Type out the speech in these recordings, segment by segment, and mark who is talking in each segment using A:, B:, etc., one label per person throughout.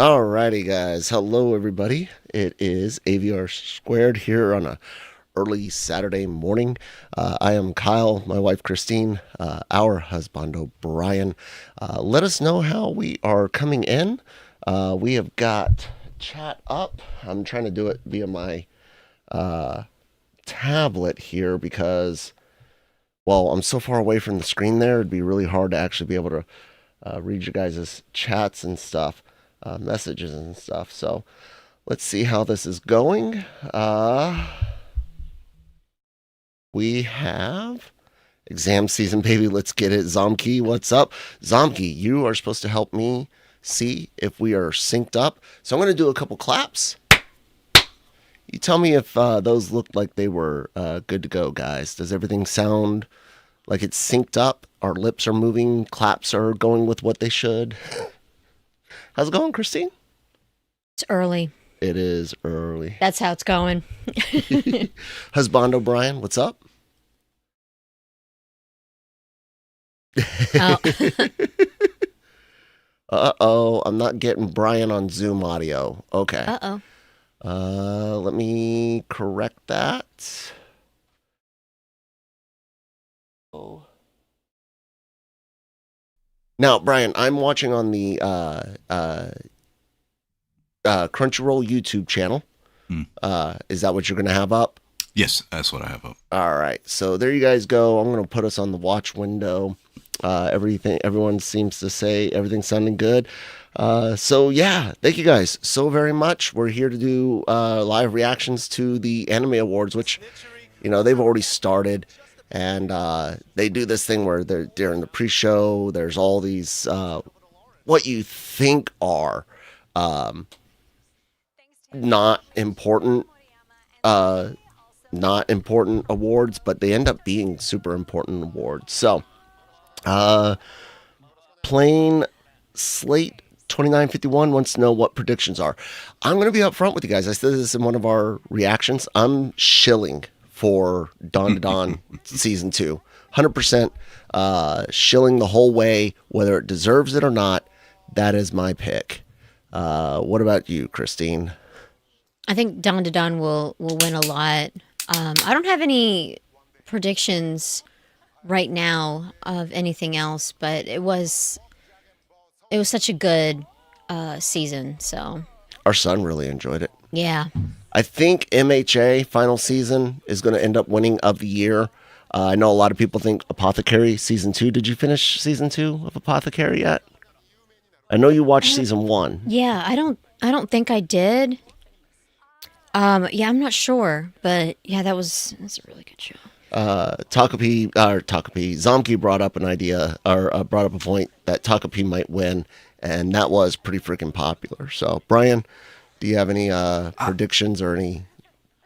A: Alrighty, guys. Hello, everybody. It is AVR squared here on a early Saturday morning. I am Kyle, my wife Christine, our husbando Brian. Let us know how we are coming in. We have got chat up. I'm trying to do it via my tablet here because, well, I'm so far away from the screen there. It'd be really hard to actually be able to read your guys' chats and stuff. Messages and stuff. So let's see how this is going. We have exam season, baby. Let's get it. Zomki, what's up? Zomki, you are supposed to help me see if we are synced up. So I'm going to do a couple claps. You tell me if those looked like they were good to go, guys. Does everything sound like it's synced up? Our lips are moving. Claps are going with what they should. How's it going, Christine?
B: It's early.
A: It is early.
B: That's how it's going.
A: Husband O'Brien, what's up?
B: Oh.
A: Uh-oh, I'm not getting Brian on Zoom audio. Okay.
B: Uh-oh.
A: Let me correct that. Oh. Now, Brian, I'm watching on the Crunchyroll YouTube channel. Is that what you're going to have up?
C: Yes, that's what I have up.
A: All right. So there you guys go. I'm going to put us on the watch window. Everyone seems to say everything's sounding good. So yeah, thank you guys so very much. We're here to do live reactions to the Anime Awards, which, you know, they've already started. And they do this thing where they're during the pre-show, there's all these what you think are not important awards, but they end up being super important awards. So Plain Slate 2951 wants to know what predictions are. I'm going to be up front with you guys. I said this in one of our reactions. I'm shilling for Dawn to Dawn season 2. 100% shilling the whole way, whether it deserves it or not. That is my pick. What about you, Christine?
B: I think Dawn to Dawn will win a lot. I don't have any predictions right now of anything else, but it was such a good season. So
A: Our son really enjoyed it.
B: yeah.
A: I think MHA final season is going to end up winning of the year. I know a lot of people think Apothecary season 2. Did you finish season 2 of Apothecary yet? I know you watched season 1.
B: Yeah, I don't think I did. Yeah, I'm not sure, but yeah, that's a really good show.
A: Zomki brought up an idea, or brought up a point that Takapi might win, and that was pretty freaking popular. So, Brian, do you have any predictions or any?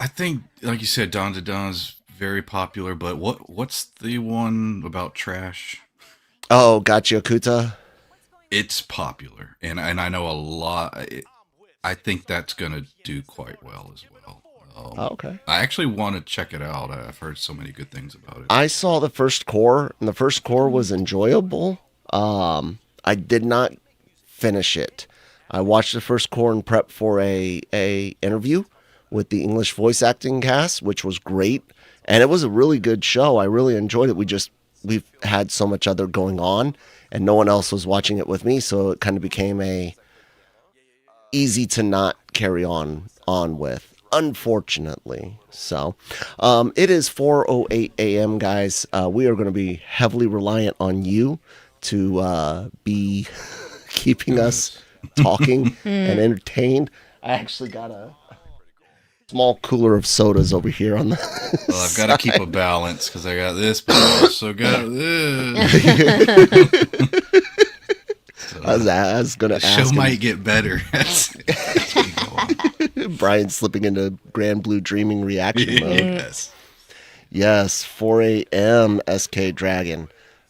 C: I think, like you said, Dawn to Dawn is very popular, but what's the one about trash?
A: Oh, Gotcha Okuta.
C: It's popular, and I know a lot. I think that's going to do quite well as well.
A: Okay.
C: I actually want to check it out. I've heard so many good things about it.
A: I saw the first core, and the first core was enjoyable. I did not finish it. I watched the first core in prep for a interview with the English voice acting cast, which was great, and it was a really good show. I really enjoyed it. We've had so much other going on, and no one else was watching it with me, so it kind of became a easy to not carry on with, unfortunately. So it is 4:08 a.m. guys. We are going to be heavily reliant on you to be keeping us talking and entertained. I actually got a small cooler of sodas over here on the
C: Well, I've got to keep a balance because I got this, but I also got this. So,
A: I was going to ask
C: the show
A: him.
C: might get better as we go on.
A: Brian slipping into Grand Blue Dreaming reaction mode.
C: Yes.
A: Yes, 4 a.m. SK Dragon.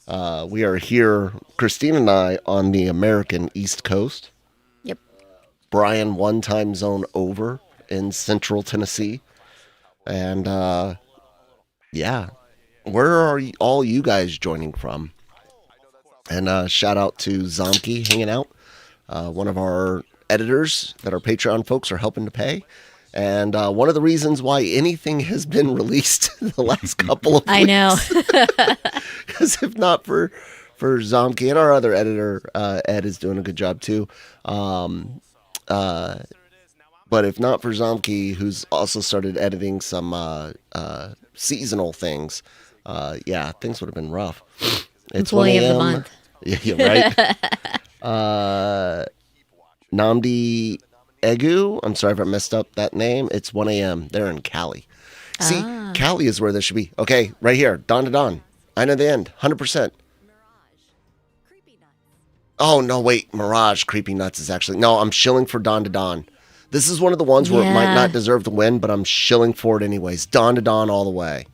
A: We are here, Christine and I, on the American East Coast.
B: Yep.
A: Brian, one time zone over in Central Tennessee. And, yeah. Where are all you guys joining from? And shout out to Zomki hanging out. One of our editors that our Patreon folks are helping to pay. And one of the reasons why anything has been released the last couple of weeks.
B: I know.
A: Because if not for Zomke and our other editor, Ed is doing a good job too. But if not for Zomke, who's also started editing some seasonal things, things would have been rough. It's
B: Employee
A: 1
B: of the
A: a.m.
B: month.
A: Yeah, right. Namdi Egu. I'm sorry if I messed up that name. It's 1 a.m. They're in Cali. See, Cali is where this should be. Okay, right here. Dawn to dawn. I know the end. 100%. Oh, no, wait. Mirage Creepy Nuts is actually... No, I'm shilling for Dawn to dawn. This is one of the ones where it might not deserve the win, but I'm shilling for it anyways. Dawn to dawn all the way.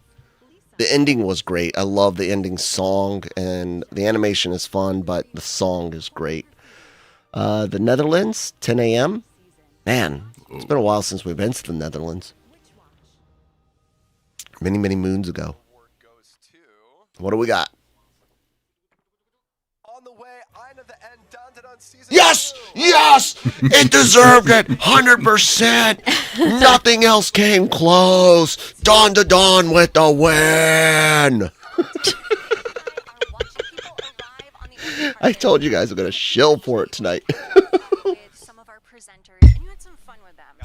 A: The ending was great. I love the ending song, and the animation is fun, but the song is great. The Netherlands, 10 a.m. Man, it's been a while since we've been to the Netherlands. Many, many moons ago. What do we got? Yes! Yes! It deserved it! 100%! Nothing else came close! Dawn to dawn with the win! I told you guys I'm going to shill for it tonight.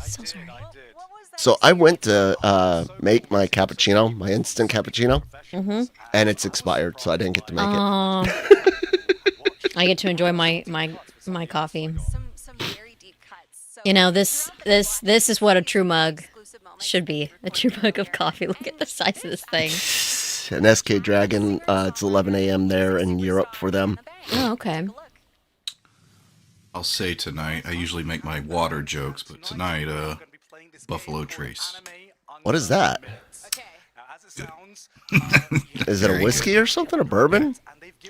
B: So sorry.
A: So I went to make my cappuccino, my instant cappuccino, and it's expired, so I didn't get to make it.
B: I get to enjoy my coffee. You know, this is what a true mug should be. A true mug of coffee. Look at the size of this thing.
A: An SK Dragon, it's 11 a.m. there in Europe for them.
B: Oh, okay.
C: I'll say tonight, I usually make my water jokes, but tonight, Buffalo Trace.
A: What is that? Is it a whiskey or something? A bourbon?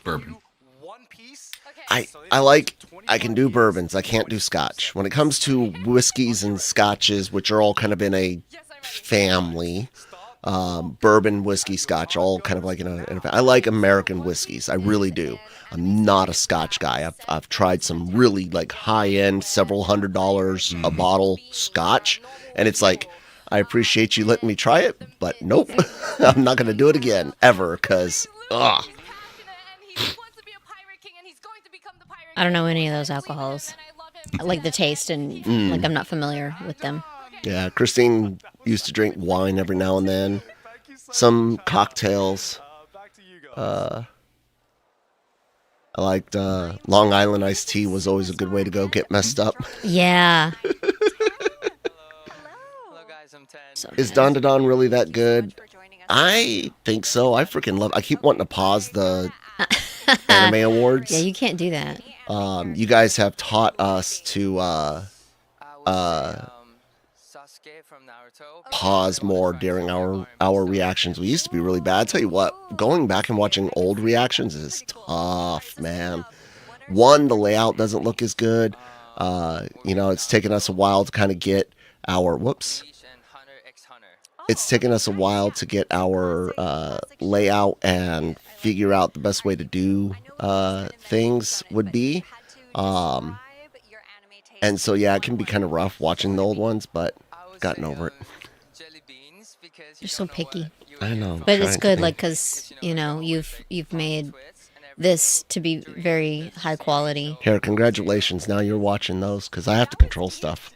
C: Bourbon.
A: I can do bourbons. I can't do scotch. When it comes to whiskeys and scotches, which are all kind of in a family, bourbon, whiskey, scotch, all kind of like in a I like American whiskeys. I really do. I'm not a scotch guy. I've tried some really like high-end, several $100 a bottle scotch, and it's like, I appreciate you letting me try it, but nope. I'm not going to do it again, ever, because, ugh.
B: I don't know any of those alcohols. I like the taste, and like I'm not familiar with them.
A: Yeah, Christine used to drink wine every now and then. Some cocktails. I liked Long Island iced tea was always a good way to go get messed up.
B: Yeah.
A: Is Dawn to Dawn really that good? I think so. I freaking love. I keep wanting to pause the anime awards.
B: Yeah, you can't do that.
A: You guys have taught us to pause more during our reactions. We used to be really bad. I'll tell you what, going back and watching old reactions is tough, man. One, the layout doesn't look as good. It's taken us a while to kind of get our It's taken us a while to get our layout and figure out the best way to do things would be. And so, yeah, it can be kind of rough watching the old ones, but gotten over it.
B: You're so picky.
A: I know.
B: But it's good, like, because, you've made this to be very high quality.
A: Here, congratulations. Now you're watching those, because I have to control stuff.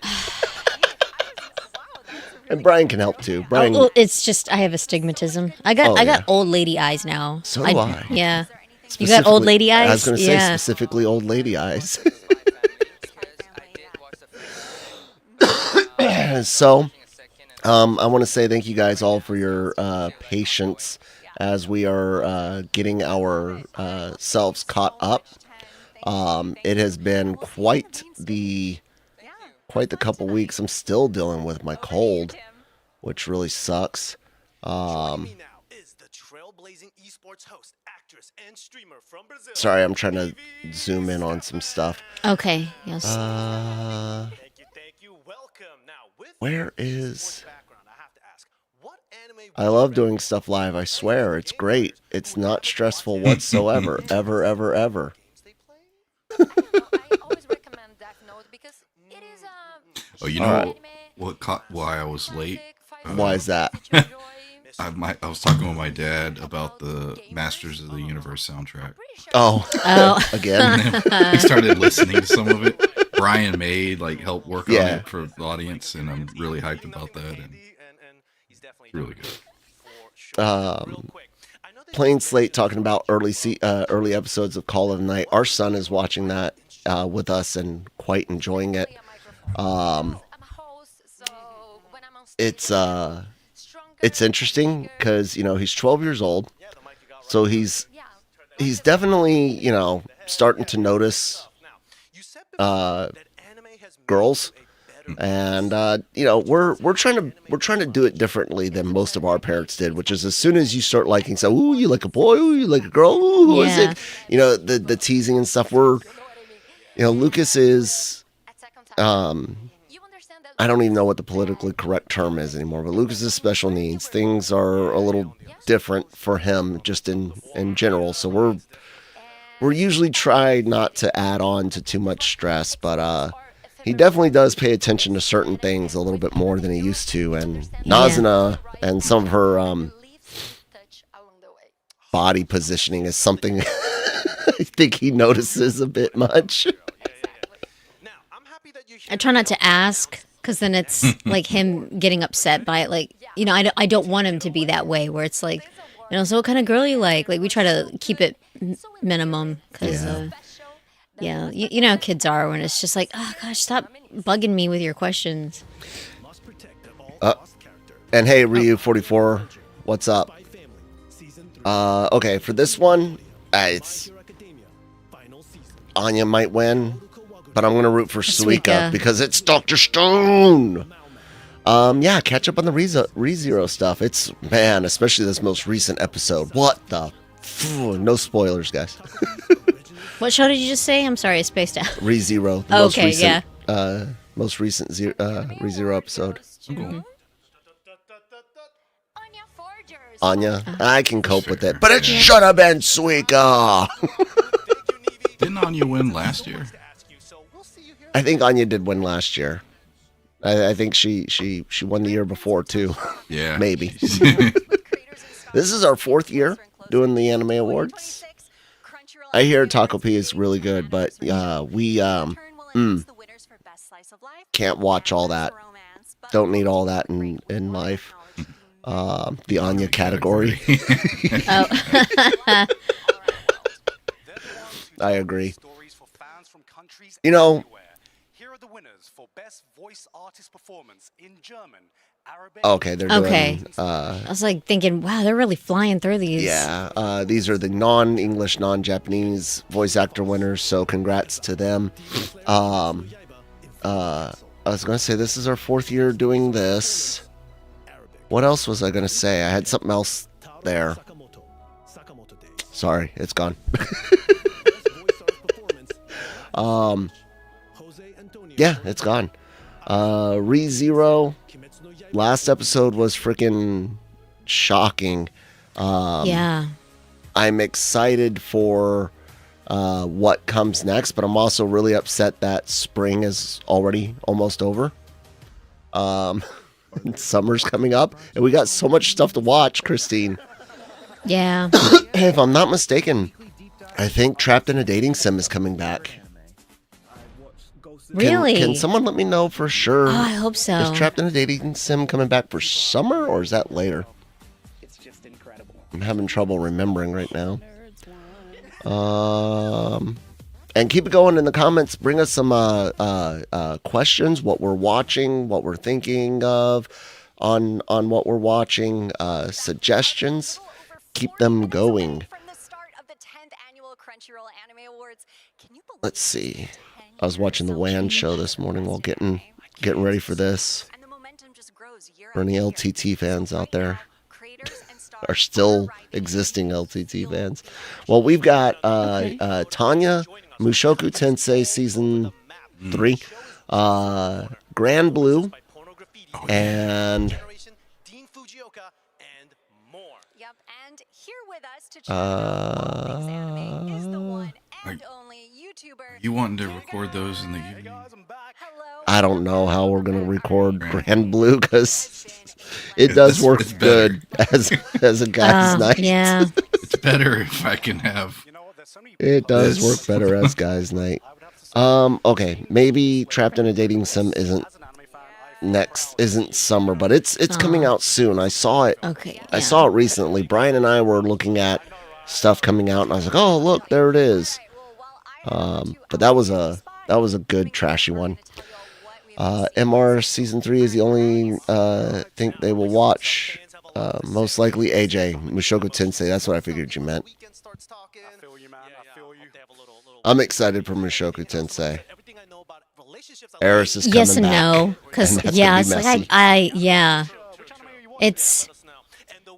A: And Brian can help, too. Brian.
B: Well, it's just, I have astigmatism. I got old lady eyes now.
A: So do I.
B: Yeah. You got old lady eyes?
A: I was going to say specifically old lady eyes. So, I want to say thank you guys all for your patience as we are getting our selves caught up. It has been quite the couple weeks. I'm still dealing with my cold, which really sucks. Sorry, I'm trying to zoom in on some stuff.
B: Okay, yes.
A: Where is... I love doing stuff live, I swear. It's great. It's not stressful whatsoever. Ever, ever, ever.
C: Oh, you
A: All
C: know
A: right.
C: why I was late?
A: Why is that?
C: I was talking with my dad about the Masters of the Universe soundtrack.
A: Oh,
B: Oh.
A: again?
C: And then we started listening to some of it. Brian made help work on
A: Yeah.
C: it for the audience, and I'm really hyped about that. And it's really good.
A: Plain Slate talking about early episodes of Call of the Night. Our son is watching that with us and quite enjoying it. It's interesting because he's 12 years old, so he's definitely starting to notice girls, and we're trying to do it differently than most of our parents did, which is as soon as you start liking, so ooh, you like a boy, ooh, you like a girl, ooh, who is
B: Yeah.
A: it? The teasing and stuff. Lucas is I don't even know what the politically correct term is anymore, but Lucas is special needs. Things are a little different for him just in general. So we're usually try not to add on to too much stress, but he definitely does pay attention to certain things a little bit more than he used to. And Nazana and some of her body positioning is something I think he notices a bit much.
B: I try not to ask because then it's like him getting upset by it. Like, I don't want him to be that way where it's like, so what kind of girl you like? Like, we try to keep it minimum because, you know how kids are when it's just like, oh gosh, stop bugging me with your questions.
A: And hey, Ryu44, what's up? Okay, for this one, it's Anya might win, but I'm gonna root for Suika because it's Dr. Stone. Yeah, catch up on the ReZero stuff. It's, man, especially this most recent episode. What the? No spoilers, guys.
B: What show did you just say? I'm sorry, I spaced out.
A: ReZero. Most recent ReZero episode.
B: Mm-hmm.
A: Anya, I can cope with it, but it should have been Suika.
C: Didn't Anya win last year?
A: I think Anya did win last year. I think she won the year before too.
C: Yeah,
A: maybe. This is our 4th year doing the anime awards. I hear Taco P is really good, but we can't watch all that. Don't need all that in life. The Anya category. I agree.
D: Here are the winners for best voice artist performance in German, Arabic.
A: Okay, they're doing.
B: I was like thinking, wow, they're really flying through these.
A: Yeah, these are the non-English, non-Japanese voice actor winners. So congrats to them. I was gonna say this is our 4th year doing this. What else was I gonna say? I had something else there. Sorry, it's gone. Yeah, it's gone. ReZero. Last episode was freaking shocking.
B: Yeah.
A: I'm excited for what comes next, but I'm also really upset that spring is already almost over. Summer's coming up, and we got so much stuff to watch, Christine.
B: Yeah.
A: Hey, if I'm not mistaken, I think Trapped in a Dating Sim is coming back.
B: Really?
A: Can someone let me know for sure?
B: Oh, I hope so.
A: Is Trapped in a Dating Sim coming back for summer, or is that later?
E: It's just incredible.
A: I'm having trouble remembering right now. And keep it going in the comments. Bring us some questions, what we're watching, what we're thinking of on what we're watching, suggestions. Keep them going. Let's see. I was watching the WAN show this morning while getting ready for this. For any LTT fans out there, are still existing LTT fans. Well, we've got Tanya, Mushoku Tensei Season 3, Grand Blue, and
F: Yep, and here with us to chat about all things anime is the one and only YouTuber.
C: You wanting to record those in the evening?
F: Hello,
A: I don't know how we're gonna record Grand Blue because it does work
C: It's better.
A: good as a guy's night.
B: Yeah.
C: It's better if I can have.
D: You know what? There's so many
A: It does
C: This.
A: work better as guys' night. Okay, maybe Trapped in a Dating Sim isn't isn't summer, but it's coming out soon. I saw it.
B: Okay.
A: I saw it recently. Brian and I were looking at stuff coming out, and I was like, "Oh, look, there it is." But that was a good trashy one. MR season 3 is the only thing they will watch. Most likely AJ Mushoku Tensei. That's what I figured you meant.
D: I feel you, man. I feel you.
A: I'm excited for Mushoku Tensei. Aorus is coming
B: Yes and
A: back.
B: no, because
A: and that's
B: yeah,
A: gonna be
B: it's like
A: messy.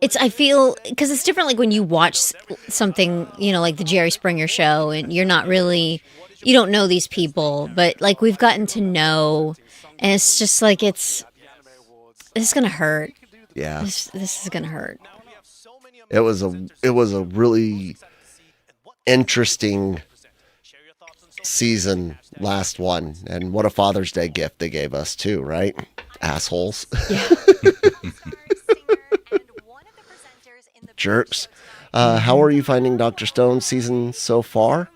B: it's I feel because it's different. Like when you watch something, like the Jerry Springer show, and you don't know these people, but like we've gotten to know, and it's just like this is gonna hurt.
A: Yeah,
B: This is gonna hurt.
A: it was a really interesting season, last one, and what a Father's Day gift they gave us too, right? Assholes. Jerks. How are you finding Dr. Stone season so far?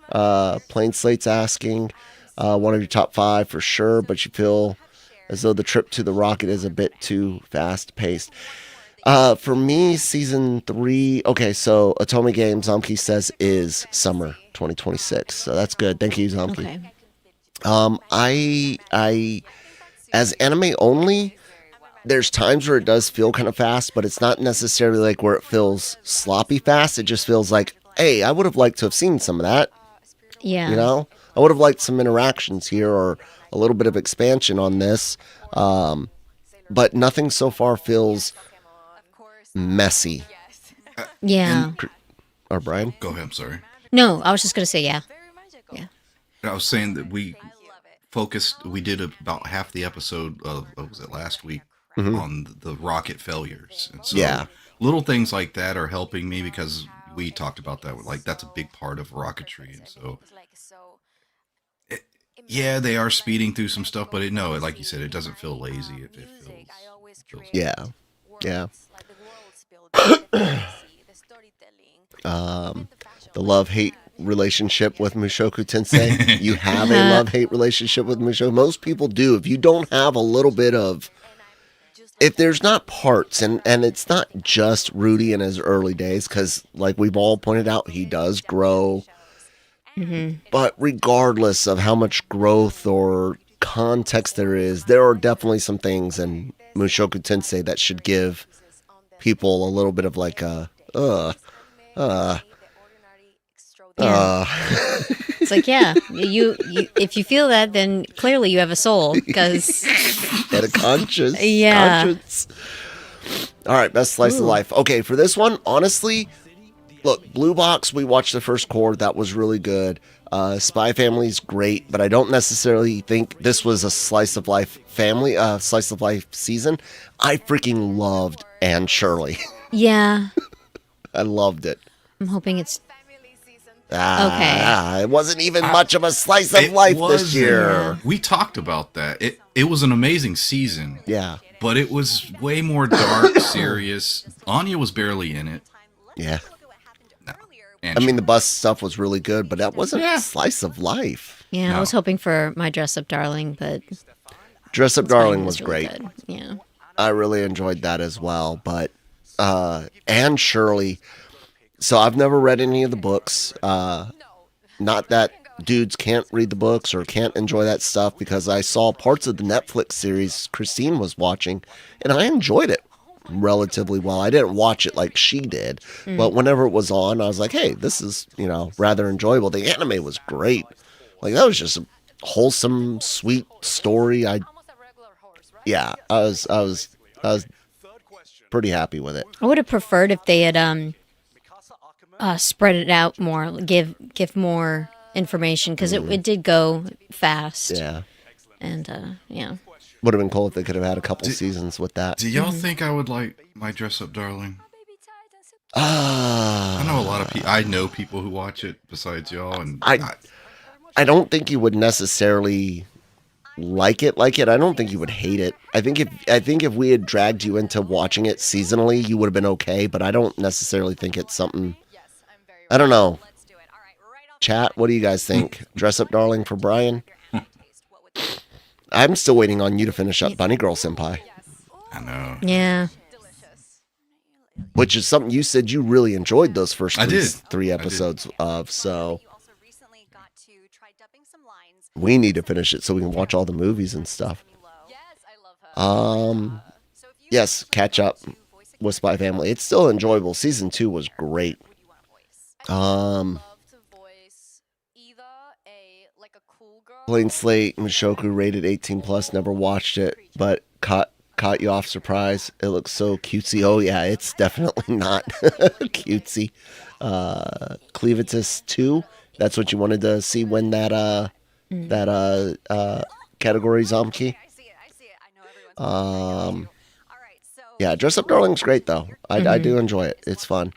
A: Plain Slate's asking one of your top 5 for sure, but you feel as though the trip to the rocket is a bit too fast paced. For me, season 3, okay, so Atomic Game Zomki says is summer 2026, so that's good. Thank you, Zomki.
B: Okay.
A: I as anime only, there's times where it does feel kind of fast, but it's not necessarily like where it feels sloppy fast. It just feels like, hey, I would have liked to have seen some of that.
B: Yeah.
A: You know, I would have liked some interactions here or a little bit of expansion on this. But nothing so far feels messy.
B: Yeah.
A: Or Brian?
C: Go ahead. I'm sorry.
B: No, I was just gonna say yeah. Yeah.
C: I was saying that we did about half the episode of, what was it, last week, on the rocket failures. And so
A: Yeah.
C: little things like that are helping me because we talked about that. Like, that's a big part of rocketry. And so, yeah, they are speeding through some stuff, but like you said, it doesn't feel lazy. It feels
A: Yeah. Yeah. The love-hate relationship with Mushoku Tensei. You have a love-hate relationship with Mushoku. Most people do. If you don't have a little bit of... If there's not parts, and it's not just Rudy in his early days, because like we've all pointed out, he does grow. But regardless of how much growth or context there is, there are definitely some things in Mushoku Tensei that should give people a little bit of like a,
B: It's like, yeah, you if you feel that, then clearly you have a soul, because
A: and a conscience.
B: Yeah.
A: Conscience. All right, best slice of life. Okay, for this one, honestly, look, Blue Box, we watched the first core. That was really good. Spy Family's great, but I don't necessarily think this was a slice of life season. I freaking loved Anne Shirley.
B: yeah,
A: I loved it.
B: I'm hoping it's
A: It wasn't even much of a slice of life this year.
C: We talked about that. It was an amazing season.
A: Yeah.
C: But it was way more dark, serious. Anya was barely in it.
A: Yeah.
C: No.
A: I mean, the bus stuff was really good, but that wasn't a slice of life.
B: yeah.
C: No.
B: I was hoping for My Dress Up Darling, but
A: Dress Up Darling was
B: really
A: great.
B: good. Yeah,
A: I really enjoyed that as well. But Anne Shirley, so I've never read any of the books. Not that dudes can't read the books or can't enjoy that stuff, because I saw parts of the Netflix series Christine was watching, and I enjoyed it relatively well. I didn't watch it like she did, but whenever it was on, I was like, hey, this is, rather enjoyable. The anime was great. Like, that was just a wholesome, sweet story. I was pretty happy with it.
B: I would have preferred if they had spread it out more, give more information, because it did go fast.
A: Yeah.
B: And yeah.
A: Would have been cool if they could have had a couple seasons with that.
C: Do y'all think I would like My Dress Up Darling?
A: I
C: I know a lot of people. I know people who watch it besides y'all, and
A: I don't think you would necessarily like it, I don't think you would hate it. I think if we had dragged you into watching it seasonally, you would have been okay. But I don't necessarily think it's something. I don't know. Chat, what do you guys think? Dress Up Darling for Brian? I'm still waiting on you to finish up Bunny Girl Senpai.
C: I know.
B: Yeah.
A: Which is something you said you really enjoyed those first
C: I did.
A: three episodes of, so we need to finish it so we can watch all the movies and stuff. Yes, catch up with Spy Family. It's still enjoyable. Season 2 was great. Plain Slate, Mushoku rated 18 plus. Never watched it, but caught you off surprise. It looks so cutesy. Oh yeah, it's definitely not cutesy. Cleavitus 2. That's what you wanted to see when that category Zomki. Yeah, Dress Up Darling's great though. I do enjoy it. It's fun.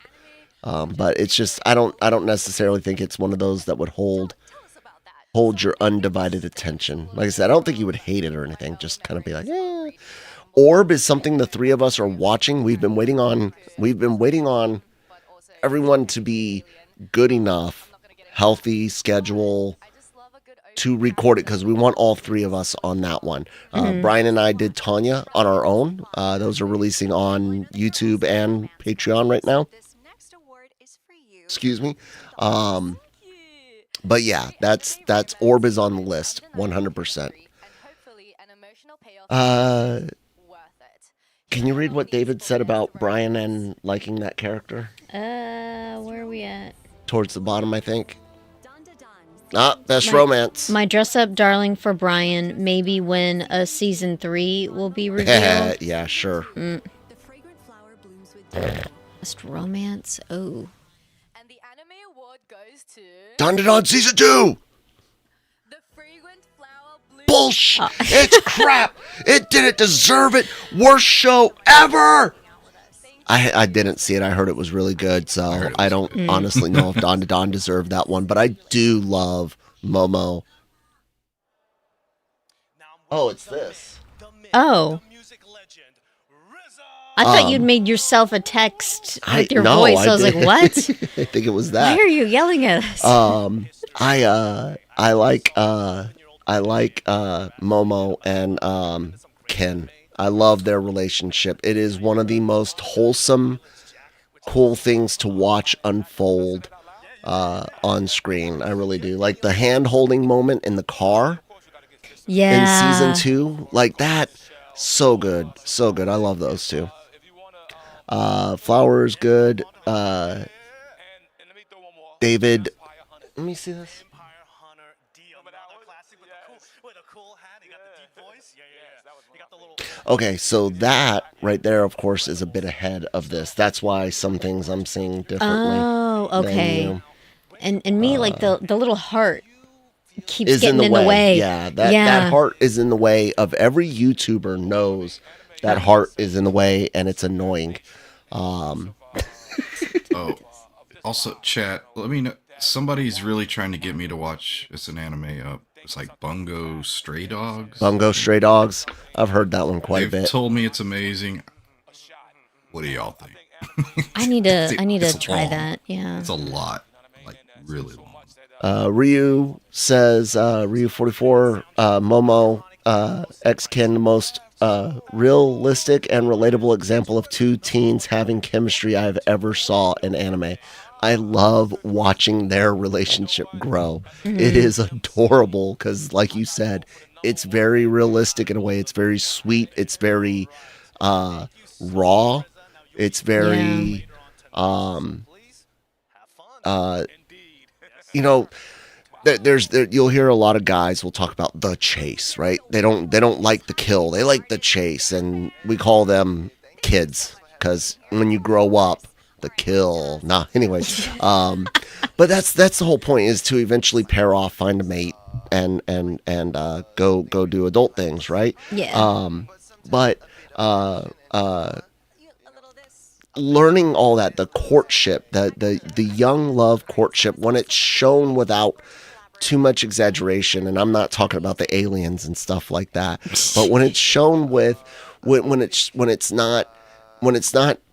A: But it's just I don't necessarily think it's one of those that would hold your undivided attention. Like I said, I don't think you would hate it or anything. Just kind of be like, eh. Orb is something the three of us are watching. We've been waiting on everyone to be good enough, healthy schedule to record it because we want all three of us on that one. Brian and I did Tanya on our own. Those are releasing on YouTube and Patreon right now. Excuse me. But yeah, that's Orb is on the list, 100%. Can you read what David said about Brian and liking that character?
B: Where are we at?
A: Towards the bottom, I think. Best romance.
B: My Dress Up Darling for Brian, maybe when a season 3 will be revealed.
A: Yeah, sure.
B: Best romance? Oh.
F: And the anime award goes to
A: Dandadan season 2!
F: The Fragrant Flower Bloom.
A: Bullshit! It's crap! It didn't deserve it! Worst show ever! I didn't see it. I heard it was really good, so I don't honestly know if Dandadan deserved that one, but I do love Momo. Oh, it's this.
B: Oh. I thought you'd made yourself a text with your
A: no,
B: voice. I was like, what?
A: I think it was that.
B: Why are you yelling at us?
A: I like Momo and Ken. I love their relationship. It is one of the most wholesome, cool things to watch unfold on screen. I really do. Like the hand-holding moment in the car in season 2. Like that, so good. So good. I love those two. Flower is good. David, let me see this. Okay, so that right there, of course, is a bit ahead of this. That's why some things I'm seeing differently.
B: Oh, okay.
A: Than you.
B: And me, like the little heart keeps
A: Is
B: getting in the way.
A: Yeah, that heart is in the way of every YouTuber knows that heart is in the way and it's annoying.
C: Oh, also, chat. Let me know. Somebody's really trying to get me to watch. It's an anime. It's like Bungo Stray Dogs.
A: Bungo Stray Dogs. I've heard that one quite a bit.
C: They've told me it's amazing. What do y'all think?
B: I need to
C: It's
B: try
C: long.
B: that. Yeah.
C: It's a lot, like really long.
A: Ryu says, Ryu44, Momo, X-Ken, the most realistic and relatable example of two teens having chemistry I've ever saw in anime. I love watching their relationship grow. It is adorable because, like you said, it's very realistic in a way. It's very sweet. It's very raw. It's very, you know, you'll hear a lot of guys will talk about the chase, right? They don't like the kill. They like the chase, and we call them kids because when you grow up, the kill. Nah, anyways. But that's the whole point, is to eventually pair off, find a mate, and go do adult things, right?
B: Yeah.
A: But learning all that, the courtship, the young love courtship, when it's shown without too much exaggeration, and I'm not talking about the aliens and stuff like that, but when it's shown with when it's not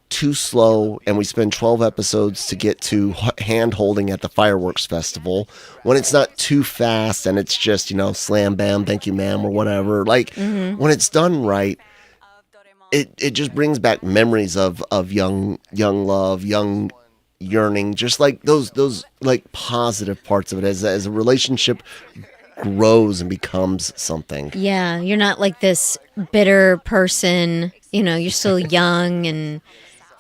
A: too slow, and we spend 12 episodes to get to hand holding at the fireworks festival, when it's not too fast and it's just, slam bam, thank you ma'am, or whatever, like when it's done right, it just brings back memories of young love, young yearning, just like those like positive parts of it as a relationship grows and becomes something.
B: Yeah, you're not like this bitter person, you're still young and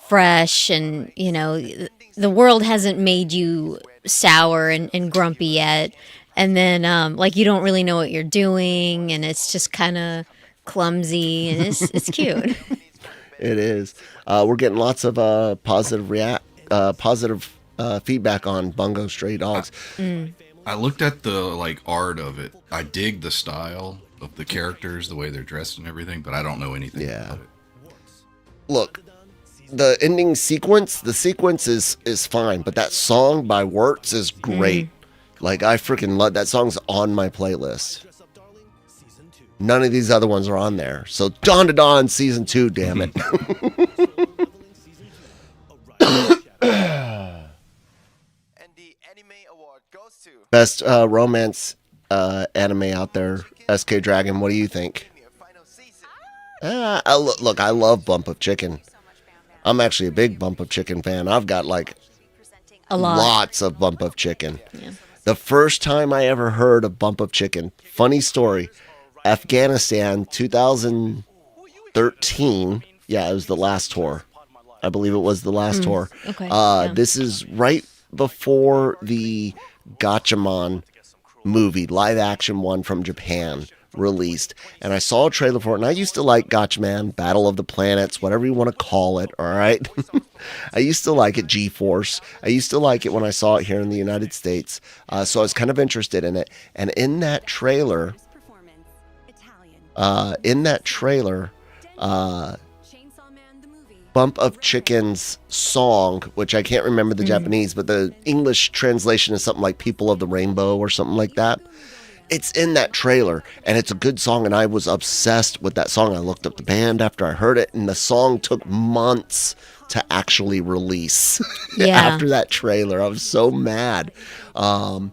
B: fresh, and the world hasn't made you sour and grumpy yet, and then like you don't really know what you're doing, and it's just kind of clumsy, and it's cute.
A: It is. We're getting lots of positive feedback on Bungo Stray Dogs.
C: I looked at the art of it. I dig the style of the characters, the way they're dressed and everything, but I don't know anything about it.
A: Look, the ending sequence, the sequence is fine, but that song by Wirtz is great. Like, I freaking love that. Song's on my playlist. None of these other ones are on there. So Dawn to Dawn season 2, damn it. Best romance anime out there, SK Dragon. What do you think? Look, I love Bump of Chicken. I'm actually a big Bump of Chicken fan. I've got lots of Bump of Chicken. Yeah. The first time I ever heard of Bump of Chicken, funny story, Afghanistan 2013. Yeah, it was the last tour. I believe it was the last tour.
B: Okay.
A: This is right before the Gatchaman movie, live action one from Japan, released, and I saw a trailer for it, and I used to like Gatchaman, Battle of the Planets, whatever you want to call it, all right? I used to like it, G-Force. I used to like it when I saw it here in the United States, so I was kind of interested in it, and in that trailer, Bump of Chicken's song, which I can't remember the Japanese, but the English translation is something like People of the Rainbow or something like that. It's in that trailer, and it's a good song, and I was obsessed with that song. I looked up the band after I heard it, and the song took months to actually release after that trailer. I was so mad. But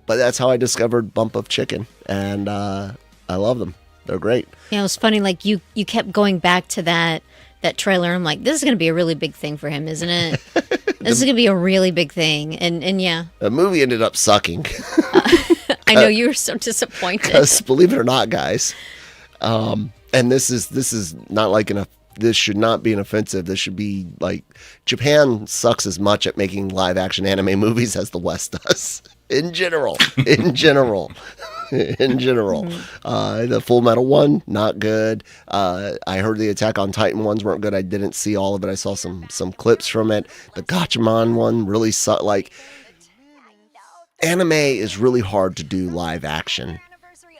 A: that's how I discovered Bump of Chicken, and I love them. They're great.
B: Yeah, it was funny, like you kept going back to that trailer. I'm like, this is going to be a really big thing for him, isn't it? This is going to be a really big thing. And yeah.
A: The movie ended up sucking.
B: I know you were so disappointed.
A: Because believe it or not, guys, and this is not like this should not be an offensive. This should be like, Japan sucks as much at making live action anime movies as the West does. In general. The Full Metal one, not good. I heard the Attack on Titan ones weren't good. I didn't see all of it. I saw some clips from it. The Gatchaman one really sucked. Like, anime is really hard to do live action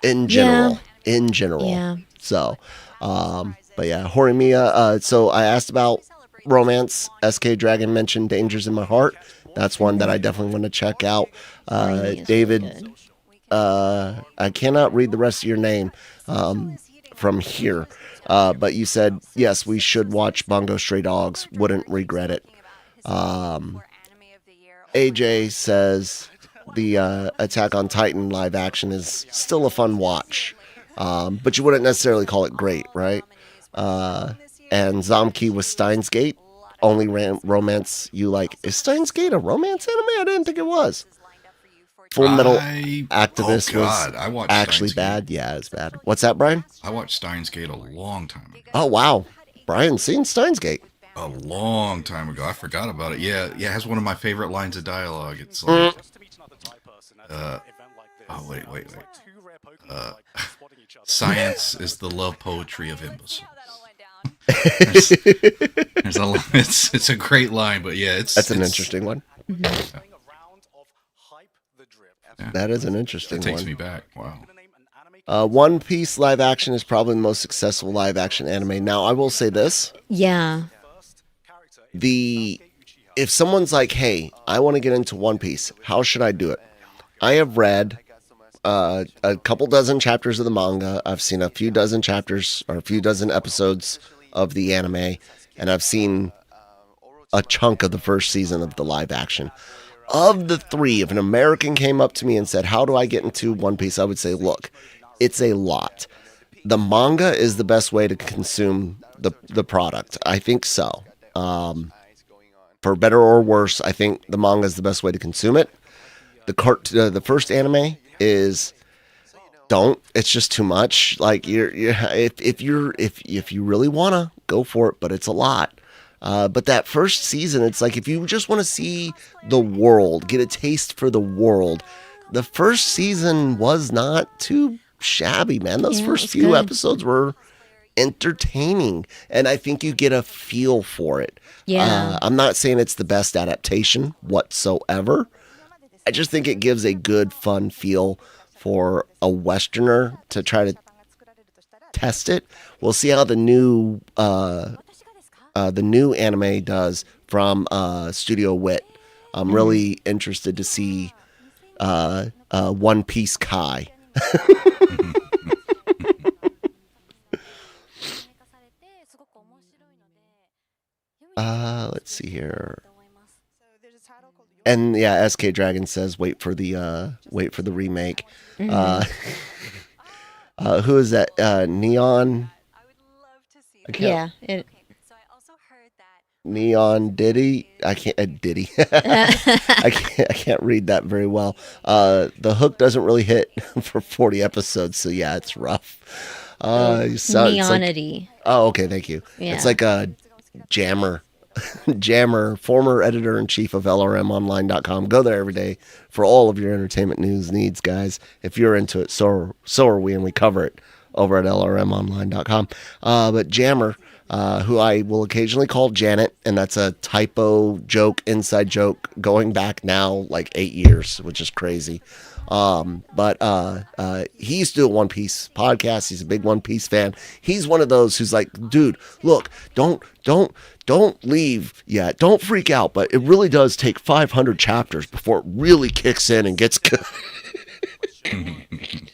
A: in general. Yeah. So, but yeah, Horimiya. So I asked about romance. SK Dragon mentioned Dangers in My Heart. That's one that I definitely want to check out. David, I cannot read the rest of your name from here, but you said, yes, we should watch Bungo Stray Dogs. Wouldn't regret it. AJ says the Attack on Titan live action is still a fun watch, but you wouldn't necessarily call it great, right? And Zomki with Steins Gate. Only romance you like. Is Steins Gate a romance anime? I didn't think it was. Full Metal Activist was actually bad. Yeah, it's bad. What's that, Brian?
C: I watched Steins Gate a long time ago.
A: Oh, wow. Brian's seen Steins Gate.
C: A long time ago. I forgot about it. Yeah, it has one of my favorite lines of dialogue. It's like, wait. Science is the love poetry of imbecile. There's a it's a great line, but yeah, that's
A: an interesting one. Mm-hmm. Yeah. That is an interesting one.
C: It takes me back. Wow.
A: One Piece live action is probably the most successful live action anime. Now, I will say this.
B: Yeah.
A: If someone's like, hey, I want to get into One Piece, how should I do it? I have read a couple dozen chapters of the manga. I've seen a few dozen chapters or a few dozen episodes of the anime, and I've seen a chunk of the first season of the live action. Of the three, if an American came up to me and said, how do I get into One Piece? I would say, look, it's a lot. The manga is the best way to consume the product. I think so. For better or worse, I think the manga is the best way to consume it. The first anime is don't. It's just too much. Like if you really wanna go for it, but it's a lot. But that first season, it's like if you just want to see the world, get a taste for the world. The first season was not too shabby, man. Those first few
B: good.
A: episodes were entertaining, and I think you get a feel for it.
B: Yeah.
A: I'm not saying it's the best adaptation whatsoever. I just think it gives a good, fun feel for a Westerner to try to test it. We'll see how the new anime does from Studio Wit. I'm really interested to see One Piece Kai. Let's see here. And yeah, SK Dragon says wait for the remake. Who is that? Neon. I can't- Neon Diddy. I can't Diddy. I can't read that very well. The hook doesn't really hit for 40 episodes, so yeah, it's rough.
B: Neonity.
A: Oh, okay, thank you.
B: Yeah.
A: It's like a Jammer, former editor-in-chief of LRMonline.com. Go there every day for all of your entertainment news needs, guys. If you're into it, so are we, and we cover it over at LRMonline.com. But Jammer, who I will occasionally call Janet, and that's a typo joke, inside joke, going back now like 8 years, which is crazy. But he used to do a One Piece podcast. He's a big One Piece fan. He's one of those who's like, dude, look, don't leave yet. Don't freak out. But it really does take 500 chapters before it really kicks in and gets good.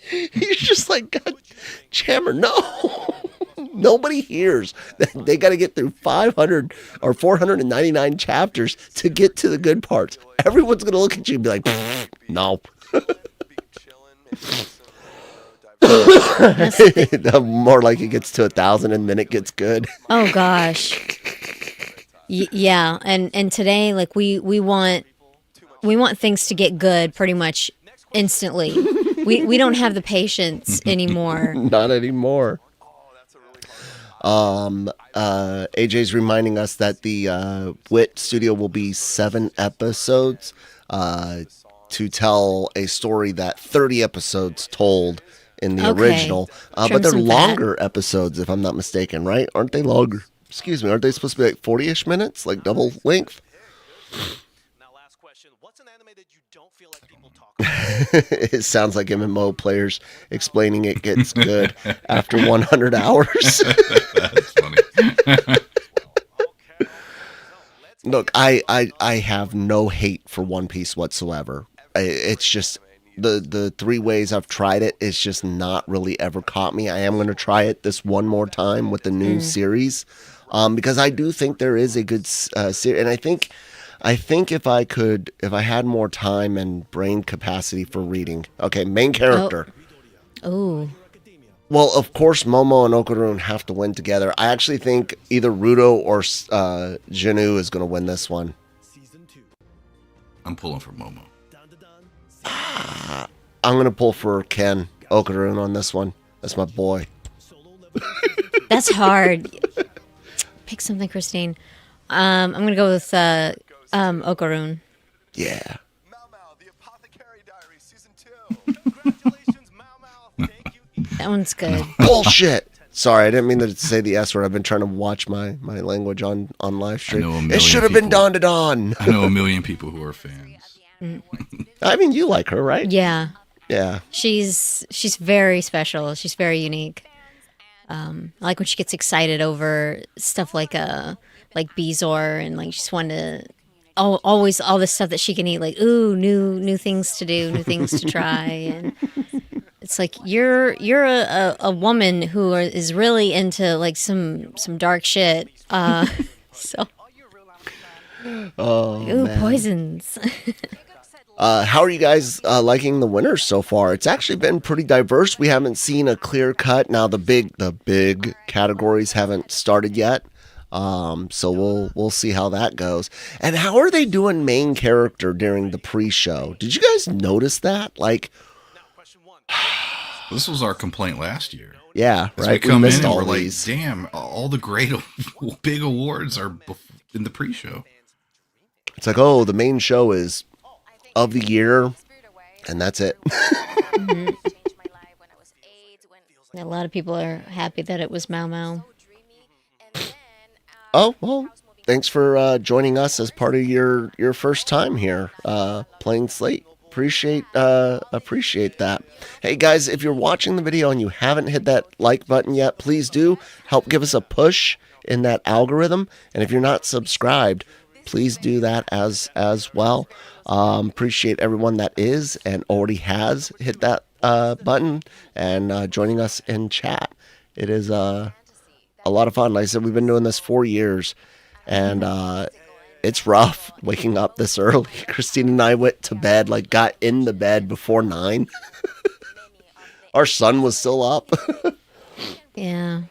A: He's just like, God, Jammer, no. Nobody hears. They got to get through 500 or 499 chapters to get to the good parts. Everyone's going to look at you and be like, no. More like it gets to 1,000 and then it gets good.
B: Oh gosh. Yeah, and today, like we want things to get good pretty much instantly. We don't have the patience anymore.
A: Not anymore. AJ's reminding us that the Wit Studio will be 7 episodes to tell a story that 30 episodes told in the original. But they're longer episodes, if I'm not mistaken, right? Aren't they longer? Excuse me, aren't they supposed to be like 40-ish minutes? Like double length?
D: Now, last question. What's an anime that you don't feel like people talk about?
A: It sounds like MMO players explaining it gets good after 100 hours.
C: That's funny.
A: Look, I have no hate for One Piece whatsoever. It's just the 3 ways I've tried it, it's just not really ever caught me. I am going to try it this one more time with the new series, because I do think there is a good series, and I think if I had more time and brain capacity for reading. Okay, main character.
B: Oh.
A: Well, of course, Momo and Okarun have to win together. I actually think either Rudo or Jinu is going to win this one.
C: I'm pulling for Momo.
A: I'm going to pull for Ken Okarun on this one. That's my boy.
B: That's hard. Pick something, Christine. I'm going to go with Okarun.
A: Yeah.
D: Mau Mau, the Apothecary Diary, Season 2. Congratulations, Mau Mau. Thank you.
B: That one's good.
A: Bullshit. Sorry, I didn't mean to say the S word. I've been trying to watch my language on live stream. It should have been Dawn to Dawn.
C: I know a million people who are fans.
A: I mean, you like her, right?
B: Yeah.
A: Yeah.
B: She's very special. She's very unique. I like when she gets excited over stuff like Bezor, and like she's wanted to always all the stuff that she can eat, like new things to do, new things to try, and it's like you're a woman who is really into like some dark shit. So
A: Oh,
B: ooh,
A: man.
B: poisons.
A: How are you guys liking the winners so far? It's actually been pretty diverse. We haven't seen a clear cut. Now the big categories haven't started yet. So we'll see how that goes. And how are they doing main character during the pre-show? Did you guys notice that? Like,
C: This was our complaint last year.
A: yeah,
C: As
A: right.
C: we come
A: missed
C: in and
A: all
C: we're like,
A: these.
C: damn, all the great big awards are in the pre-show.
A: It's like, oh, the main show is of the year, and that's it.
B: A lot of people are happy that it was Mau Mau.
A: Oh, well, thanks for joining us as part of your first time here playing Slate. Appreciate that. Hey guys, if you're watching the video and you haven't hit that like button yet, please do help give us a push in that algorithm. And if you're not subscribed, please do that as well. Appreciate everyone that is and already has hit that button and joining us in chat. It is a lot of fun. Like I said, we've been doing this 4 years, and it's rough waking up this early. Christine and I went to bed, like got in the bed before 9. Our son was still up.
B: Yeah.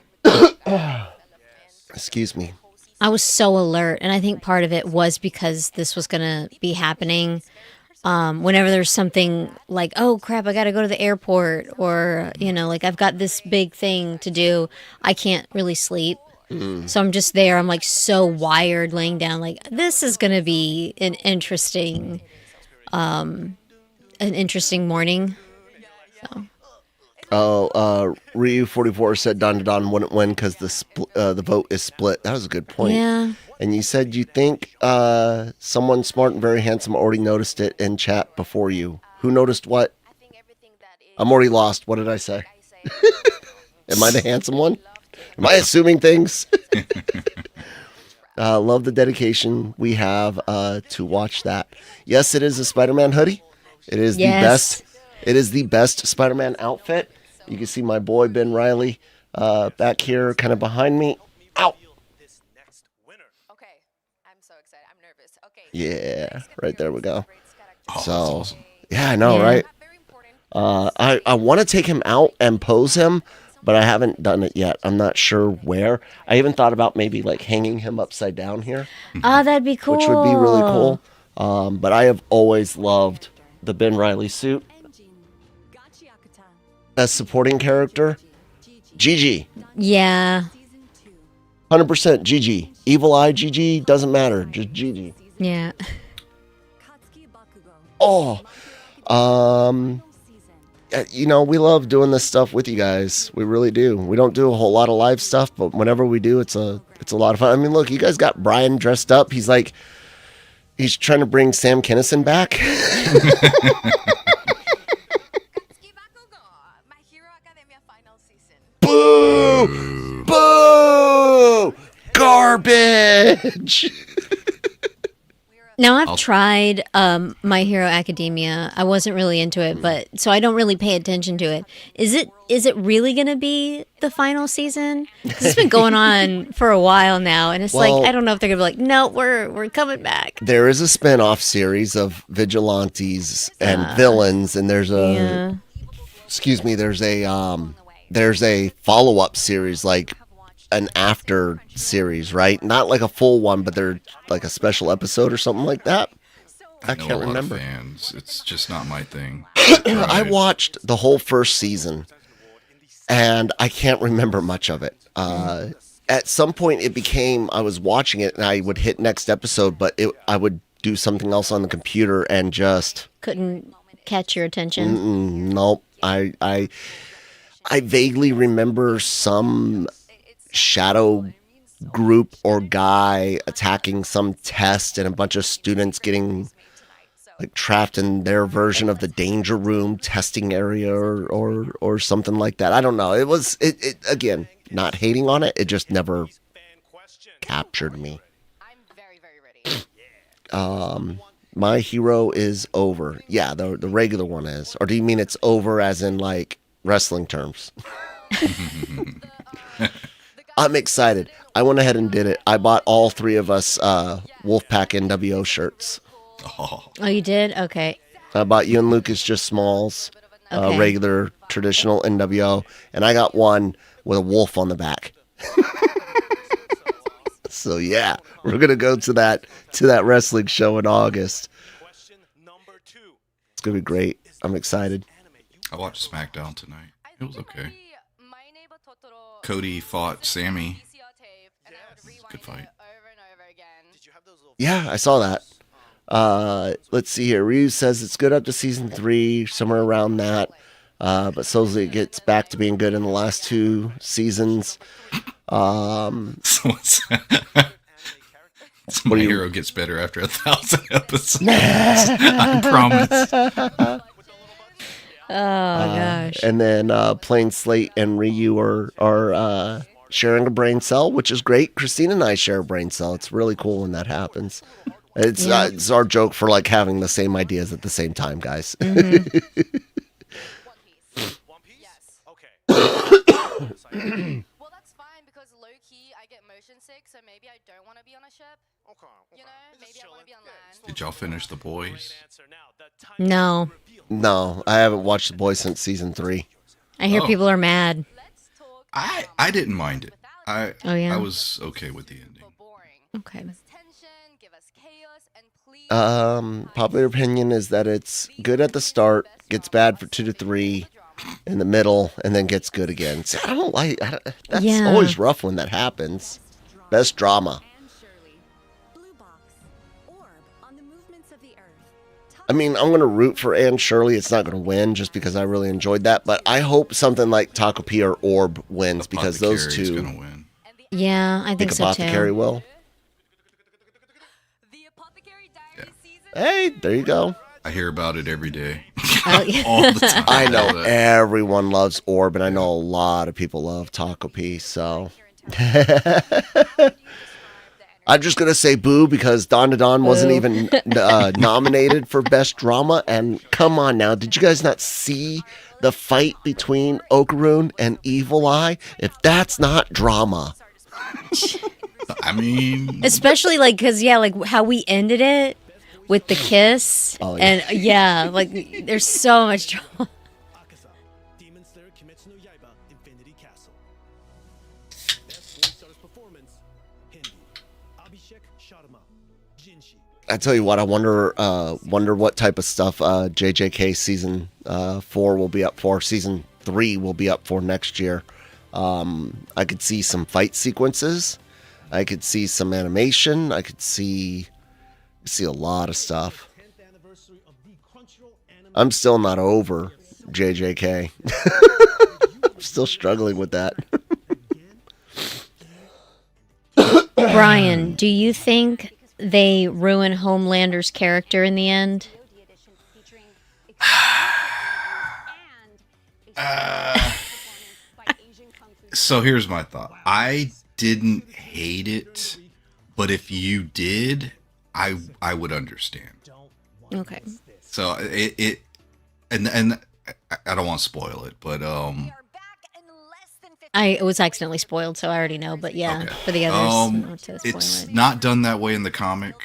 A: Excuse me.
B: I was so alert, and I think part of it was because this was going to be happening. Whenever there's something like, oh crap, I got to go to the airport, or, like I've got this big thing to do, I can't really sleep. So I'm just there. I'm like so wired laying down, like this is going to be an interesting morning. So.
A: Oh, Ryu44 said Don to Don wouldn't win because the vote is split. That was a good point.
B: Yeah.
A: And you said you think someone smart and very handsome already noticed it in chat before you. Who noticed what? I'm already lost. What did I say? Am I the handsome one? Am I assuming things? Love the dedication we have to watch that. Yes, it is a Spider-Man hoodie. It is the best. It is the best Spider-Man outfit. You can see my boy Ben Riley back here, kind of behind me. Ow!
F: Okay, I'm so excited. I'm nervous. Okay.
A: Yeah, right there we go.
C: Oh,
A: So,
C: that's awesome.
A: yeah, I know,
B: Yeah.
A: right? I want to take him out and pose him, but I haven't done it yet. I'm not sure where. I even thought about maybe like hanging him upside down here,
B: Oh, that'd be cool.
A: which would be really cool. But I have always loved the Ben Riley suit. As supporting character, GG.
B: Yeah.
A: 100% GG. Evil Eye GG, doesn't matter. Just GG.
B: Yeah.
A: Oh, we love doing this stuff with you guys. We really do. We don't do a whole lot of live stuff, but whenever we do, it's a lot of fun. I mean, look, you guys got Brian dressed up. He's trying to bring Sam Kinison back. Boo! Boo! Garbage!
B: Now I've tried My Hero Academia. I wasn't really into it, but so I don't really pay attention to it. Is it really going to be the final season? 'Cause it's been going on for a while now, and it's
A: Well,
B: like I don't know if they're going to be like, no, we're coming back.
A: There is a spin-off series of vigilantes and villains, and there's a there's a follow-up series, like an after series, right? Not like a full one, but they're like a special episode or something like that. I
C: know
A: can't
C: a lot
A: remember.
C: Of fans. It's just not my thing.
A: I watched the whole first season, and I can't remember much of it. At some point, it became I was watching it, and I would hit next episode, but I would do something else on the computer and just
B: Couldn't catch your attention.
A: nope. I vaguely remember some shadow group or guy attacking some test and a bunch of students getting like trapped in their version of the danger room testing area or something like that. I don't know. It was it again, not hating on it. It just never captured me.
F: I'm very, very ready.
A: My Hero is over. Yeah, the regular one is. Or do you mean it's over as in like wrestling terms. I'm excited. I went ahead and did it. I bought all 3 of us Wolfpack NWO shirts.
C: Oh,
B: Oh, you did? Okay.
A: I bought you and Lucas just smalls,
B: Okay.
A: regular traditional NWO, and I got one with a wolf on the back. So yeah, we're gonna go to that wrestling show in August.
D: Question number 2.
A: It's gonna be great. I'm excited.
C: I watched SmackDown tonight. It was okay. Cody fought Sammy. Good fight.
A: Yeah, I saw that. Let's see here. Ryu says it's good up to season 3, somewhere around that. But supposedly it gets back to being good in the last 2 seasons.
C: So my hero gets better after 1,000 episodes. I promise.
B: Oh, gosh.
A: And then Plain Slate and Ryu are sharing a brain cell, which is great. Christine and I share a brain cell. It's really cool when that happens. It's our joke for like having the same ideas at the same time, guys.
B: Mm-hmm.
D: One Piece? Okay.
F: Well, that's fine because low key I get motion sick, so maybe I don't want to be on a ship.
D: Okay.
F: You know, maybe I want to be on land.
C: Did y'all finish The Boys?
B: No.
A: No, I haven't watched The Boys since season 3.
B: I hear
C: Oh.
B: people are mad.
F: Let's talk.
C: I didn't mind it. I
B: yeah?
C: was okay with the ending.
F: Boring.
B: Okay.
F: Give us tension, give us chaos, and please.
A: Popular opinion is that it's good at the start, gets bad for 2 to 3 in the middle, and then gets good again. See, that's
B: Yeah.
A: always rough when that happens. Best drama. I mean, I'm going to root for Anne Shirley. It's not going to win just because I really enjoyed that, but I hope something like Taco P or Orb wins because those
C: Apothecary's
A: two.
C: gonna win.
B: Yeah, I think so
A: Apothecary
B: too.
A: will.
F: The Apothecary Diaries season.
A: Hey, there you go.
C: I hear about it every day.
B: Oh, yeah.
C: All the time.
A: I know everyone loves Orb, and I know a lot of people love Taco P, so. I'm just going to say boo because Don to Don wasn't
B: Boo.
A: even nominated for Best Drama. And come on now, did you guys not see the fight between Okaroon and Evil Eye? If that's not drama.
C: I mean,
B: Especially like, cause yeah, like how we ended it with the kiss,
A: Oh, yeah.
B: and yeah, like there's so much drama.
G: Akaza, Demon Slayer Kimetsu no Yaiba Infinity Castle. Best voice artist performance, Hindi. Abhishek Sharma, Jinshi.
A: I tell you what, I wonder what type of stuff JJK season 4 will be up for. Season 3 will be up for next year. I could see some fight sequences. I could see some animation. I could see a lot of stuff.
G: 10th anniversary of the Crunchyroll anime.
A: I'm still not over JJK. I'm still struggling with that.
B: Brian, do you think they ruin Homelander's character in the end?
C: so here's my thought. I didn't hate it, but if you did, I would understand.
B: Okay.
C: So it and I don't want to spoil it, but
F: We are back in less than 15
B: I was accidentally spoiled, so I already know. But yeah,
C: Okay.
B: for the others, not to spoil
C: it's
B: it.
C: not done that way in the comic.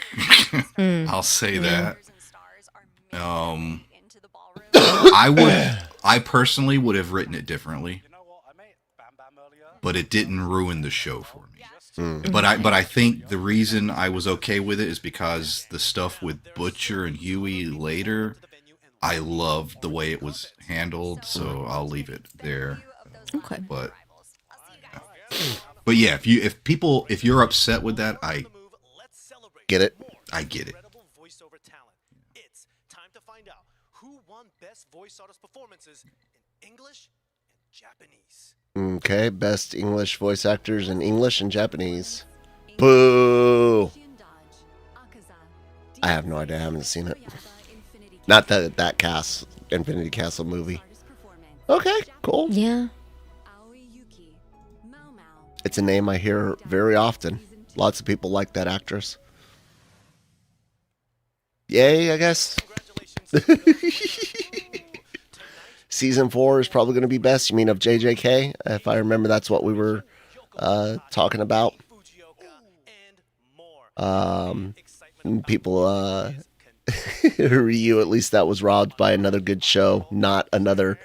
C: I'll say that.
F: stars are making into the ballroom.
C: I personally would have written it differently,
D: You know what I made? Bam Bam earlier.
C: but it didn't ruin the show for me. But I think the reason I was okay with it is because the stuff with Butcher and Huey later, I loved the way it was handled, so I'll leave it there.
B: Okay.
C: But yeah, if you're upset with that, I
A: Get it?
C: get it.
D: Incredible voiceover talent. It's time to find out who won best voice artist performances in English and Japanese.
A: Okay, best English voice actors in English and Japanese. Boo! I have no idea. I haven't seen it. Not that cast, Infinity Castle movie. Okay, cool.
B: Yeah.
A: It's a name I hear very often. Lots of people like that actress. Yay, I guess. season 4 is probably going to be best. You mean of JJK? If I remember, that's what we were talking about. People, Ryu, at least that was robbed by another good show, not another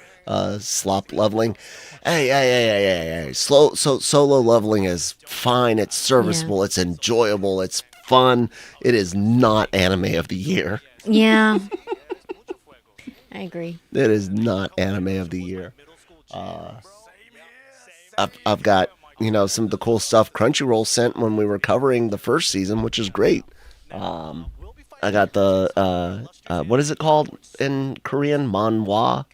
A: slop leveling. Hey. Solo leveling is fine. It's serviceable. It's enjoyable. It's fun. It is not anime of the year.
B: Yeah. I agree.
A: It is not anime of the year. I've got, some of the cool stuff Crunchyroll sent when we were covering the first season, which is great. I got the, what is it called in Korean? Manhwa?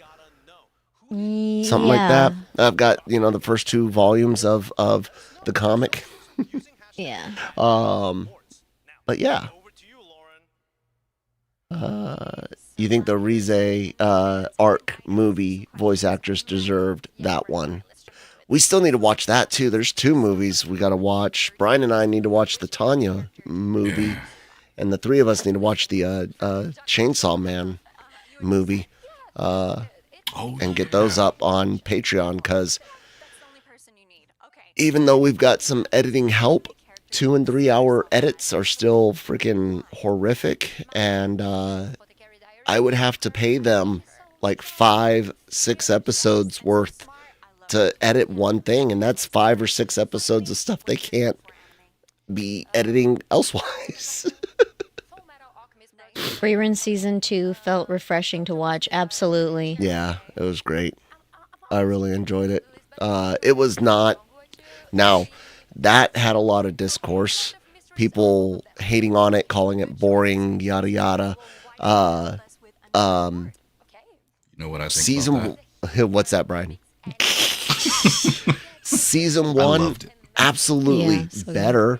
A: Something like that. I've got, the first 2 volumes of the comic.
B: Yeah.
A: But yeah. You think the Rize Arc movie voice actress deserved that one? We still need to watch that too. There's 2 movies we got to watch. Brian and I need to watch the Tanya movie, and the 3 of us need to watch the Chainsaw Man movie, and get those up on Patreon, because even though we've got some editing help, 2 and 3 hour edits are still freaking horrific, and I would have to pay them like 5-6 episodes worth to edit one thing, and that's 5 or 6 episodes of stuff they can't be editing elsewise.
B: Rerun season 2 felt refreshing to watch. Absolutely.
A: Yeah, it was great. I really enjoyed it. It was not. Now, that had a lot of discourse. People hating on it, calling it boring, yada yada.
C: You know what I think
A: Season,
C: about that?
A: what's that, Brian? Season 1,
C: loved it.
A: absolutely better.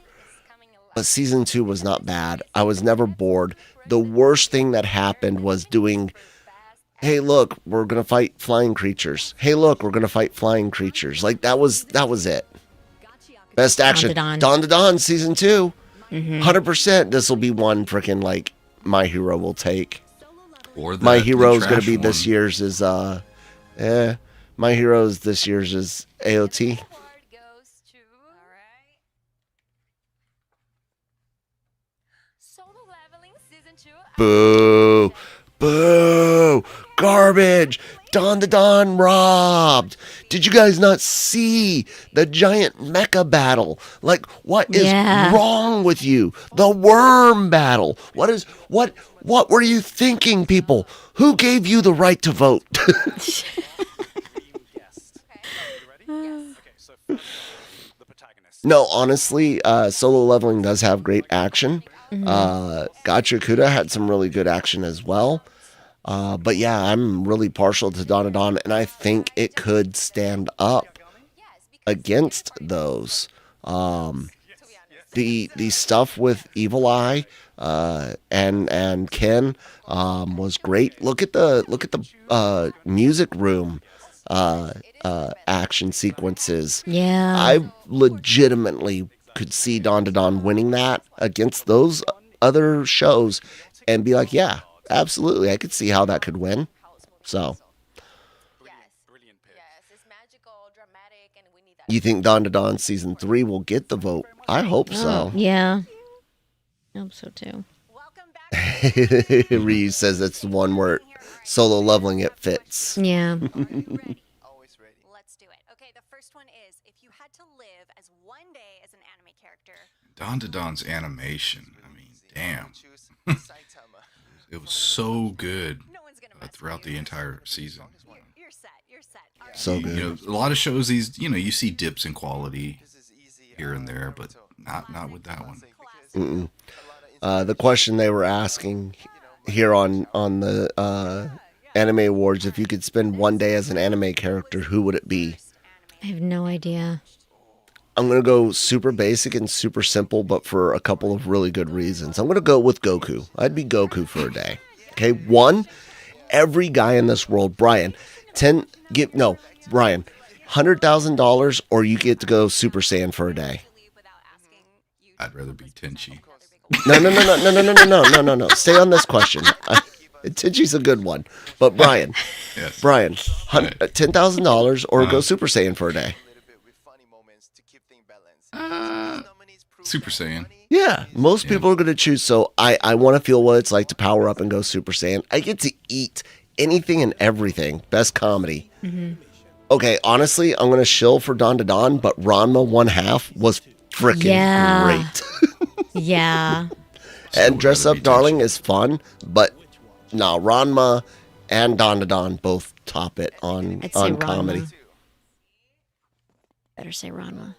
A: But season 2 was not bad. I was never bored. The worst thing that happened was doing, hey, look, we're going to fight flying creatures. Hey, look, we're going to fight flying creatures. Like, that was it. Best action. Dawn to Dawn season 2. 100%. This will be one freaking, like, My Hero will take.
C: Or
A: My Hero is going to be
C: one.
A: this year's is, My Hero's this year's is AOT. Boo. Boo. Garbage. Dawn to Dawn robbed. Did you guys not see the giant mecha battle? Like, what is wrong with you? The worm battle. What were you thinking, people? Who gave you the right to vote? No, honestly, solo leveling does have great action. Gacha Kuda had some really good action as well. But yeah, I'm really partial to Dawn to Dawn, and I think it could stand up against those. The stuff with Evil Eye and Ken was great. Look at the music room action sequences.
B: Yeah,
A: I legitimately could see Dawn to Dawn winning that against those other shows and be like, yeah, absolutely, I could see how that could win. So, you think Dawn to Dawn season 3 will get the vote? I hope so.
B: Yeah, I hope so too.
A: Ryu says it's the one where solo leveling it fits.
B: Yeah.
F: Let's do it. Okay, the first one is, if you had to live as one day as an anime character.
C: Dawn to Dawn's animation. I mean, damn. It was so good throughout the entire season.
F: You're set. Right.
A: So good.
C: You know, a lot of shows, you see dips in quality here and there, but not with that one.
A: The question they were asking here on the Anime Awards, if you could spend one day as an anime character, who would it be?
B: I have no idea.
A: I'm going to go super basic and super simple, but for a couple of really good reasons. I'm going to go with Goku. I'd be Goku for a day. Okay, one, every guy in this world, Brian, Brian, $100,000 or you get to go Super Saiyan for a day.
C: I'd rather be Tenchi.
A: No. Stay on this question. Tenchi's a good one. But Brian,
C: Yes.
A: Brian, $10,000 or go Super Saiyan for a day.
C: Super Saiyan.
A: Yeah, most people are going to choose. So I want to feel what it's like to power up and go Super Saiyan. I get to eat anything and everything. Best comedy. Okay, honestly, I'm going to shill for Dawn to Dawn, but Ranma 1/2 was freaking great.
B: Yeah.
A: And Dress Up Darling is fun, but no, Ranma and Dawn to Dawn both top it on
B: I'd say
A: comedy.
B: Ranma. Better say Ranma.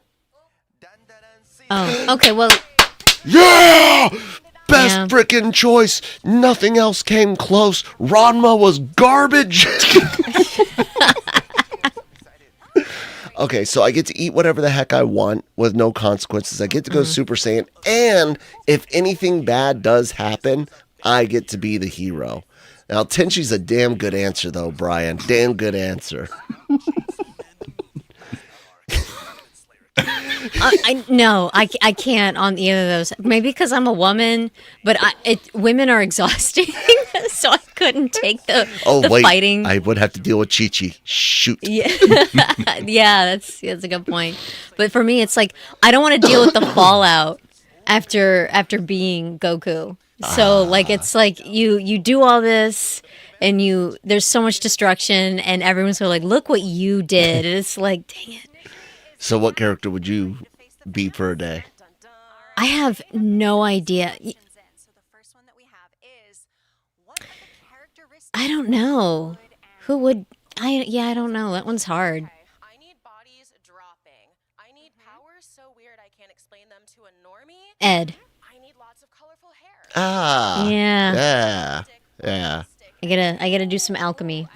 B: Oh, okay, well,
A: Yeah! Best
B: Yeah.
A: freaking choice. Nothing else came close. Ranma was garbage. Okay, so I get to eat whatever the heck I want with no consequences. I get to go Super Saiyan. And if anything bad does happen, I get to be the hero. Now, Tenchi's a damn good answer, though, Brian. Damn good answer.
B: I can't on either of those. Maybe because I'm a woman, but women are exhausting, so I couldn't take the fighting.
A: I would have to deal with Chi-Chi. Shoot.
B: Yeah, yeah, that's a good point. But for me, it's like I don't want to deal with the fallout after being Goku. So like it's like you do all this and there's so much destruction and everyone's sort of like, look what you did. And it's like, dang it.
A: So what character would you be for a day?
B: I have no idea. I don't know. Who would I don't know. That one's hard.
H: I need bodies dropping. I need powers so weird I can't explain them to a normie.
B: Ed.
H: I need lots of colorful hair.
A: Ah.
B: Yeah.
A: Yeah.
B: I gotta do some alchemy.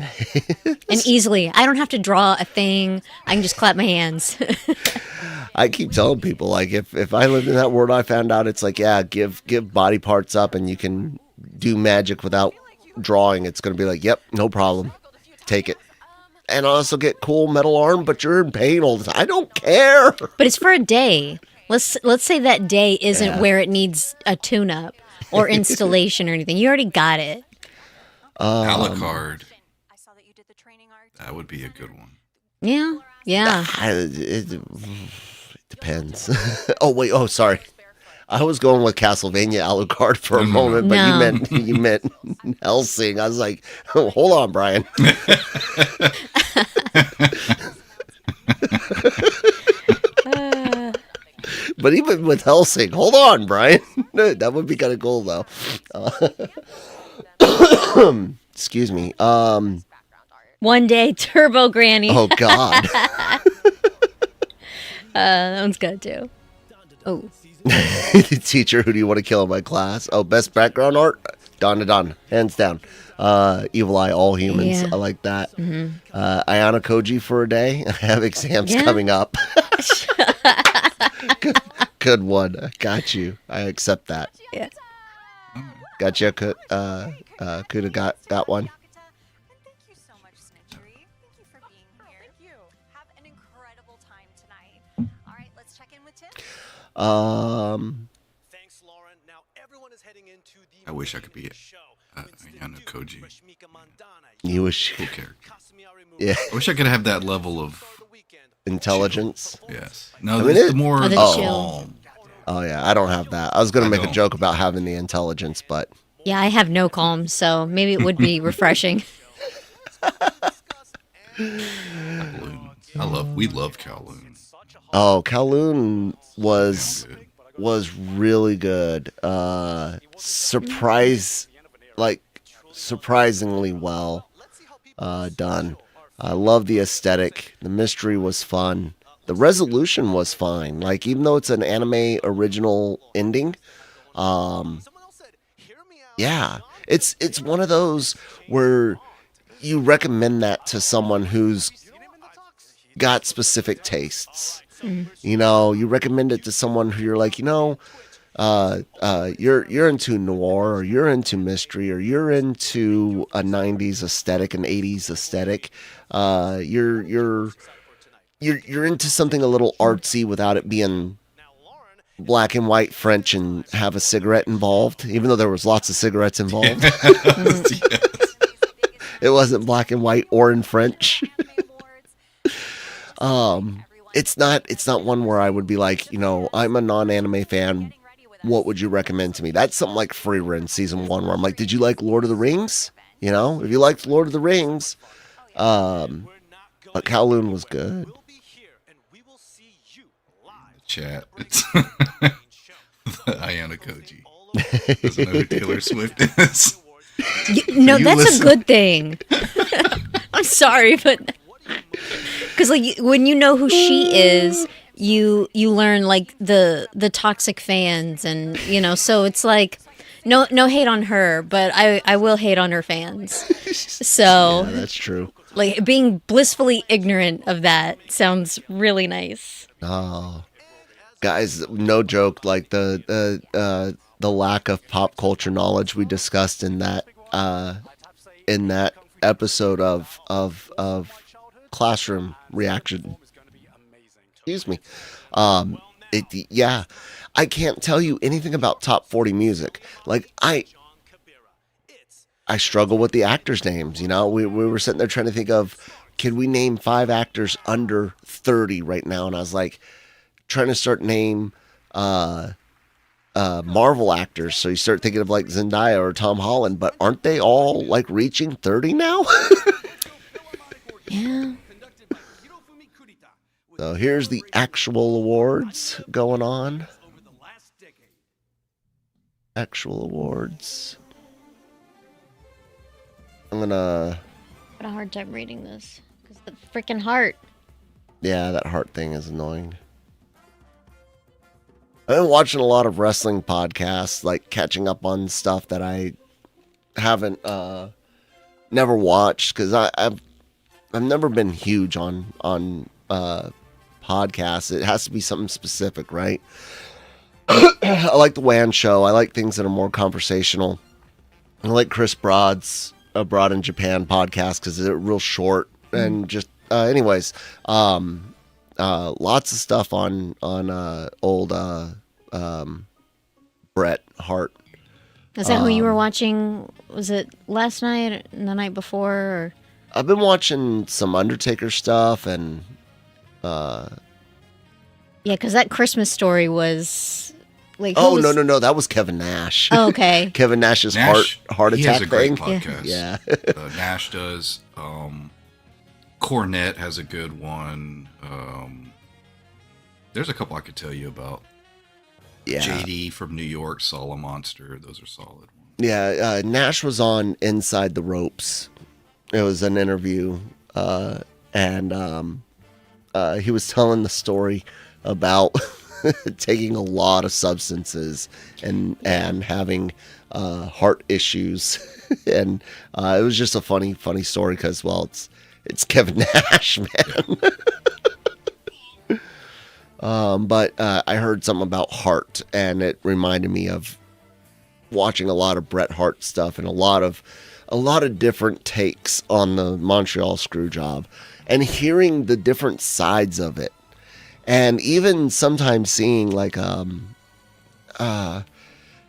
B: And easily. I don't have to draw a thing. I can just clap my hands.
A: I keep telling people, like, if I lived in that world, I found out it's like, yeah, give body parts up and you can do magic without drawing. It's going to be like, yep, no problem. Take it. And also get cool metal arm, but you're in pain all the time. I don't care.
B: But it's for a day. Let's say that day isn't where it needs a tune-up or installation or anything. You already got it.
C: Alucard. That would be a good one.
B: Yeah. Yeah.
A: It depends. Oh, sorry. I was going with Castlevania Alucard for a moment, but
B: No.
A: you meant Helsing. I was like, oh, hold on, Brian. But even with Helsing, hold on, Brian. That would be kind of cool, though. Excuse me.
B: One day, Turbo Granny.
A: Oh, God.
B: That one's good, too. Oh.
A: Teacher, who do you want to kill in my class? Oh, best background art? Dawn to Dawn. Hands down. Evil Eye, all humans.
B: Yeah.
A: I like that. Ayana Koji for a day. I have exams coming up. Good one. Got you. I accept that.
B: Yeah.
A: Got you. Kuda got that one.
F: Thank you so much, Snitchery. Thank you for being here. Thank you. Have an incredible time tonight. All right, let's check in with Tim.
D: Thanks, Lauren. Now everyone is heading into the
C: I wish I could be
D: show.
C: Ayana Koji.
A: You wish.
C: Cool character.
A: Yeah.
C: I wish I could have that level of
A: Intelligence.
C: yes. No,
A: I
C: this
A: mean,
C: is the more
B: Oh, the chill.
A: Oh, yeah. I don't have that. I was going to
C: I
A: make a
C: don't.
A: joke about having the intelligence, but.
B: Yeah, I have no calm, so maybe it would be refreshing.
C: Kowloon. We love Kowloon.
A: Oh, Kowloon was really good. Surprisingly well done. I love the aesthetic. The mystery was fun. The resolution was fine. Like, even though it's an anime original ending, yeah, it's one of those where you recommend that to someone who's got specific tastes. You know, you recommend it to someone who you're like, you're into noir, or you're into mystery, or you're into a 90s aesthetic, an 80s aesthetic. You're into something a little artsy without it being black and white French and have a cigarette involved, even though there was lots of cigarettes involved. It wasn't black and white or in French. It's not one where I would be like, I'm a non-anime fan. What would you recommend to me? That's something like Freerun season 1, where I'm like, did you like Lord of the Rings? If you liked Lord of the Rings, Kowloon was good.
C: Chat. It's Ayana Koji. Doesn't know who Taylor Swift is.
B: No, that's a good thing. I'm sorry, but because when you know who she is, you learn like the toxic fans, and so it's like no hate on her, but I will hate on her fans. So
A: yeah, that's true.
B: Like being blissfully ignorant of that sounds really nice.
A: Oh, guys, no joke. Like the lack of pop culture knowledge we discussed in that episode of Classroom Reaction. Excuse me. Yeah, I can't tell you anything about top 40 music. Like I struggle with the actors' names. We were sitting there trying to think of, can we name 5 actors under 30 right now? And I was like, trying to start name Marvel actors. So you start thinking of like Zendaya or Tom Holland, but aren't they all like reaching 30 now?
B: Yeah.
A: So here's the actual awards going on. Actual awards. I'm gonna...
B: I had a hard time reading this because the freaking heart.
A: Yeah, that heart thing is annoying. I've been watching a lot of wrestling podcasts, like catching up on stuff that I haven't never watched, because I've never been huge on podcasts. It has to be something specific, right? I like the WAN show. I like things that are more conversational. I like Chris Broad's Abroad in Japan podcast because they're real short and just anyways, lots of stuff on old Bret Hart.
B: Is that who you were watching? Was it last night and the night before? Or?
A: I've been watching some Undertaker stuff and
B: yeah, because that Christmas story was like.
A: Oh, no, that was Kevin Nash.
B: Oh, okay.
A: Kevin Nash's heart
C: he
A: attack
C: has a great
A: thing.
C: podcast.
A: Yeah.
C: Nash does. Cornette has a good one. There's a couple I could tell you about.
A: Yeah.
C: JD from New York, Solo Monster. Those are solid ones.
A: Yeah, Nash was on Inside the Ropes. It was an interview, and he was telling the story about taking a lot of substances and having heart issues, and it was just a funny story because, well, it's Kevin Nash, man. But I heard something about heart, and it reminded me of watching a lot of Bret Hart stuff and a lot of different takes on the Montreal screw job, and hearing the different sides of it, and even sometimes seeing like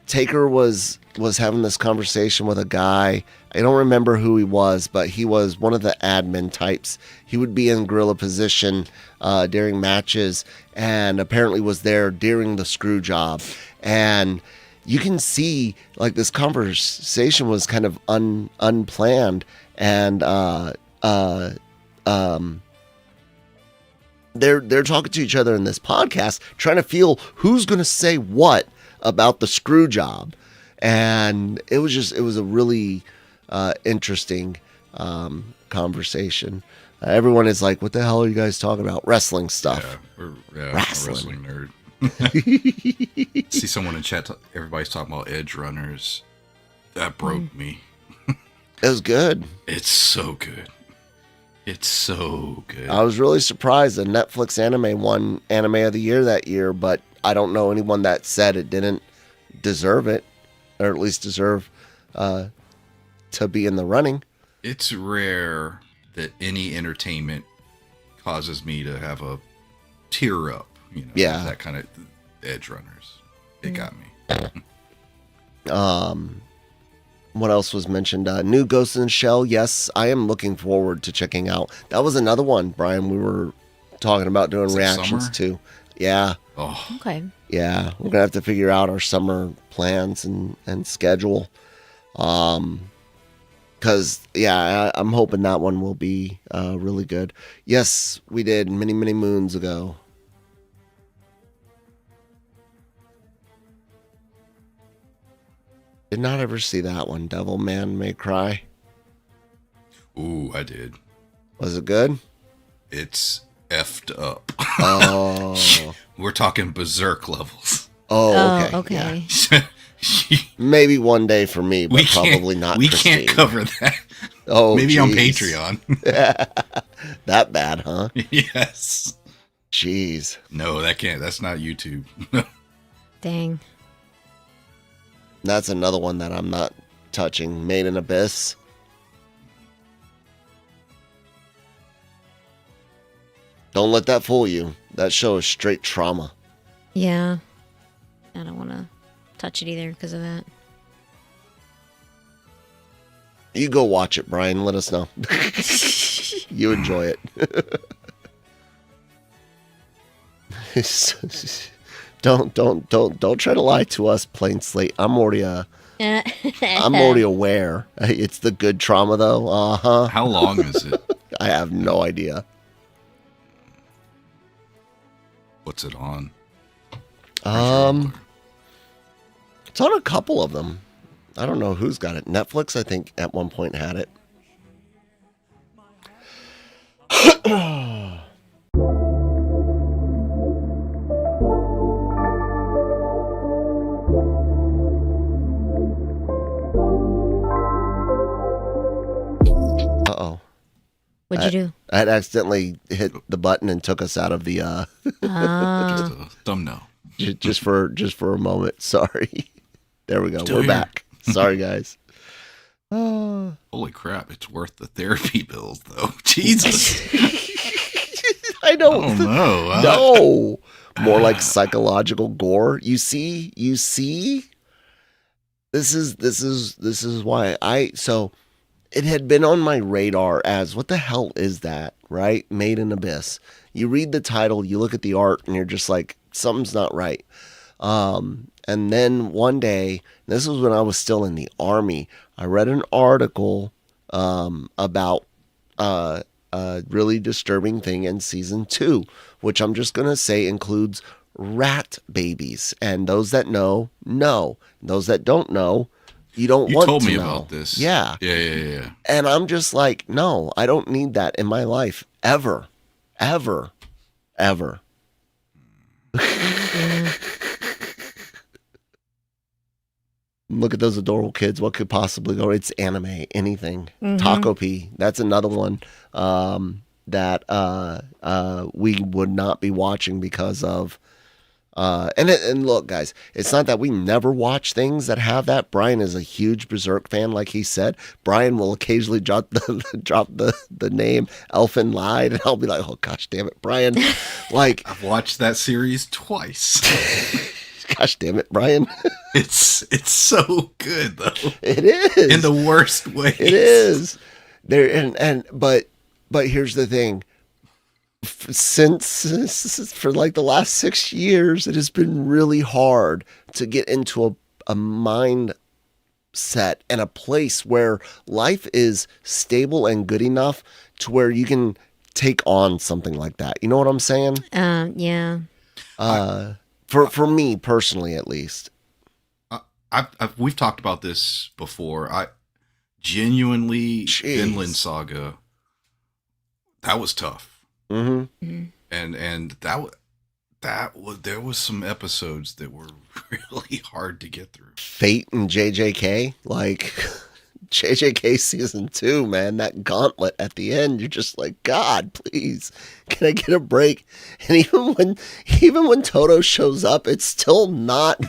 A: Taker was having this conversation with a guy. I don't remember who he was, but he was one of the admin types. He would be in gorilla position during matches, and apparently was there during the screw job. And you can see like this conversation was kind of unplanned, and they're talking to each other in this podcast, trying to feel who's going to say what about the screw job. And it was a really interesting conversation. Everyone is like, what the hell are you guys talking about? Wrestling stuff.
C: Yeah,
A: Wrestling.
C: I'm a wrestling nerd. See someone in chat, everybody's talking about Edge Runners. That broke me.
A: It was good.
C: It's so good. It's so good.
A: I was really surprised that Netflix anime won Anime of the Year that year, but I don't know anyone that said it didn't deserve it, or at least deserve to be in the running.
C: It's rare that any entertainment causes me to have a tear up.
A: Yeah.
C: That kind of Edge Runners. It got me.
A: What else was mentioned? New Ghost in the Shell. Yes, I am looking forward to checking out. That was another one, Brian. We were talking about doing reactions
C: summer?
A: to. Yeah.
C: Oh,
B: Okay.
A: Yeah. We're gonna have to figure out our summer plans and schedule. Because I'm hoping that one will be really good. Yes, we did many moons ago. Did not ever see that one. Devil Man May Cry.
C: ooh, I did.
A: Was it good?
C: It's effed up.
A: Oh.
C: We're talking berserk levels.
A: Oh, okay.
B: Okay.
A: Yeah. Maybe one day for me, but probably not.
C: We
A: Christine.
C: can't cover that.
A: Oh,
C: maybe on
A: geez.
C: Patreon.
A: That bad, huh?
C: Yes.
A: Jeez.
C: No, that's not YouTube.
B: Dang.
A: That's another one that I'm not touching. Made in Abyss. Don't let that fool you. That show is straight trauma.
B: Yeah. I don't want to touch it either because of that.
A: You go watch it, Brian. Let us know. You enjoy it. Don't try to lie to us, Plain Slate. I'm already aware. It's the good trauma though. Uh-huh.
C: How long is it?
A: I have no idea.
C: What's it on?
A: It's on a couple of them. I don't know who's got it. Netflix, I think, at one point had it. Uh-oh.
B: What'd you do?
A: I had accidentally hit the button and took us out of the
C: Just a thumbnail.
A: just for a moment. Sorry. There we go.
C: Still
A: We're
C: here.
A: back. Sorry, guys. Oh.
C: Holy crap! It's worth the therapy bills, though. Jesus.
A: I don't
C: I don't know.
A: No. More like psychological gore. You see? This is why so it had been on my radar as what the hell is that, right? Made in Abyss. You read the title, you look at the art, and you're just like, something's not right. And then one day, this was when I was still in the Army, I read an article about a really disturbing thing in season 2, which I'm just going to say includes rat babies. And those that know. Those that don't know, you don't want to know.
C: You told me about this.
A: Yeah.
C: Yeah.
A: And I'm just like, no, I don't need that in my life. Ever. Look at those adorable kids. What could possibly go? It's anime, anything. Taco P. That's another one that we would not be watching because of. And look, guys, it's not that we never watch things that have that. Brian is a huge Berserk fan, like he said. Brian will occasionally drop the name Elfin Lied, and I'll be like, oh gosh, damn it, Brian! Like
C: I've watched that series twice.
A: Gosh damn it, Brian!
C: It's so good though.
A: It is
C: in the worst way.
A: It is there, but here's the thing. Since for like the last 6 years, it has been really hard to get into a mindset and a place where life is stable and good enough to where you can take on something like that. You know what I'm saying?
B: Yeah.
A: For me personally, at least.
C: We've talked about this before. I genuinely Vinland Saga. That was tough.
A: Mm-hmm.
C: And that was there was some episodes that were really hard to get through.
A: Fate and JJK, like JJK season 2, man, that gauntlet at the end, you're just like, God, please, can I get a break? And even when Toto shows up, it's still not.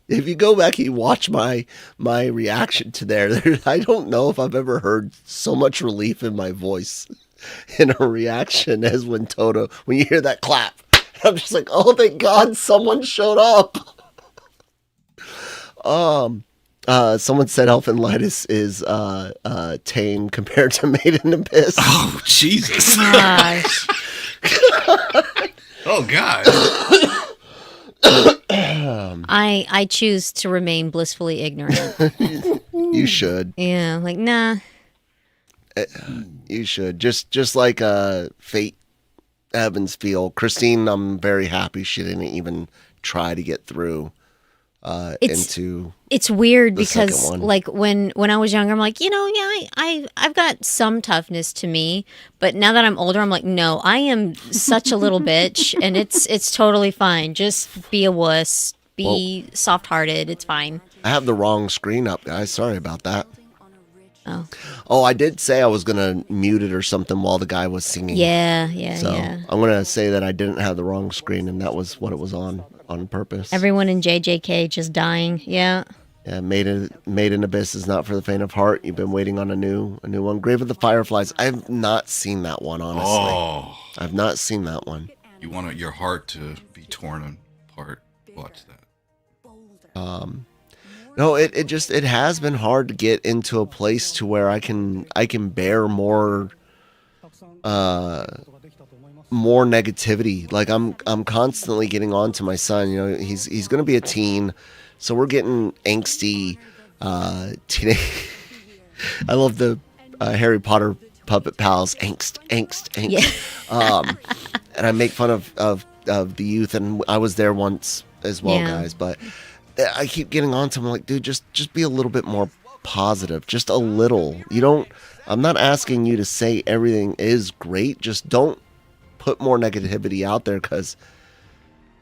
A: If you go back and you watch my reaction to there, I don't know if I've ever heard so much relief in my voice in a reaction as when you hear that clap I'm just like, oh, thank God someone showed up. Someone said Elf and Light is tame compared to Made in Abyss.
C: Oh, Jesus.
B: Gosh.
C: Oh, God.
B: I choose to remain blissfully ignorant.
A: You should.
B: Yeah, like nah.
A: You should. Just like Fate Evans feel. Christine, I'm very happy she didn't even try to get through into
B: It's weird
A: the
B: because
A: second one.
B: like when I was younger, I'm like, I've got some toughness to me, but now that I'm older, I'm like, no, I am such a little bitch, and it's totally fine. Just be a wuss, be soft-hearted. It's fine.
A: I have the wrong screen up, guys. Sorry about that.
B: Oh,
A: I did say I was gonna mute it or something while the guy was singing.
B: yeah.
A: So I'm gonna say that I didn't have the wrong screen, and that was what it was on purpose.
B: Everyone in JJK just dying. Yeah.
A: Yeah, Made in Abyss is not for the faint of heart. You've been waiting on a new one. Grave of the Fireflies. I've not seen that one, honestly.
C: Oh.
A: I've not seen that one.
C: You want your heart to be torn apart. Watch that.
A: No, it has been hard to get into a place to where I can bear more negativity. Like I'm constantly getting on to my son. You know, he's going to be a teen, so we're getting angsty teenage. I love the Harry Potter puppet pals. Angst.
B: Yeah.
A: And I make fun of the youth, and I was there once as well,
B: Yeah.
A: guys. But I keep getting on to him, like, dude, just be a little bit more positive, just a little. I'm not asking you to say everything is great. Just don't put more negativity out there, because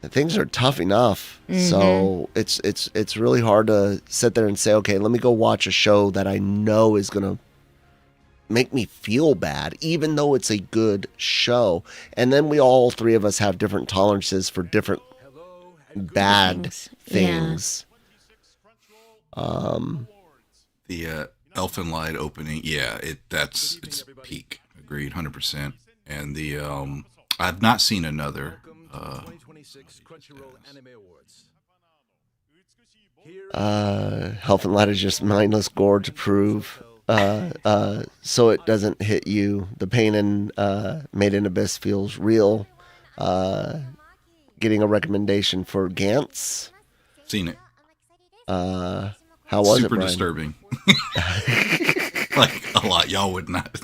A: things are tough enough.
B: Mm-hmm.
A: So it's really hard to sit there and say, okay, let me go watch a show that I know is gonna make me feel bad, even though it's a good show. And then all three of us have different tolerances for different bad things.
C: The Elfin Light opening, yeah, it's peak. Agreed, 100%. And the I've not seen another.
G: 2026 Crunchyroll Anime Awards.
A: Health and Light is just mindless gore to prove so it doesn't hit you. The pain in Made in Abyss feels real. Getting a recommendation for Gantz.
C: Seen it.
A: How was
C: Super
A: it, Brian?
C: disturbing. Like a lot. Y'all wouldn't like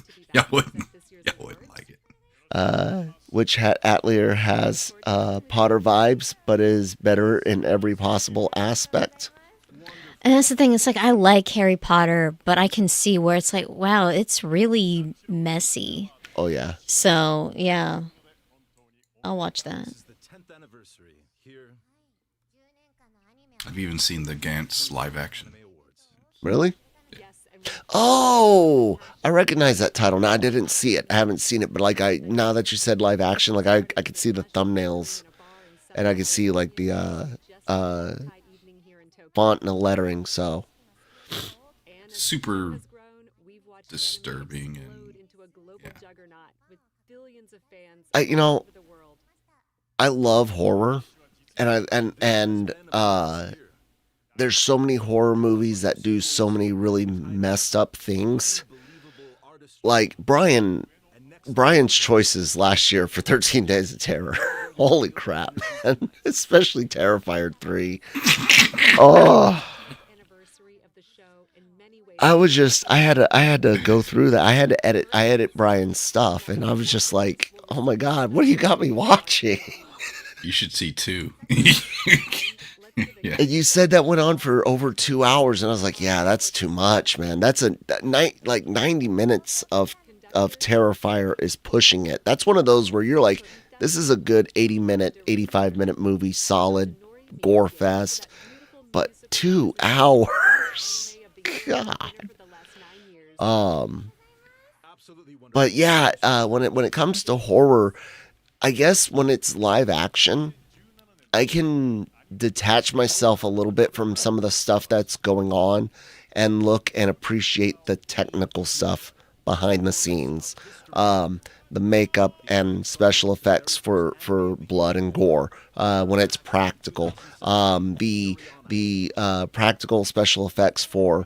C: it.
A: Which Atelier has Potter vibes, but is better in every possible aspect.
B: And that's the thing. It's like, I like Harry Potter, but I can see where it's like, wow, it's really messy.
A: Oh yeah.
B: So yeah, I'll watch that.
G: The 10th anniversary here.
C: I've even seen the Gantz live action.
A: Really? Oh, I recognize that title. Now I didn't see it. I haven't seen it, but like now that you said live action, like I could see the thumbnails, and I could see like the font and the lettering. So
C: Super disturbing and
A: I love horror, and there's so many horror movies that do so many really messed up things. Like Brian's choices last year for 13 Days of Terror. Holy crap, man. Especially Terrifier 3. Oh. I had to go through that. I had to edit Brian's stuff, and I was just like, oh my God, what do you got me watching?
C: you should see 2. Yeah.
A: And you said that went on for over 2 hours, and I was like, yeah, that's too much, man. That's like 90 minutes of Terrifier is pushing it. That's one of those where you're like, this is a good 85-minute movie, solid gore fest, but 2 hours, God. But yeah, when it comes to horror, I guess when it's live action, I can detach myself a little bit from some of the stuff that's going on and look and appreciate the technical stuff behind the scenes, the makeup and special effects for blood and gore when it's practical, the practical special effects for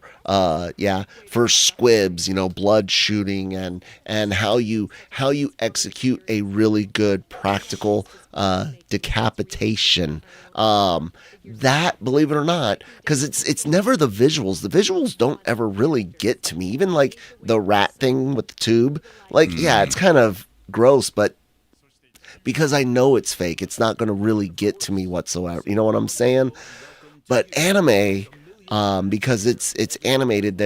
A: squibs, blood shooting, and how you execute a really good practical decapitation. That, believe it or not, because it's never the visuals. The visuals don't ever really get to me. Even like the rat thing with the tube, it's kind of gross, but because I know it's fake, it's not going to really get to me whatsoever. You know what I'm saying? But anime, because it's animated,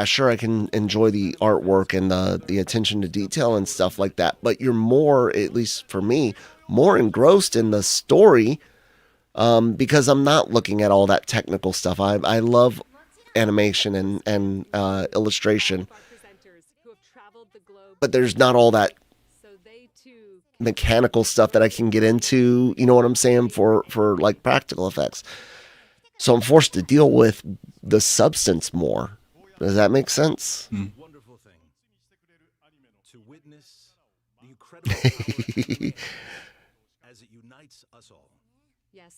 A: sure, I can enjoy the artwork and the attention to detail and stuff like that. But you're more, at least for me, more engrossed in the story, because I'm not looking at all that technical stuff. I love animation and illustration, but there's not all that mechanical stuff that I can get into, you know what I'm saying, for like practical effects. So I'm forced to deal with the substance more. Does that make sense?
G: Wonderful thing to witness the incredible power as it unites us all.
I: Yes.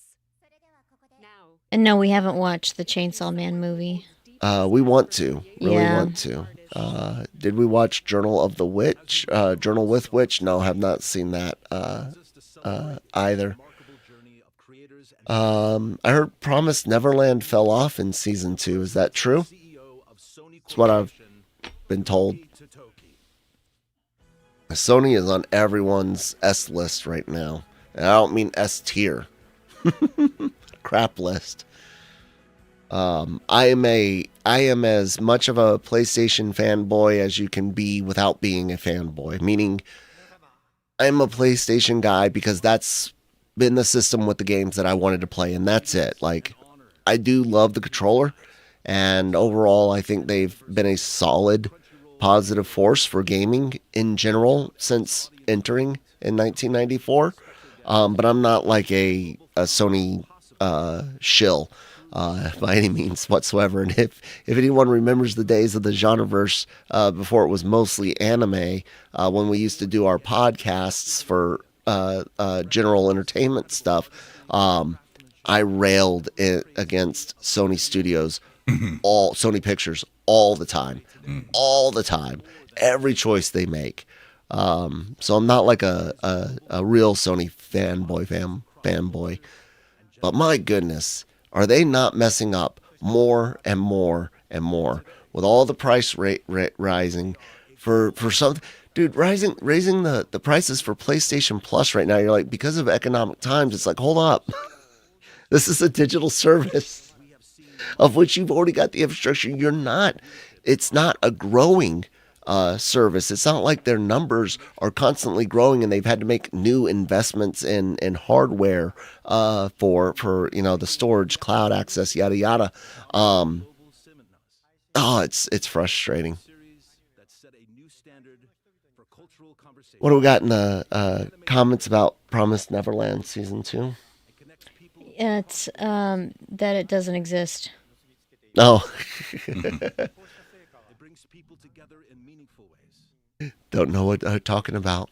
I: Now.
B: And no, we haven't watched the Chainsaw Man movie.
A: We want to. Really
B: Yeah.
A: want to. Did we watch Journal of the Witch? Journal with Witch? No, have not seen that either. I heard Promised Neverland fell off in season 2. Is that true? That's what I've been told. Sony is on everyone's S list right now. And I don't mean S tier. Crap list. I am as much of a PlayStation fanboy as you can be without being a fanboy. Meaning, I'm a PlayStation guy because that's been the system with the games that I wanted to play, and that's it. Like, I do love the controller, and overall, I think they've been a solid, positive force for gaming in general since entering in 1994. But I'm not like a Sony shill by any means whatsoever. And if anyone remembers the days of the Genreverse before it was mostly anime, when we used to do our podcasts for general entertainment stuff, I railed it against Sony Studios, all Sony Pictures, all the time, every choice they make. So I'm not like a real Sony fanboy, but my goodness, are they not messing up more and more and more with all the price rate rising for something? Dude, raising the prices for PlayStation Plus right now, you're like, because of economic times, it's like, hold up. This is a digital service of which you've already got the infrastructure. It's not a growing service. It's not like their numbers are constantly growing and they've had to make new investments in hardware for the storage, cloud access, yada yada. It's frustrating. What do we got in the comments about Promised Neverland season 2?
B: It's that it doesn't exist.
A: Oh.
G: It brings people together in meaningful ways.
A: Don't know what I'm talking about.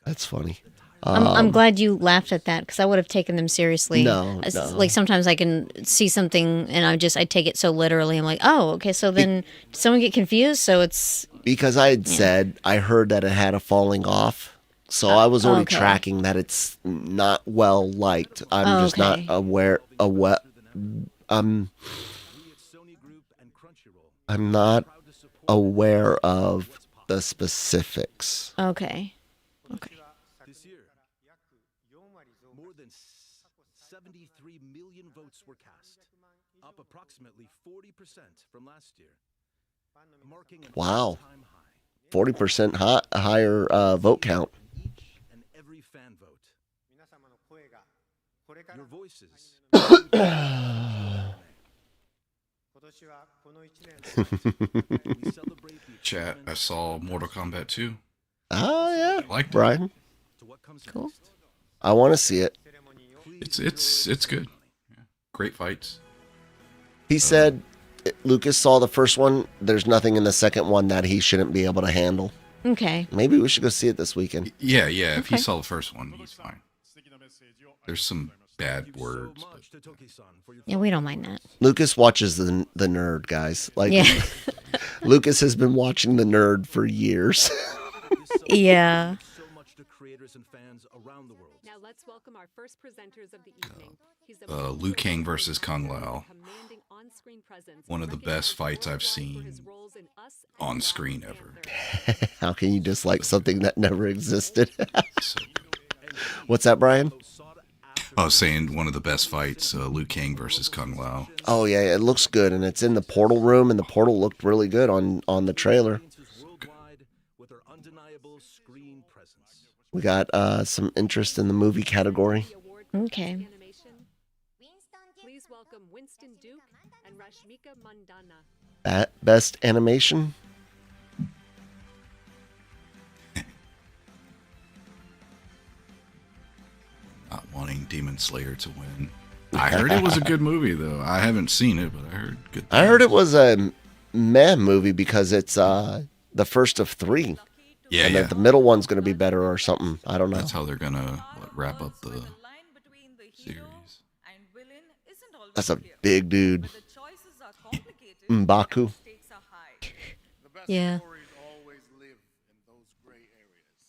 A: That's funny.
B: I'm glad you laughed at that because I would have taken them seriously.
A: No.
B: Like sometimes I can see something and I take it so literally. I'm like, oh, okay. So then did someone get confused? So it's
A: because I had said I heard that it had a falling off, so I was already
B: okay.
A: tracking that it's not well liked. I'm just not aware of what. I'm not aware of the specifics.
B: okay.
G: This year, more than 73 million votes were cast, up approximately 40% from last year, marking an
A: Wow.
G: all-time high.
A: 40% higher vote count.
G: Each and every fan vote. Your voices. We celebrate the
C: Chat, I saw Mortal Kombat 2.
A: Oh yeah,
C: Liked it.
A: Brian.
G: to what comes
B: Cool.
G: next.
A: I want to see it.
C: It's good. Yeah. Great fights.
A: He said Lucas saw the first one. There's nothing in the second one that he shouldn't be able to handle.
B: Okay.
A: Maybe we should go see it this weekend.
C: Yeah. If he
B: Okay.
C: saw the first one, he's fine. There's some bad words. But
B: Yeah, we don't mind that.
A: Lucas watches the nerd, guys. Like,
B: Yeah.
A: Lucas has been watching the nerd for years.
B: Yeah.
G: So much to creators and fans around the world.
I: Now let's welcome our first presenters of the evening. He's
C: Liu Kang versus Kung Lao.
I: commanding on-screen presence,
C: One of the best fights I've seen
I: for his roles in Us and
C: on
I: Wild
C: screen ever.
I: Panther.
A: How can you dislike something that never existed?
C: So good.
A: What's that, Brian?
C: I was saying one of the best fights, Liu Kang versus Kung Lao.
A: Oh yeah, it looks good, and it's in the portal room, and the portal looked really good on the trailer.
G: Worldwide with their undeniable screen presence.
A: We got some interest in the movie category.
I: The award for
B: Okay.
I: Best Animation. Please welcome Winston Duke and Rashmika Mandana.
A: Best animation.
C: Not wanting Demon Slayer to win. I heard it was a good movie, though. I haven't seen it, but I heard good things.
A: I heard it was a meh movie because it's the first of 3.
C: Yeah,
A: And
C: yeah.
A: that the middle one's going to be better or something. I don't know.
C: That's how they're going to wrap up the series.
A: That's a big dude. M'Baku.
B: Yeah.
J: Stories always live in those gray areas.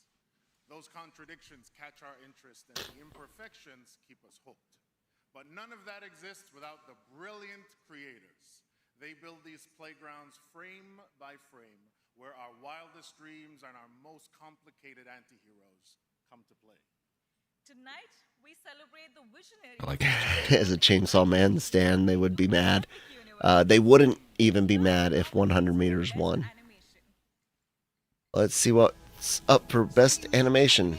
J: Those contradictions catch our interest and the imperfections keep us hooked. But none of that exists without the brilliant creators. They build these playgrounds frame by frame where our wildest dreams and our most complicated antiheroes come to play.
F: Tonight, we celebrate the visionary.
C: I like it.
A: As a Chainsaw Man stan, they would be mad. They wouldn't even be mad if 100 meters won. Let's see what's up for best animation.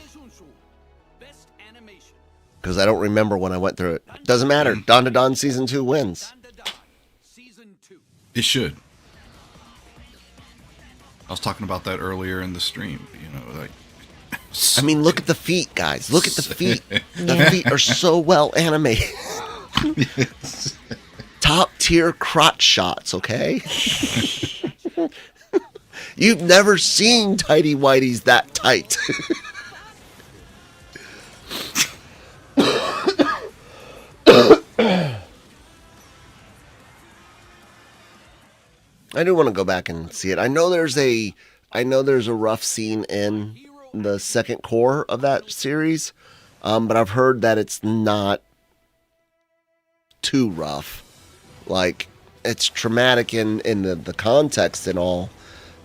G: Best animation.
A: Because I don't remember when I went through it. Doesn't matter. Dawn to Dawn Season 2 wins.
G: Season 2.
C: It should. I was talking about that earlier in the stream. You know, like.
A: I mean, look at the feet, guys. Look at the feet. The
B: Yeah.
A: feet are so well animated. Top tier crotch shots, okay? You've never seen tighty whities that tight. I do want to go back and see it. I know there's a rough scene in the second core of that series, but I've heard that it's not too rough. Like, it's traumatic in the context and all,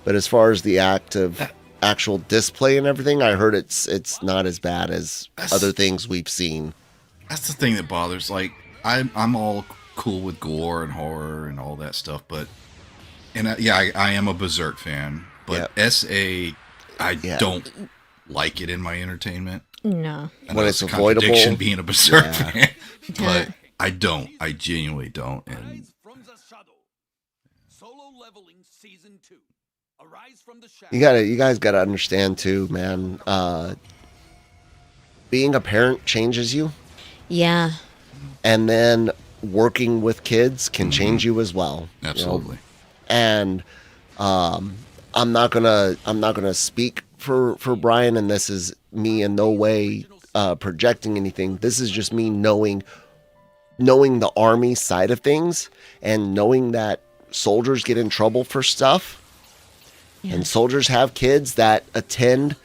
A: but as far as the act of actual display and everything, I heard it's not as bad as other things we've seen.
C: That's the thing that bothers. Like, I'm all cool with gore and horror and all that stuff, but I am a Berserk fan, but
A: Yep.
C: I
A: Yeah.
C: don't like it in my entertainment.
B: No.
C: I
A: When
C: know
A: it's
C: a
A: avoidable.
C: contradiction being a Berserk
A: Yeah.
C: fan, but I don't. I genuinely don't. And
G: From the shadow. Solo leveling season 2. Arise from the shadow.
A: You guys gotta understand too, man. Being a parent changes you,
B: Yeah.
A: and then working with kids can change you as well. you know?
C: absolutely.
A: And I'm not gonna speak for Brian, and this is me in no way projecting anything. This is just me knowing the army side of things, and knowing that soldiers get in trouble for stuff, and soldiers have kids that attend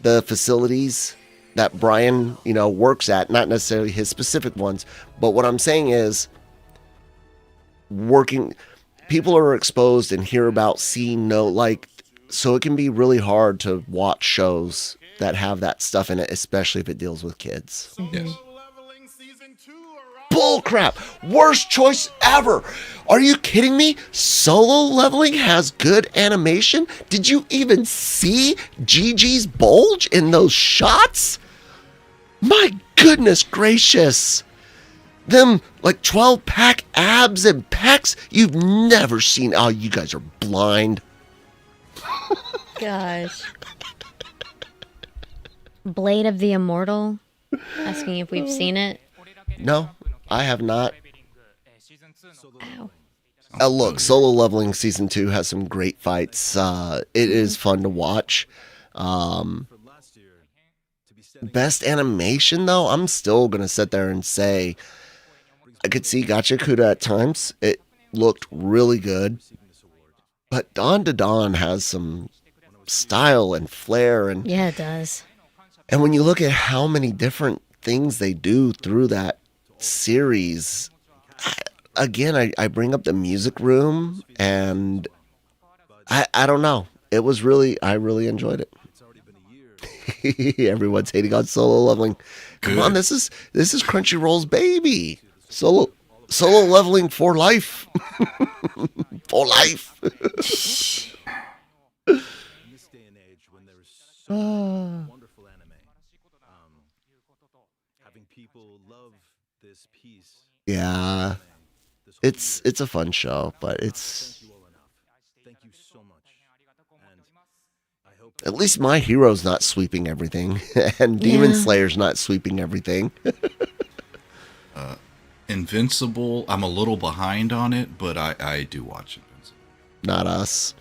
A: the facilities that Brian works at, not necessarily his specific ones, but what I'm saying is people are exposed and hear about, so it can be really hard to watch shows that have that stuff in it, especially if it deals with kids.
C: Yes.
J: Leveling season 2 around.
A: Bull crap! Worst choice ever! Are you kidding me? Solo leveling has good animation? Did you even see Gigi's bulge in those shots? My goodness gracious! Them 12-pack abs and pecs you've never seen. Oh, you guys are blind.
B: Gosh. Blade of the Immortal. Asking if we've seen it.
A: No, I have not.
B: Ow.
A: Look,
C: really
A: Solo Leveling Season 2 has some great fights. It is fun to watch. Best animation, though, I'm still going to sit there and say I could see Gacha Kuda at times. It looked really good. But Dawn to Dawn has some style and flair.
B: Yeah, it does.
A: And when you look at how many different things they do through that series, I bring up the music room, and I don't know. It was really, I really enjoyed it. Everyone's hating on Solo Leveling. Come
C: Good.
A: on, this is Crunchyroll's baby. Solo Leveling for life. For life.
G: In this day and age, when there is so much wonderful anime, having people love this piece.
A: Yeah. It's a fun show, but it's
G: Thank you all enough. Thank you so much. And I hope
A: at least My Hero's not sweeping everything, and Demon
B: Yeah.
A: Slayer's not sweeping everything.
C: Invincible, I'm a little behind on it, but I do watch Invincible.
A: Not us.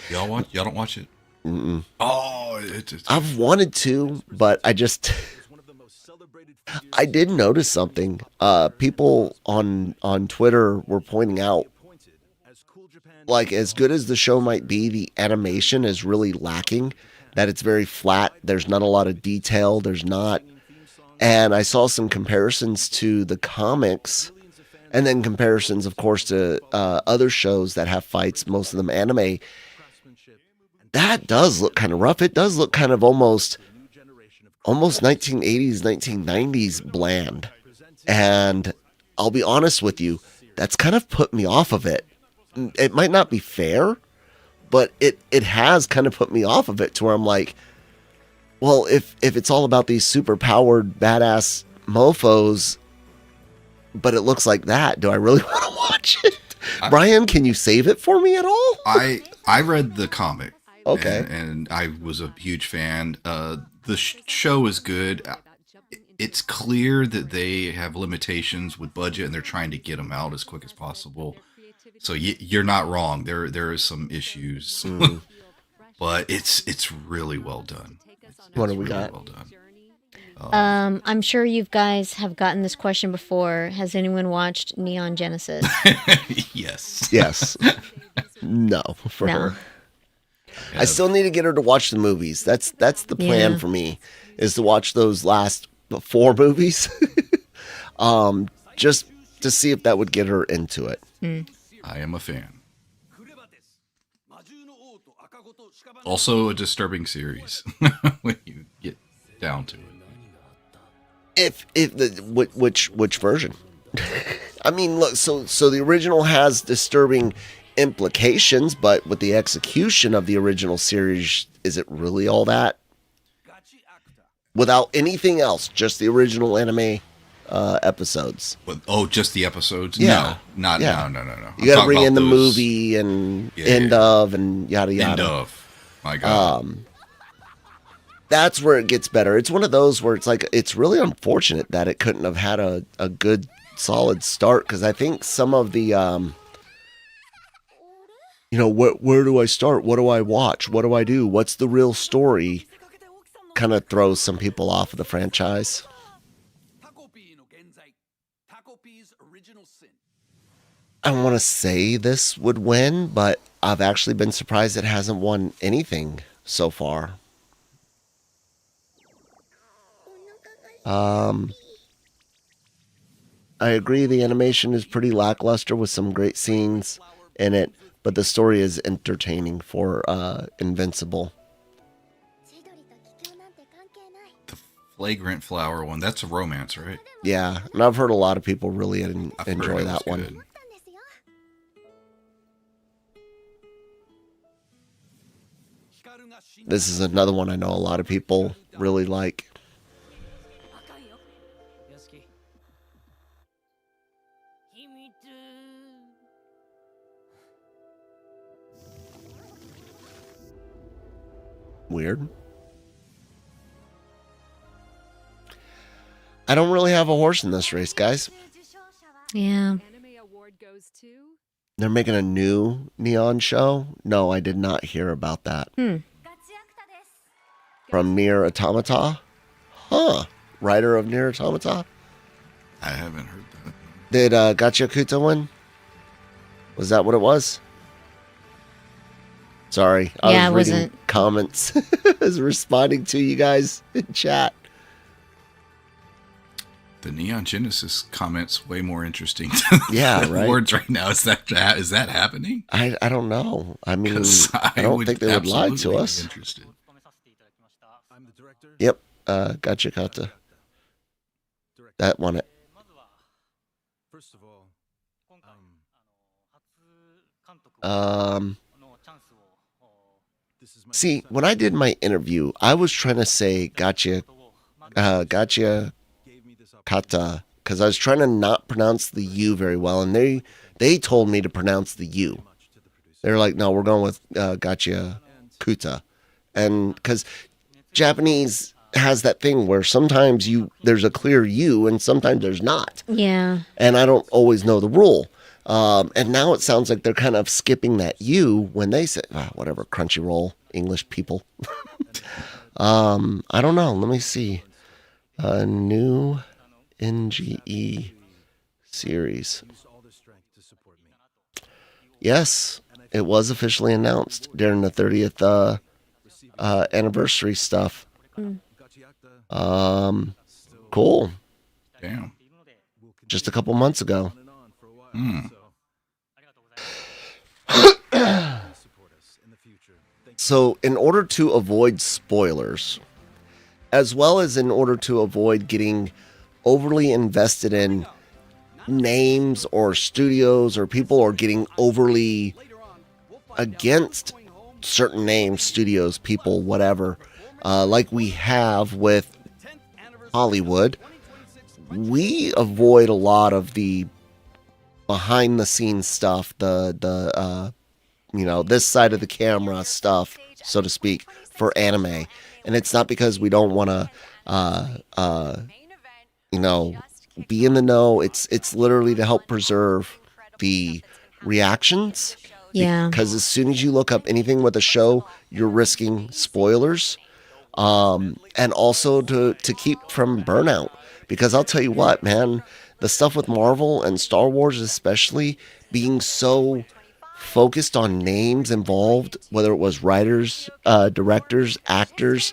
C: Y'all watch? Y'all don't watch it?
A: Mm-mm.
C: Oh, it's
A: I've wanted to, but I just I did notice something. People on Twitter were pointing out, like, as good as the show might be, the animation is really lacking. That it's very flat. There's not a lot of detail. There's not. And I saw some comparisons to the comics, and then comparisons, of course, to other shows that have fights, most of them anime. That does look kind of rough. It does look kind of almost 1980s, 1990s bland. And I'll be honest with you, that's kind of put me off of it. It might not be fair, but it has kind of put me off of it to where I'm like, well, if it's all about these super powered badass mofos, but it looks like that, do I really want to watch it? Brian, can you save it for me at all?
C: I read the comic.
A: Okay.
C: And I was a huge fan. The show is good. It's clear that they have limitations with budget, and they're trying to get them out as quick as possible. So you're not wrong. There is some issues, but it's really well done.
A: What do we
C: Really
A: got?
C: well done.
B: I'm sure you guys have gotten this question before. Has anyone watched Neon Genesis?
C: Yes.
A: Yes. No, for
B: No.
A: her. I still need to get her to watch the movies. That's the plan
B: Yeah.
A: for me, is to watch those last 4 movies, just to see if that would get her into it.
C: I am a fan. Also a disturbing series when you get down to it.
A: Which version? I mean, look, so the original has disturbing implications, but with the execution of the original series, is it really all that? Without anything else, just the original anime episodes.
C: Just the episodes?
A: Yeah.
C: No.
A: Yeah.
C: No.
A: You got to bring in the movie and end of and yada yada.
C: End of. My God.
A: That's where it gets better. It's one of those where it's like, it's really unfortunate that it couldn't have had a good solid start, because I think some of the where do I start? What do I watch? What do I do? What's the real story? Kind of throws some people off of the franchise. I want to say this would win, but I've actually been surprised it hasn't won anything so far. I agree the animation is pretty lackluster with some great scenes in it, but the story is entertaining for Invincible.
C: The Flagrant Flower one, that's a romance, right?
A: Yeah, and I've heard a lot of people really
C: I've heard
A: enjoy
C: it
A: that
C: was
A: one.
C: good.
A: This is another one I know a lot of people really like. Weird. I don't really have a horse in this race, guys.
B: Yeah.
I: Anime award goes to
A: They're making a new Neon show? No, I did not hear about that. From Nier Automata? Huh. Writer of Nier Automata?
C: I haven't heard that.
A: Did Gacha Kuta win? Was that what it was? Sorry, I was reading comments. I was responding to you guys in chat.
C: The Neon Genesis comment's way more interesting than the words right now. Is that happening?
A: I don't know. I mean, I don't think they would lie to us.
C: Interested.
A: Yep, Gacha Kuta. That won it.
G: First of all,
A: See, when I did my interview, I was trying to say Gacha Kata, because I was trying to not pronounce the U very well, and they told me to pronounce the U. They're like, no, we're going with Gacha Kuta, and because Japanese has that thing where sometimes there's a clear U and sometimes there's not.
B: Yeah. And
A: I don't always know the rule. And now it sounds like they're kind of skipping that U when they say, whatever, Crunchyroll, English people. I don't know. Let me see. A new NGE series. Yes, it was officially announced during the 30th anniversary stuff. Cool.
C: Damn.
A: Just a couple months ago. So, in order to avoid spoilers, as well as in order to avoid getting overly invested in names or studios or people, or getting overly against certain names, studios, people, whatever, like we have with Hollywood, we avoid a lot of the behind the scenes stuff, the this side of the camera stuff, so to speak, for anime. And it's not because we don't want to be in the know. It's literally to help preserve the reactions.
B: Yeah.
A: Because as soon as you look up anything with a show, you're risking spoilers. And also to keep from burnout. Because I'll tell you what, man, the stuff with Marvel and Star Wars especially, being so focused on names involved, whether it was writers, directors, actors,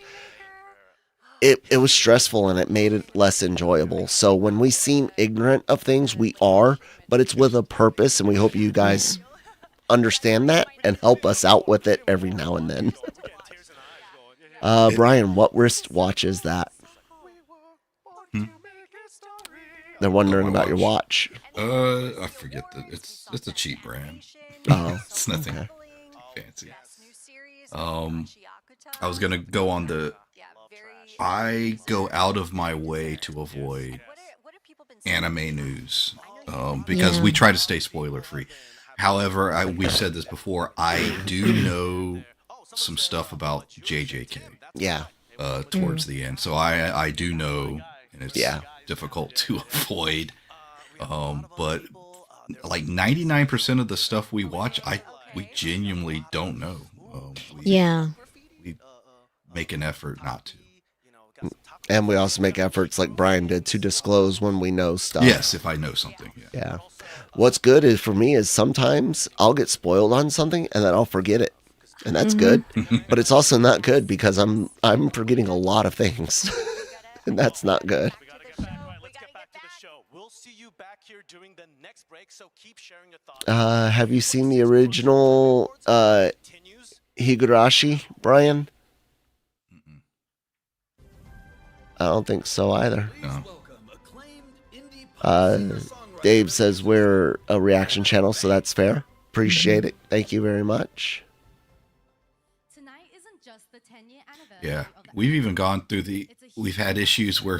A: it was stressful and it made it less enjoyable. So when we seem ignorant of things, we are, but it's with a purpose, and we hope you guys understand that and help us out with it every now and then. Brian, what wristwatch is that? They're wondering about your watch.
C: I forget it's a cheap brand.
A: Oh,
C: it's nothing fancy. I was gonna go on I go out of my way to avoid anime news because we try to stay spoiler free. However, we've said this before. I do know some stuff about JJK.
A: Yeah.
C: Towards the end, so I do know, and it's difficult to avoid. But like 99% of the stuff we watch, we genuinely don't know. We make an effort not to.
A: And we also make efforts, like Brian did, to disclose when we know stuff.
C: Yes, if I know something.
A: Yeah. What's good is for me is sometimes I'll get spoiled on something and then I'll forget it. And that's good. But it's also not good because I'm forgetting a lot of things. And that's not good. Have you seen the original Higurashi, Brian? I don't think so either.
C: No.
A: Dave says we're a reaction channel, so that's fair. Appreciate it. Thank you very much.
C: Yeah, we've even gone through we've had issues where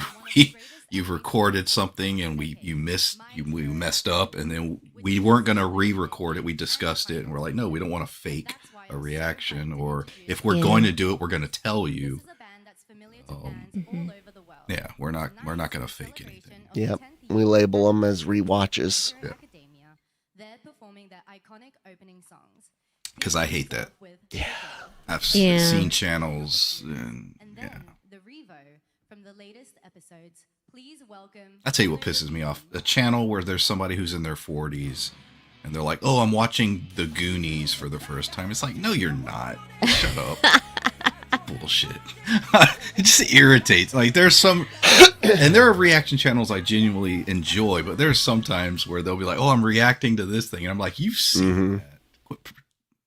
C: you've recorded something and we messed up, and then we weren't going to re-record it. We discussed it and we're like, no, we don't want to fake a reaction, or if we're going to do it, we're going to tell you. Yeah, we're not going to fake anything.
A: Yep, we label them as rewatches.
C: Yeah.
K: performing their iconic opening songs.
C: Because I hate that.
K: Yeah.
C: I've
B: Yeah.
C: seen channels and
K: Then the Revo from the latest episodes. Please welcome.
C: I tell you what pisses me off. A channel where there's somebody who's in their 40s and they're like, oh, I'm watching The Goonies for the first time. It's like, no, you're not. Shut up. Bullshit. It just irritates. Like, there's some, and there are reaction channels I genuinely enjoy, but there's sometimes where they'll be like, oh, I'm reacting to this thing. And I'm like, you've seen that.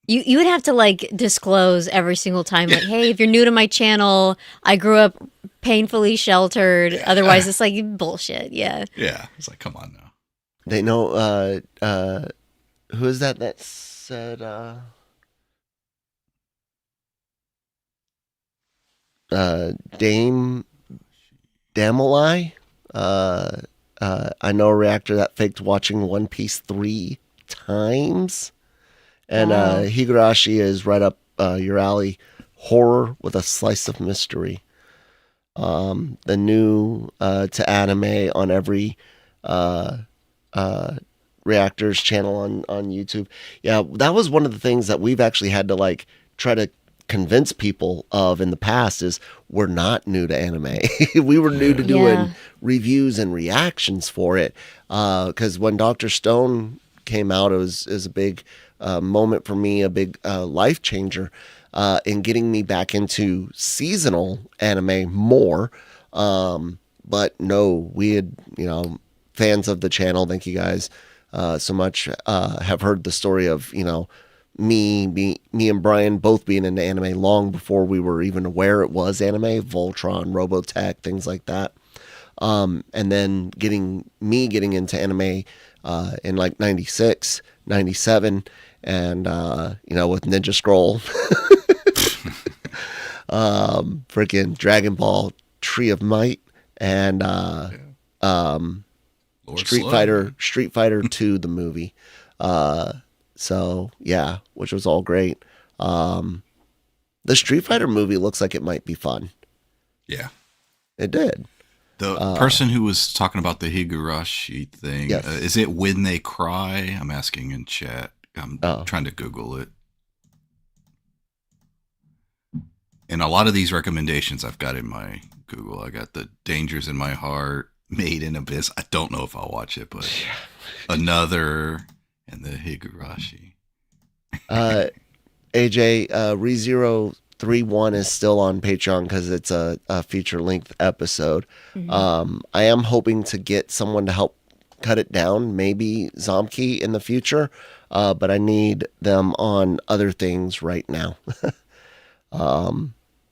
B: You would have to like disclose every single time, like, hey, if you're new to my channel, I grew up painfully sheltered. Otherwise, it's like bullshit. Yeah.
C: Yeah. It's like, come on now.
A: They know who is that said Dame Damalai? I know a reactor that faked watching One Piece 3 times. And
B: Wow.
A: Higurashi is right up your alley. Horror with a slice of mystery. The new to anime on every reactors channel on YouTube. Yeah, that was one of the things that we've actually had to like try to convince people of in the past is we're not new to anime. We were new to doing reviews and reactions for it. Because when Dr. Stone came out, it was a big moment for me, a big life changer in getting me back into seasonal anime more. But no, we had, fans of the channel, thank you guys so much, have heard the story of, me and Brian both being into anime long before we were even aware it was anime, Voltron, Robotech, things like that. And then getting into anime in like 96, 97, and with Ninja Scroll, freaking Dragon Ball, Tree of Might, and Street Fighter 2, the movie. So yeah, which was all great. The Street Fighter movie looks like it might be fun.
C: Yeah,
A: it did.
C: The person who was talking about the Higurashi thing, is it When They Cry? I'm asking in chat. I'm trying to Google it. And a lot of these recommendations I've got in my Google. I got The Dangers in My Heart, Made in Abyss. I don't know if I'll watch it, but Another, and the Higurashi.
A: AJ, ReZero31 is still on Patreon because it's a feature-length episode.
B: Mm-hmm.
A: I am hoping to get someone to help cut it down, maybe Zomkey in the future, but I need them on other things right now.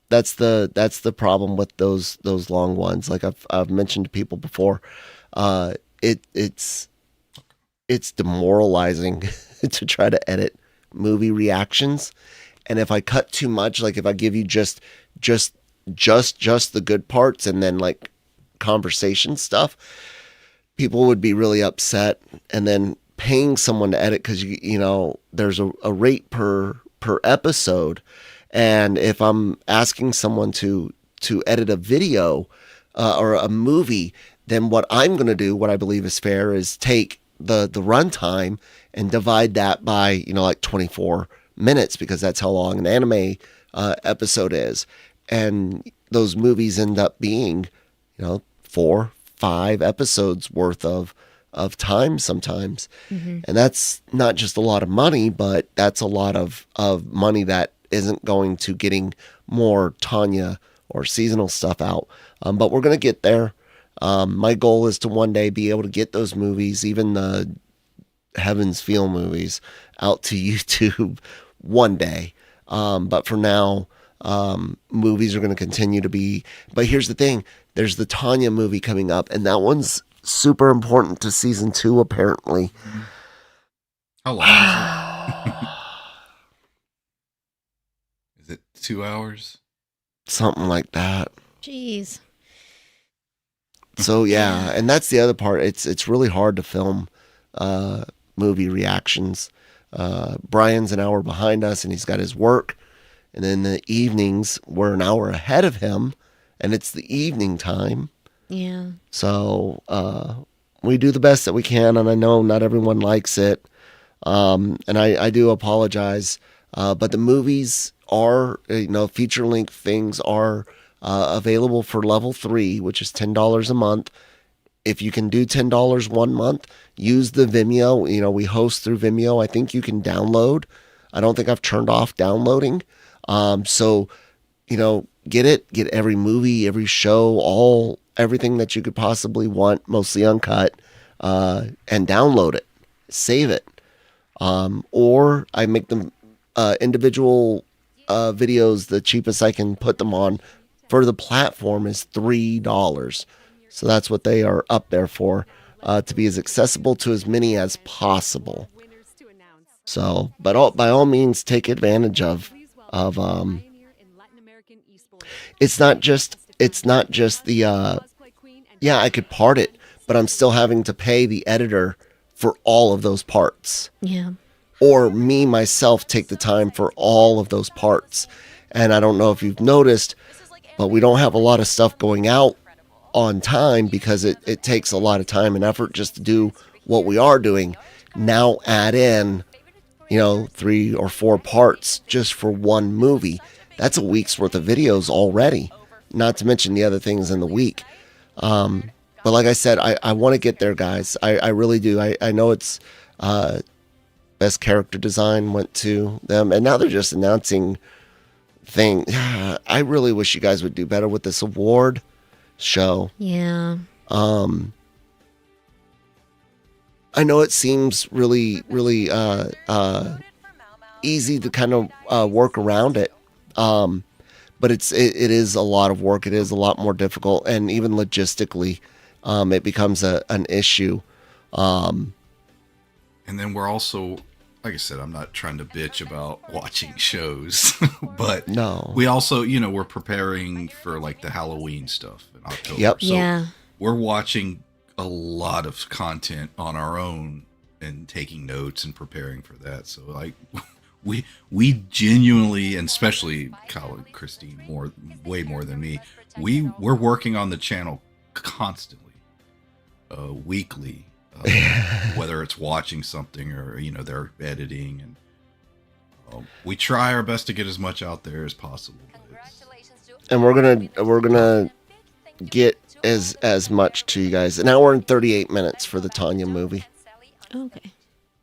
A: That's the problem with those long ones. Like I've mentioned to people before, it's demoralizing to try to edit movie reactions, and if I cut too much, like if I give you just the good parts and then like conversation stuff, people would be really upset. And then paying someone to edit, because there's a rate per episode, and if I'm asking someone to edit a video or a movie, then what I'm going to do, what I believe is fair, is take the runtime and divide that by like 24 minutes, because that's how long an anime episode is, and those movies end up being 4-5 episodes worth of time sometimes.
B: Mm-hmm.
A: And that's not just a lot of money, but that's a lot of money that isn't going to getting more Tanya or seasonal stuff out. But we're going to get there. My goal is to one day be able to get those movies, even the Heaven's Feel movies, out to YouTube one day. But for now, movies are going to continue to be. But here's the thing. There's the Tanya movie coming up, and that one's super important to season 2, apparently.
C: How long is it? Is it 2 hours?
A: Something like that.
B: Jeez.
A: So yeah, and that's the other part. It's really hard to film movie reactions. Brian's an hour behind us, and he's got his work. And then the evenings, we're an hour ahead of him, and it's the evening time.
B: Yeah.
A: So we do the best that we can, and I know not everyone likes it. And I do apologize. But the movies are, feature length things are available for level 3, which is $10 a month. If you can do $10 one month, use the Vimeo. We host through Vimeo. I think you can download. I don't think I've turned off downloading. So, get every movie, every show, everything that you could possibly want, mostly uncut, and download it, save it. Or I make them individual videos. The cheapest I can put them on for the platform is $3. So that's what they are up there for, to be as accessible to as many as possible. So, but by all means, take advantage of it's not just the yeah, I could part it, but I'm still having to pay the editor for all of those parts.
B: Yeah.
A: Or me myself take the time for all of those parts. And I don't know if you've noticed, but we don't have a lot of stuff going out on time because it takes a lot of time and effort just to do what we are doing. Now add in, 3 or 4 parts just for one movie. That's a week's worth of videos already, not to mention the other things in the week. But like I said, I want to get there, guys. I really do. I know it's best character design went to them, and now they're just announcing thing. I really wish you guys would do better with this award show.
B: Yeah.
A: I know it seems really, really easy to kind of work around it. But it is a lot of work. It is a lot more difficult, and even logistically, it becomes an issue.
C: And then we're also, like I said, I'm not trying to bitch about watching shows, but
A: no,
C: we also, we're preparing for like the Halloween stuff in October.
A: Yep.
C: So
B: Yeah.
C: we're watching a lot of content on our own and taking notes and preparing for that. So like we genuinely, and especially Kyle and Christine way more than me, we're working on the channel constantly, weekly, whether it's watching something or they're editing, and we try our best to get as much out there as possible.
A: And we're gonna get as much to you guys. An hour and 38 minutes for the Tanya movie.
B: Okay.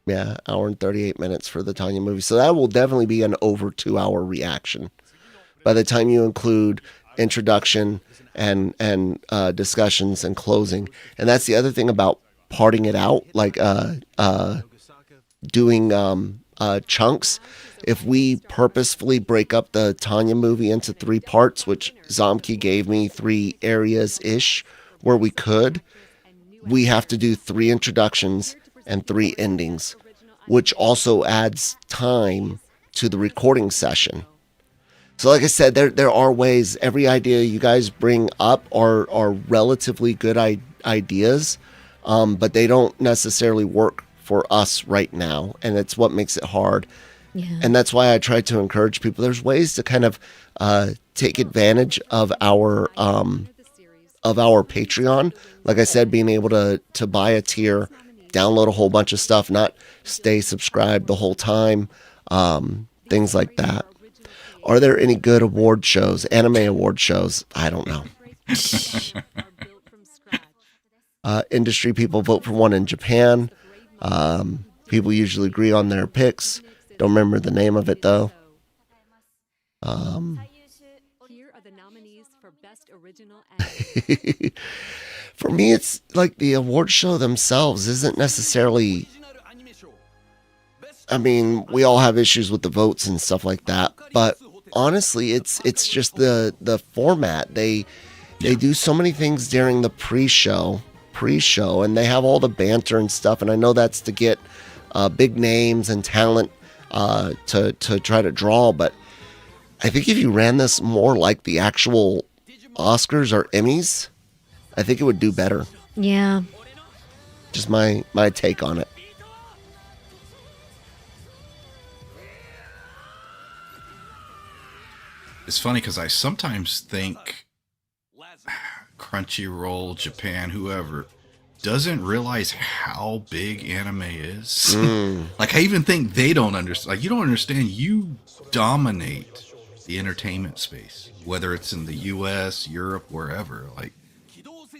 A: Yeah, hour and 38 minutes for the Tanya movie. So that will definitely be an over 2-hour reaction. By the time you include introduction and discussions and closing. And that's the other thing about parting it out, like doing chunks. If we purposefully break up the Tanya movie into 3 parts, which Zomki gave me 3 areas-ish where we could, we have to do 3 introductions and 3 endings, which also adds time to the recording session. So like I said, there are ways. Every idea you guys bring up are relatively good ideas, but they don't necessarily work for us right now, and it's what makes it hard.
B: Yeah.
A: And that's why I try to encourage people. There's ways to kind of take advantage of our Patreon. Like I said, being able to buy a tier, download a whole bunch of stuff, not stay subscribed the whole time, things like that. Are there any good award shows, anime award shows? I don't know. Industry people vote for one in Japan. People usually agree on their picks. Don't remember the name of it though.
I: Here are the nominees for Best Original
A: For me, it's like the award show themselves isn't necessarily. I mean, we all have issues with the votes and stuff like that, but honestly, it's just the format. They do so many things during the pre-show, and they have all the banter and stuff. And I know that's to get big names and talent to try to draw, but I think if you ran this more like the actual Oscars or Emmys, I think it would do better.
B: Yeah.
A: Just my take on it.
C: It's funny because I sometimes think Crunchyroll, Japan, whoever, doesn't realize how big anime is. Like, I even think they don't understand. Like, you don't understand. You dominate the entertainment space, whether it's in the U.S., Europe, wherever. Like,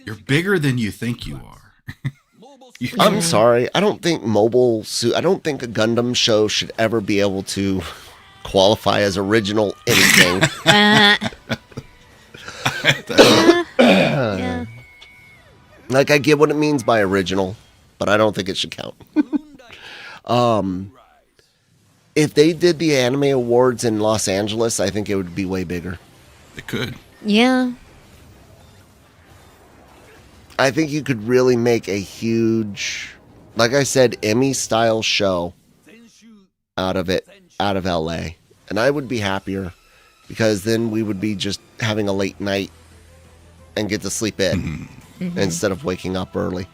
C: you're bigger than you think you are.
A: I'm sorry. I don't think I don't think a Gundam show should ever be able to qualify as original anything.
B: Yeah.
A: Like, I get what it means by original, but I don't think it should count. If they did the anime awards in Los Angeles, I think it would be way bigger.
C: It could.
B: Yeah.
A: I think you could really make a huge, like I said, Emmy-style show out of it, out of LA. And I would be happier, because then we would be just having a late night and get to sleep in instead of waking up early.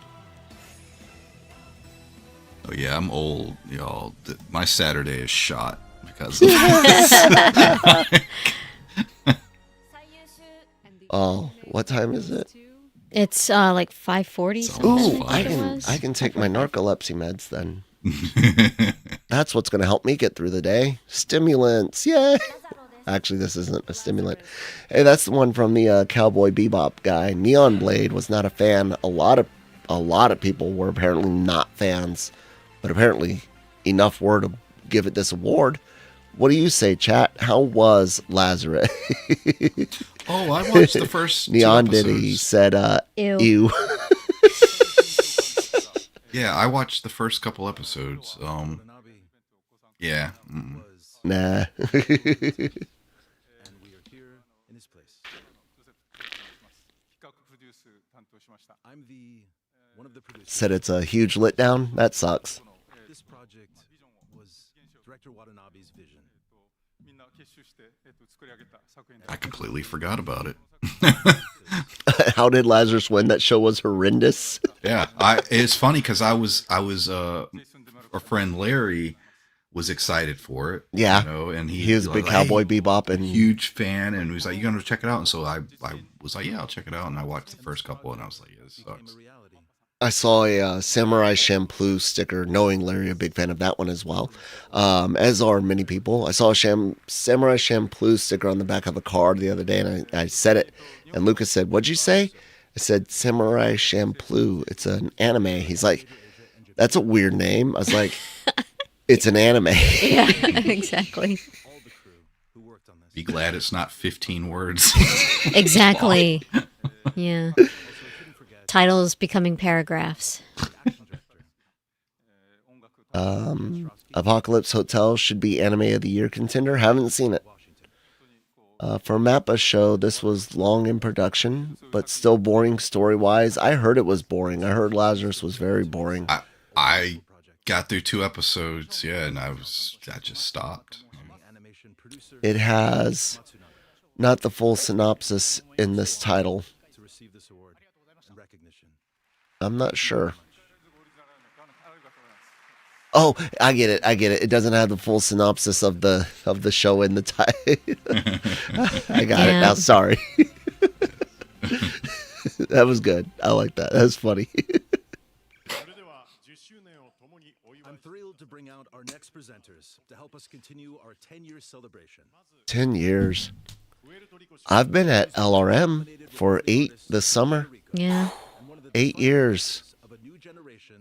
C: Oh yeah, I'm old, y'all. My Saturday is shot because of this.
A: Oh, what time is it?
B: It's like 5:40.
A: Ooh, I can take my narcolepsy meds then. That's what's going to help me get through the day. Stimulants, yay! Actually, this isn't a stimulant. Hey, that's the one from the Cowboy Bebop guy. Neon Blade was not a fan. A lot of people were apparently not fans, but apparently enough were to give it this award. What do you say, chat? How was Lazarus?
C: Oh, I watched the first
A: Neon
C: 2
A: did.
C: episodes.
A: He said,
B: Ew.
A: ew.
C: Yeah, I watched the first couple episodes. Yeah.
A: Nah. Said it's a huge letdown. That sucks.
G: This project was Director Watanabe's vision.
C: I completely forgot about it.
A: How did Lazarus win? That show was horrendous.
C: Yeah, it's funny because I was our friend Larry was excited for it.
A: Yeah,
C: you know, and
A: he was a big Cowboy Bebop and
C: huge fan, and he was like, "You gonna check it out?" And so I was like, "Yeah, I'll check it out." And I watched the first couple, and I was like, "Yeah, this sucks."
A: I saw a Samurai Champloo sticker, knowing Larry, a big fan of that one as well, as are many people. I saw a Samurai Champloo sticker on the back of a card the other day, and I said it, and Lucas said, "What'd you say?" I said, Samurai Champloo. It's an anime. He's like, "That's a weird name." I was like, "It's an anime."
B: Yeah, exactly.
C: Be glad it's not 15 words.
B: Exactly. Yeah. Titles becoming paragraphs.
A: Apocalypse Hotel should be Anime of the Year contender. Haven't seen it. For Mappa show, this was long in production, but still boring story-wise. I heard it was boring. I heard Lazarus was very boring.
C: I got through 2 episodes, yeah, and I just stopped.
A: It has not the full synopsis in this title. I'm not sure. Oh, I get it. It doesn't have the full synopsis of the show in the title. I got it now. Sorry. That was good. I like that. That was funny.
G: I'm thrilled to bring out our next presenters to help us continue our 10-year celebration.
A: 10 years. I've been at LRM for 8 this summer.
B: Yeah.
A: 8 years.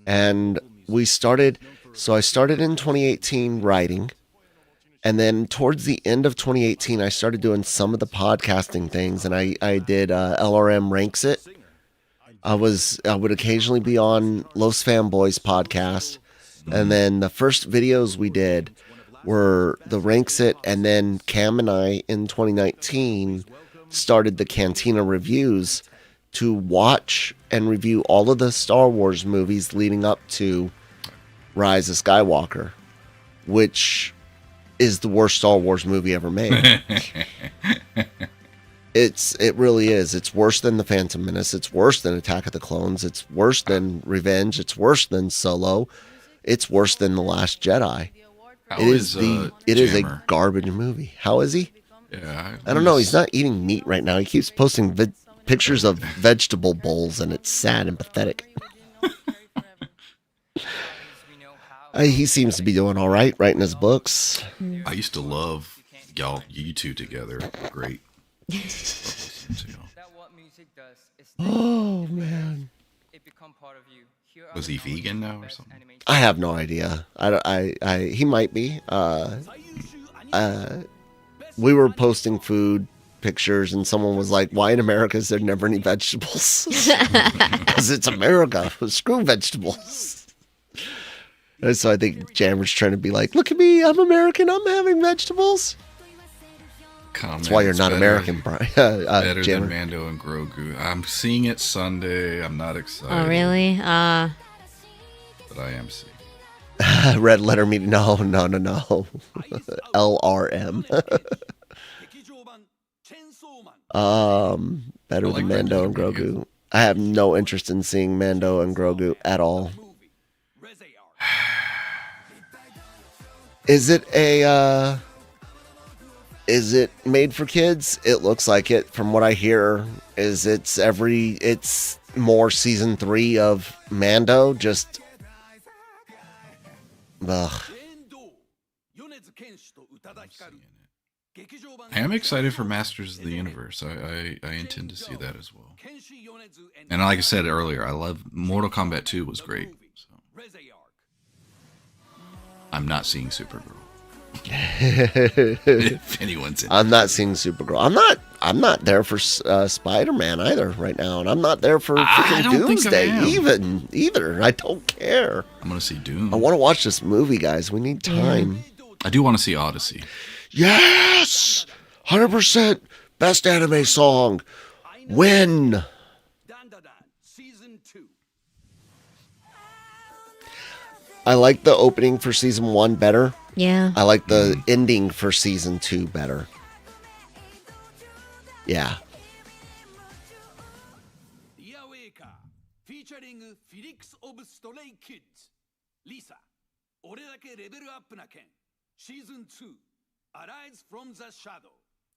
A: And we started, so I started in 2018 writing. And then towards the end of 2018, I started doing some of the podcasting things. And I did LRM Ranks It. I would occasionally be on Los Fanboys podcast. And then the first videos we did were the Ranks It. And then Cam and I in 2019 started the Cantina Reviews to watch and review all of the Star Wars movies leading up to Rise of Skywalker, which is the worst Star Wars movie ever made. It really is. It's worse than The Phantom Menace. It's worse than Attack of the Clones. It's worse than Revenge. It's worse than Solo. It's worse than The Last Jedi. It is a garbage movie. How is he?
C: Yeah,
A: I don't know. He's not eating meat right now. He keeps posting pictures of vegetable bowls, and it's sad and pathetic. He seems to be doing all right, writing his books.
C: I used to love you two together. Great.
A: Oh man.
C: Was he vegan now or something?
A: I have no idea. He might be. We were posting food pictures and someone was like, why in America is there never any vegetables? Because it's America. Screw vegetables. And so I think Jammer's trying to be like, look at me, I'm American, I'm having vegetables. That's why you're not American, Brian.
C: Better
A: Jammer.
C: than Mando and Grogu. I'm seeing it Sunday. I'm not excited.
B: Oh, really?
C: But I am seeing.
A: Red letter meeting. No. LRM. Better than Mando and Grogu. I have no interest in seeing Mando and Grogu at all. Is it made for kids? It looks like it from what I hear. It's more season 3 of Mando, just ugh.
C: I am excited for Masters of the Universe. I intend to see that as well. And like I said earlier, I love Mortal Kombat 2 was great. So. I'm not seeing Supergirl. If anyone's in
A: I'm not seeing Supergirl. I'm not there for Spider-Man either right now, and I'm not there for freaking Doomsday either. I don't care.
C: I'm gonna see Doom.
A: I want to watch this movie, guys. We need time.
C: I do want to see Odyssey.
A: Yes, 100% best anime song. Win. I like the opening for season 1 better.
B: Yeah.
A: I like the ending for season 2 better. Yeah.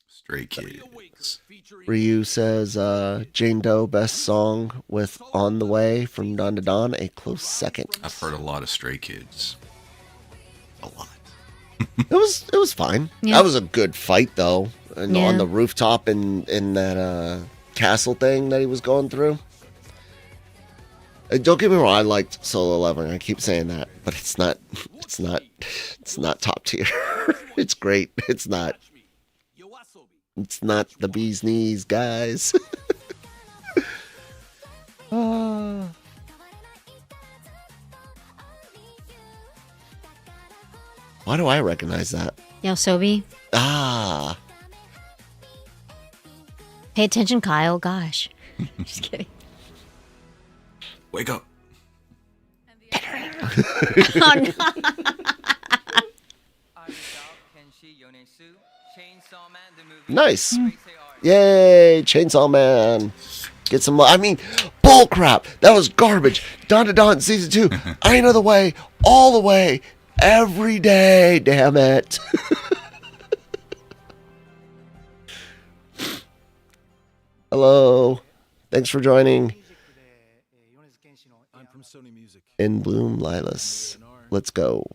C: Stray Kids.
A: Ryu says Jane Doe best song with On the Way from Dawn to Dawn, a close second.
C: I've heard a lot of Stray Kids. A lot.
A: It was fine.
B: Yeah.
A: That was a good fight though. And
B: Yeah.
A: on the rooftop in that castle thing that he was going through. Don't get me wrong, I liked Solo Leveling. I keep saying that, but it's not top tier. It's great. It's not the bee's knees, guys. Why do I recognize that?
B: Yosobi.
A: Ah.
B: Pay attention, Kyle. Gosh. Just kidding.
C: Wake up.
B: Oh, no.
A: Nice. Yay, Chainsaw Man. Get some, I mean, bull crap. That was garbage. Dawn to Dawn season 2. I ain't the way, all the way, every day, damn it. Hello. Thanks for joining. In Bloom, Lilas. Let's go.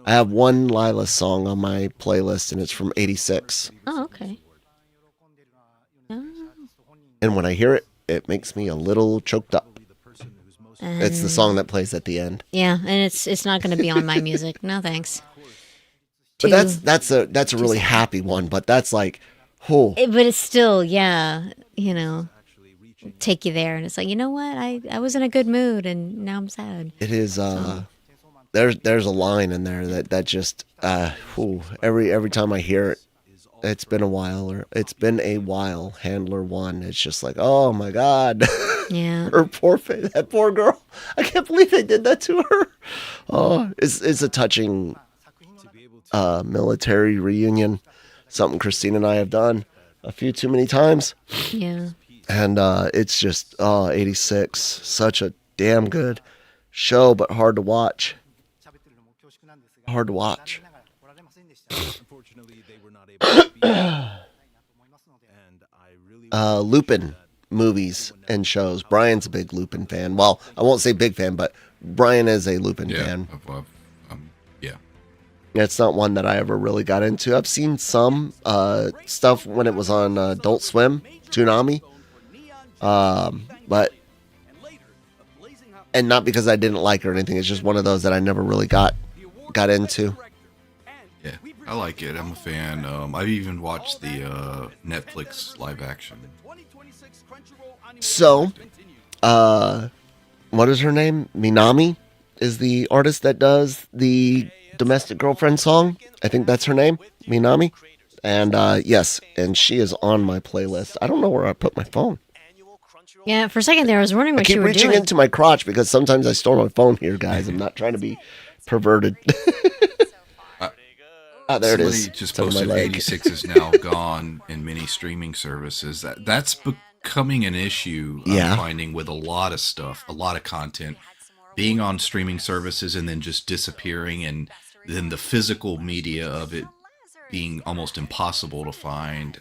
A: I have one Lilas song on my playlist, and it's from 86.
B: Oh, okay.
A: And when I hear it, it makes me a little choked up. It's the song that plays at the end.
B: Yeah, and it's not going to be on my music. No, thanks.
A: But that's a really happy one. But that's like, oh.
B: But it's still, yeah, take you there, and it's like, you know what? I was in a good mood, and now I'm sad.
A: It is. There's a line in there that just every time I hear it, it's been a while. Handler 1. It's just like, oh my god.
B: Yeah.
A: That poor girl. I can't believe they did that to her. Oh, it's a touching military reunion. Something Christine and I have done a few too many times.
B: Yeah.
A: And it's just 86. Such a damn good show, but hard to watch. Hard to watch. Lupin movies and shows. Brian's a big Lupin fan. Well, I won't say big fan, but Brian is a Lupin fan.
C: I've Yeah.
A: It's not one that I ever really got into. I've seen some stuff when it was on Adult Swim, Toonami, but and not because I didn't like it or anything. It's just one of those that I never really got into.
C: Yeah, I like it. I'm a fan. I've even watched the Netflix live action.
A: So, what is her name? Minami is the artist that does the Domestic Girlfriend song. I think that's her name, Minami. And yes, and she is on my playlist. I don't know where I put my phone.
B: Yeah, for a second there, I was wondering what
A: I
B: you
A: keep
B: were
A: reaching
B: doing.
A: into my crotch because sometimes I store my phone here, guys. I'm not trying to be perverted. There it is.
C: Somebody just
A: It's on my
C: posted
A: leg.
C: 86 is now gone in many streaming services. That's becoming an issue.
A: Yeah.
C: I'm finding with a lot of stuff, a lot of content being on streaming services and then just disappearing, and then the physical media of it being almost impossible to find.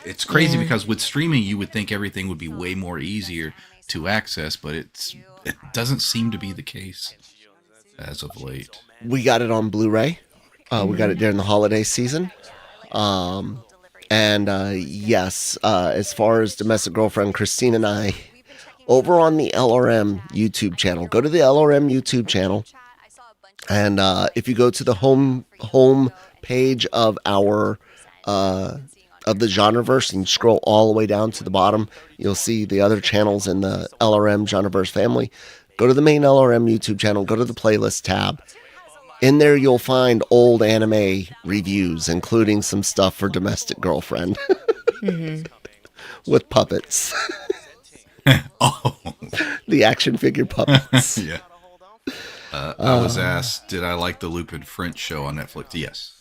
C: It's crazy because with streaming, you would think everything would be way more easier to access, but it doesn't seem to be the case as of late.
A: We got it on Blu-ray. We got it during the holiday season. Yes, as far as Domestic Girlfriend, Christine and I, over on the LRM YouTube channel, go to the LRM YouTube channel, and if you go to the home page of our of the Genreverse and scroll all the way down to the bottom, you'll see the other channels in the LRM Genreverse family. Go to the main LRM YouTube channel, go to the playlist tab. In there, you'll find old anime reviews, including some stuff for Domestic Girlfriend with puppets.
C: Oh,
A: The action figure puppets.
C: yeah. I was asked, did I like the Lupin French show on Netflix? Yes.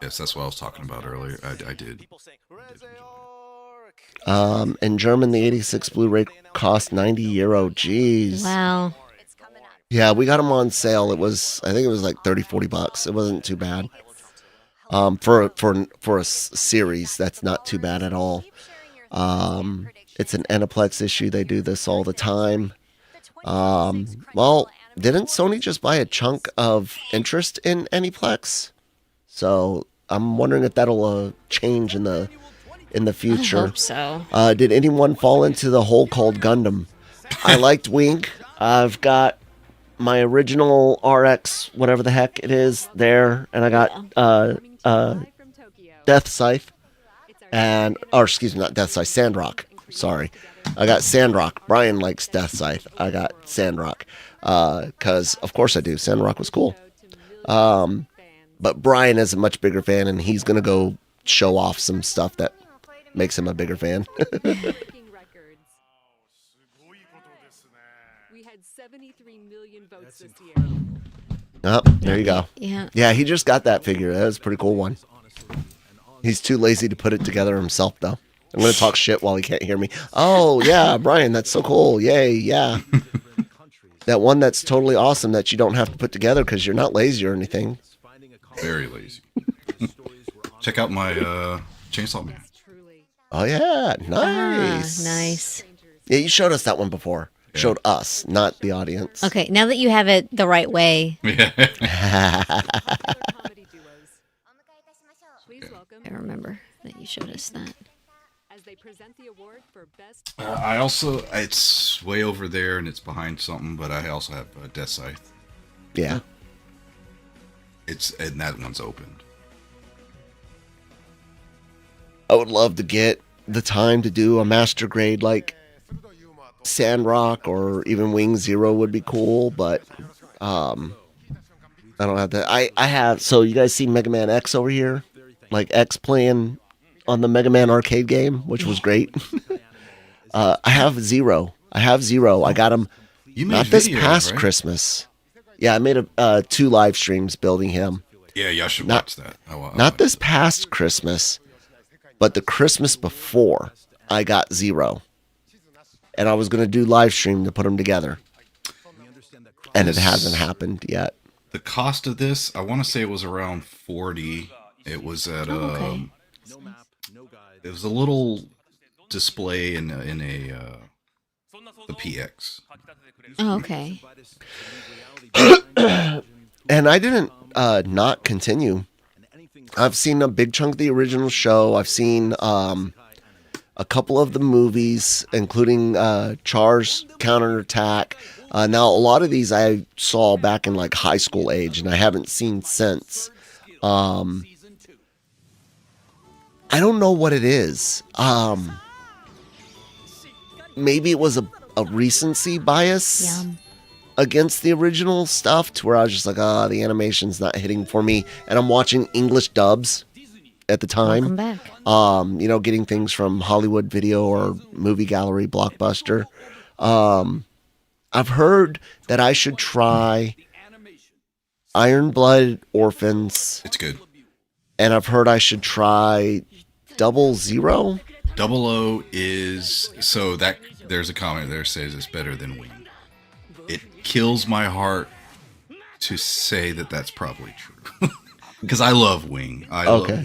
C: Yes, that's what I was talking about earlier. I did.
A: In German, the 86 Blu-ray cost €90. Jeez.
B: Wow.
A: Yeah, we got them on sale. I think it was like $30-40. It wasn't too bad. For a series, that's not too bad at all. It's an Aniplex issue. They do this all the time. Well, didn't Sony just buy a chunk of interest in Aniplex? So I'm wondering if that'll change in the future.
B: I hope so.
A: Did anyone fall into the hole called Gundam? I liked Wink. I've got my original RX, whatever the heck it is, there, and I got Death Scythe, not Death Scythe, Sandrock. Sorry, I got Sandrock. Brian likes Death Scythe. I got Sandrock because of course I do. Sandrock was cool. But Brian is a much bigger fan, and he's gonna go show off some stuff that makes him a bigger fan.
I: We had 73 million votes this year.
A: Oh, there you go. Yeah, he just got that figure. That was a pretty cool one. He's too lazy to put it together himself, though. I'm going to talk shit while he can't hear me. Oh, yeah, Brian, that's so cool. Yay, yeah. That one that's totally awesome that you don't have to put together because you're not lazy or anything.
C: Very lazy. Check out my Chainsaw Man.
A: Oh, yeah, nice.
B: Nice.
A: Yeah, you showed us that one before. Yeah. Showed us, not the audience.
B: Okay, now that you have it the right way. I remember that you showed us that.
I: As they present the award for best.
C: I also, it's way over there and it's behind something, but I also have Death Scythe.
A: Yeah.
C: And that one's opened.
A: I would love to get the time to do a master grade like Sandrock or even Wing Zero would be cool, but I don't have that. I have, so you guys see Mega Man X over here? Like X playing on the Mega Man arcade game, which was great. I have Zero. I got him not this past Christmas. Yeah, I made 2 live streams building him.
C: Yeah, y'all should watch that.
A: Not this past Christmas, but the Christmas before, I got Zero. And I was going to do live stream to put them together. And it hasn't happened yet.
C: The cost of this, I want to say it was around $40. It was at it was a little display in the PX.
B: Oh, okay.
A: And I didn't not continue. I've seen a big chunk of the original show. I've seen a couple of the movies, including Char's Counterattack. Now, a lot of these I saw back in like high school age, and I haven't seen since. I don't know what it is. Maybe it was a recency bias against the original stuff, to where I was just like, the animation's not hitting for me. And I'm watching English dubs at the time.
B: Welcome back.
A: Getting things from Hollywood Video or Movie Gallery, Blockbuster. I've heard that I should try Iron Blood Orphans.
C: It's good.
A: And I've heard I should try 00.
C: 00 is, so that there's a comment there that says it's better than Wing. It kills my heart to say that that's probably true. Because I love Wing.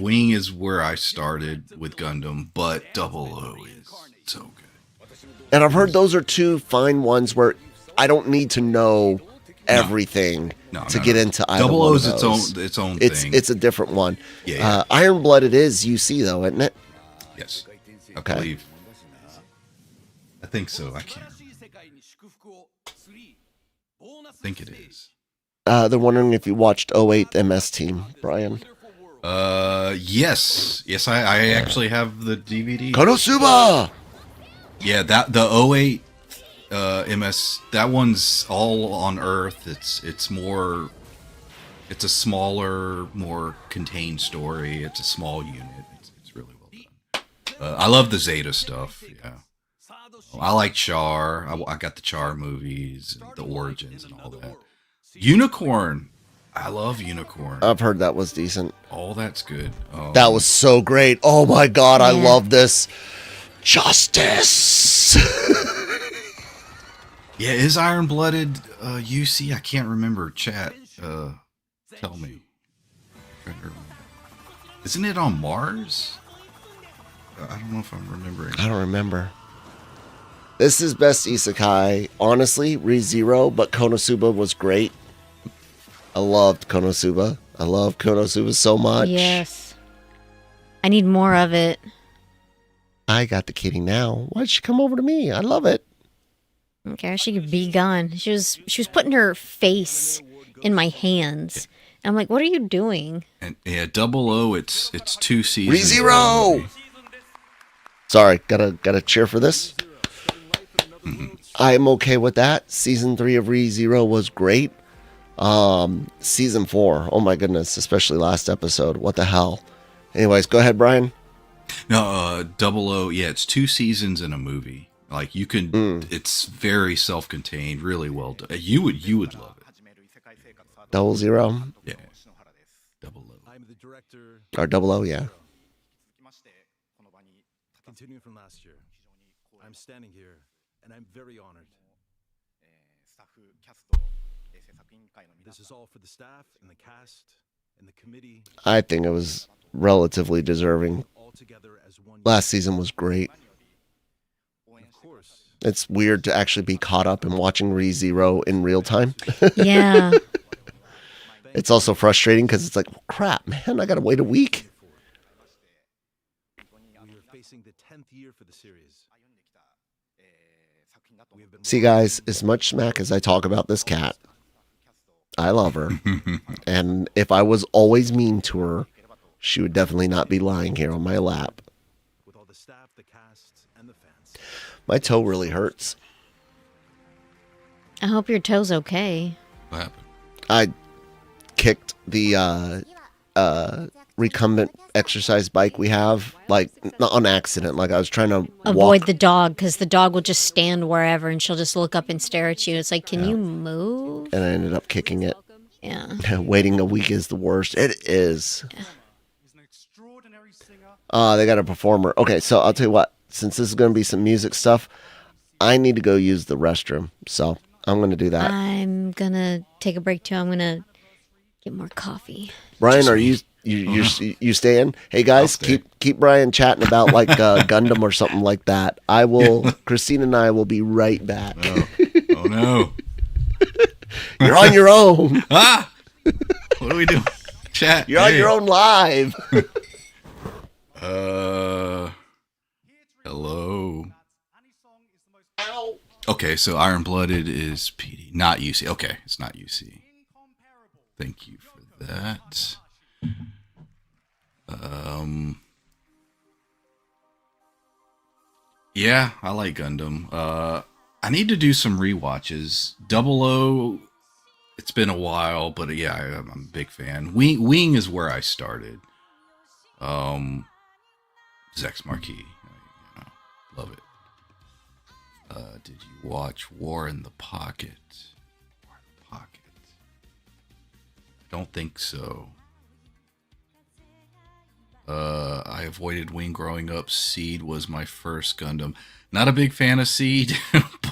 C: Wing is where I started with Gundam, but 00 is so good.
A: And I've heard those are two fine ones where I don't need to know everything to get into either one of those.
C: 00 is its own thing.
A: It's a different one.
C: Yeah.
A: Iron Blood it is UC though, isn't it?
C: Yes.
A: Okay.
C: I believe. I think so. I can't. I think it is.
A: They're wondering if you watched 08 MS Team, Brian.
C: Yes. Yes, I actually have the DVD.
A: Konosuba!
C: Yeah, the 08 MS, that one's all on Earth. It's a smaller, more contained story. It's a small unit. It's really well done. I love the Zeta stuff. Yeah. I like Char. I got the Char movies, and the Origins, and all that. Unicorn. I love Unicorn.
A: I've heard that was decent.
C: Oh, that's good.
A: That was so great. Oh my god, I love this. Justice.
C: Yeah, is Iron Blooded UC? I can't remember. Chat, tell me. Isn't it on Mars? I don't know if I'm remembering.
A: I don't remember. This is best isekai. Honestly, ReZero, but Konosuba was great. I loved Konosuba. I love Konosuba so much.
B: Yes. I need more of it.
A: I got the kitty now. Why'd she come over to me? I love it.
B: Okay, she could be gone. She was putting her face in my hands. And I'm like, what are you doing?
C: And yeah, 00, it's 2 seasons.
A: ReZero! Sorry, gotta cheer for this. I'm okay with that. Season 3 of ReZero was great. Season 4, oh my goodness, especially last episode. What the hell? Anyways, go ahead, Brian.
C: No, 00, yeah, it's 2 seasons in a movie. Like you can, it's very self-contained, really well done. You would love it.
A: 00.
C: Yeah. 00.
G: I'm the director.
A: Or 00, yeah.
G: Continuing from last year, I'm standing here, and I'm very honored. This is all for the staff and the cast and the committee.
A: I think it was relatively deserving. Last season was great. It's weird to actually be caught up in watching ReZero in real time.
B: Yeah.
A: It's also frustrating because it's like, well, crap, man, I gotta wait a week.
G: We are facing the 10th year for the series.
A: See, guys, as much smack as I talk about this cat, I love her. And if I was always mean to her, she would definitely not be lying here on my lap.
G: With all the staff, the cast, and the fans.
A: My toe really hurts.
B: I hope your toe's okay.
C: What happened?
A: I kicked the recumbent exercise bike we have, like, not on accident. Like, I was trying to
B: avoid the dog, because the dog will just stand wherever and she'll just look up and stare at you. It's like, can you move?
A: And I ended up kicking it.
B: Yeah.
A: Waiting a week is the worst. It is. They got a performer. Okay, so I'll tell you what. Since this is going to be some music stuff, I need to go use the restroom. So I'm going to do that.
B: I'm going to take a break too. I'm going to get more coffee.
A: Brian, are you staying? Hey guys, keep Brian chatting about like Gundam or something like that. Christine and I will be right back.
C: Oh no.
A: You're on your own.
C: Ah! What are we doing? Chat.
A: You're on your own live.
C: Hello. Okay, so Iron Blooded is PD, not UC. Okay, it's not UC. Thank you for that. Yeah, I like Gundam. I need to do some rewatches. Double O, it's been a while, but yeah, I'm a big fan. Wing is where I started. Zex Marquis, love it. Did you watch War in the Pocket? War in the Pocket. Don't think so. I avoided Wing growing up. Seed was my first Gundam. Not a big fan of Seed,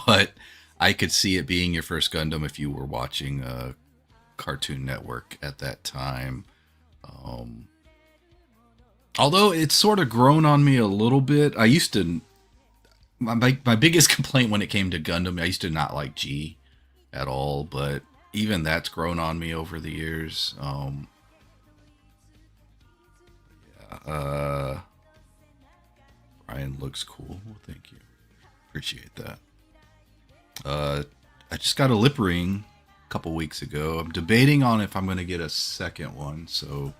C: but I could see it being your first Gundam if you were watching Cartoon Network at that time. Although it's sort of grown on me a little bit. I used to... My biggest complaint when it came to Gundam, I used to not like G at all, but even that's grown on me over the years. Ryan looks cool. Well, thank you. Appreciate that. I just got a lip ring a couple weeks ago. I'm debating on if I'm going to get a second one. So,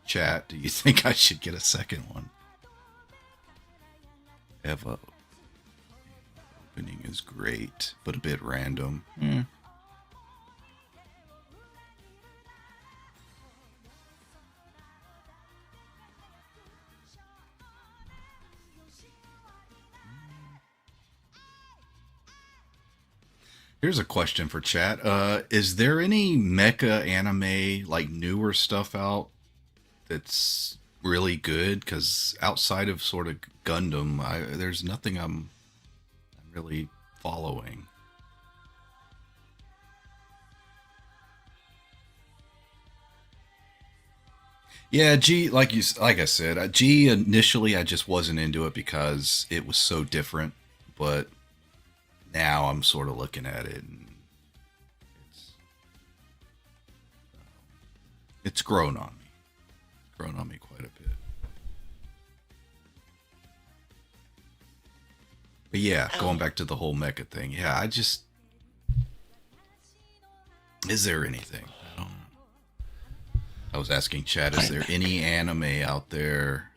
C: chat, do you think I should get a second one? Eva. Opening is great, but a bit random. Here's a question for chat. Is there any mecha anime, like newer stuff out that's really good? Because outside of sort of Gundam, there's nothing I'm really following. Yeah, G, like I said, G initially I just wasn't into it because it was so different, but now I'm sort of looking at it and it's grown on me. Grown on me quite a bit. But yeah, going back to the whole mecha thing. Yeah, is there anything? I don't know. I was asking chat, is there any anime out there,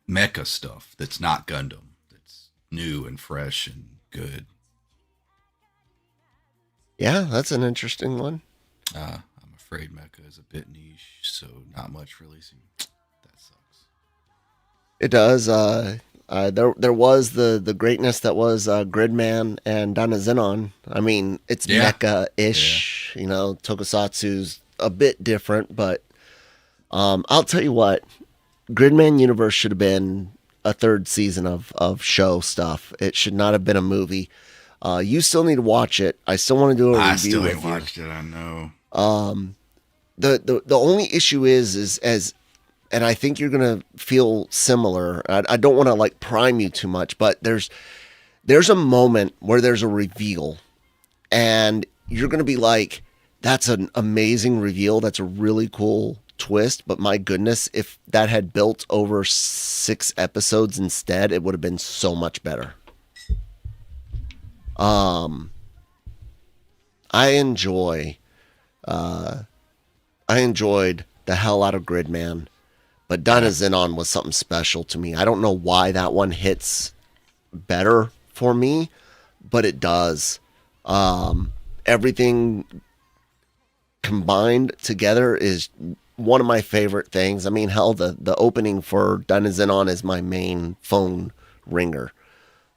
C: mecha stuff that's not Gundam, that's new and fresh and good?
A: Yeah, that's an interesting one.
C: I'm afraid mecha is a bit niche, so not much releasing. That sucks.
A: It does. There was the greatness that was Gridman and Dynazenon. I mean, it's mecha-ish. Yeah. You know, Tokusatsu's a bit different, but I'll tell you what, Gridman Universe should have been a third season of show stuff. It should not have been a movie. You still need to watch it. I still want to do a review.
C: I still ain't watched it. I know.
A: The only issue is and I think you're gonna feel similar. I don't want to like prime you too much, but there's a moment where there's a reveal, and you're gonna be like, "That's an amazing reveal. That's a really cool twist." But my goodness, if that had built over 6 episodes instead, it would have been so much better. I enjoyed the hell out of Gridman, but Dynazenon was something special to me. I don't know why that one hits better for me, but it does. Everything combined together is one of my favorite things. I mean, hell, the opening for Dynazenon is my main phone ringer.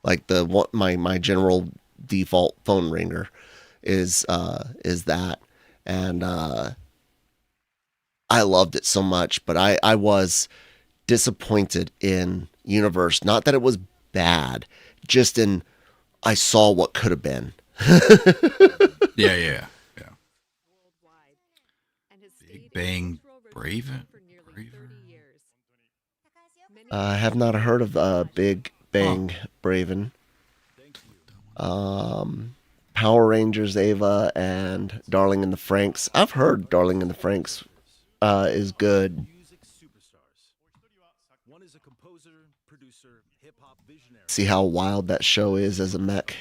A: Like my general default phone ringer is that, and I loved it so much. But I was disappointed in Universe. Not that it was bad, just in I saw what could have been.
C: Yeah. Big Bang Braver?
A: I have not heard of Big Bang Braven. Power Rangers Ava and Darling in the Franxx. I've heard Darling in the Franxx is good. See how wild that show is as a mech.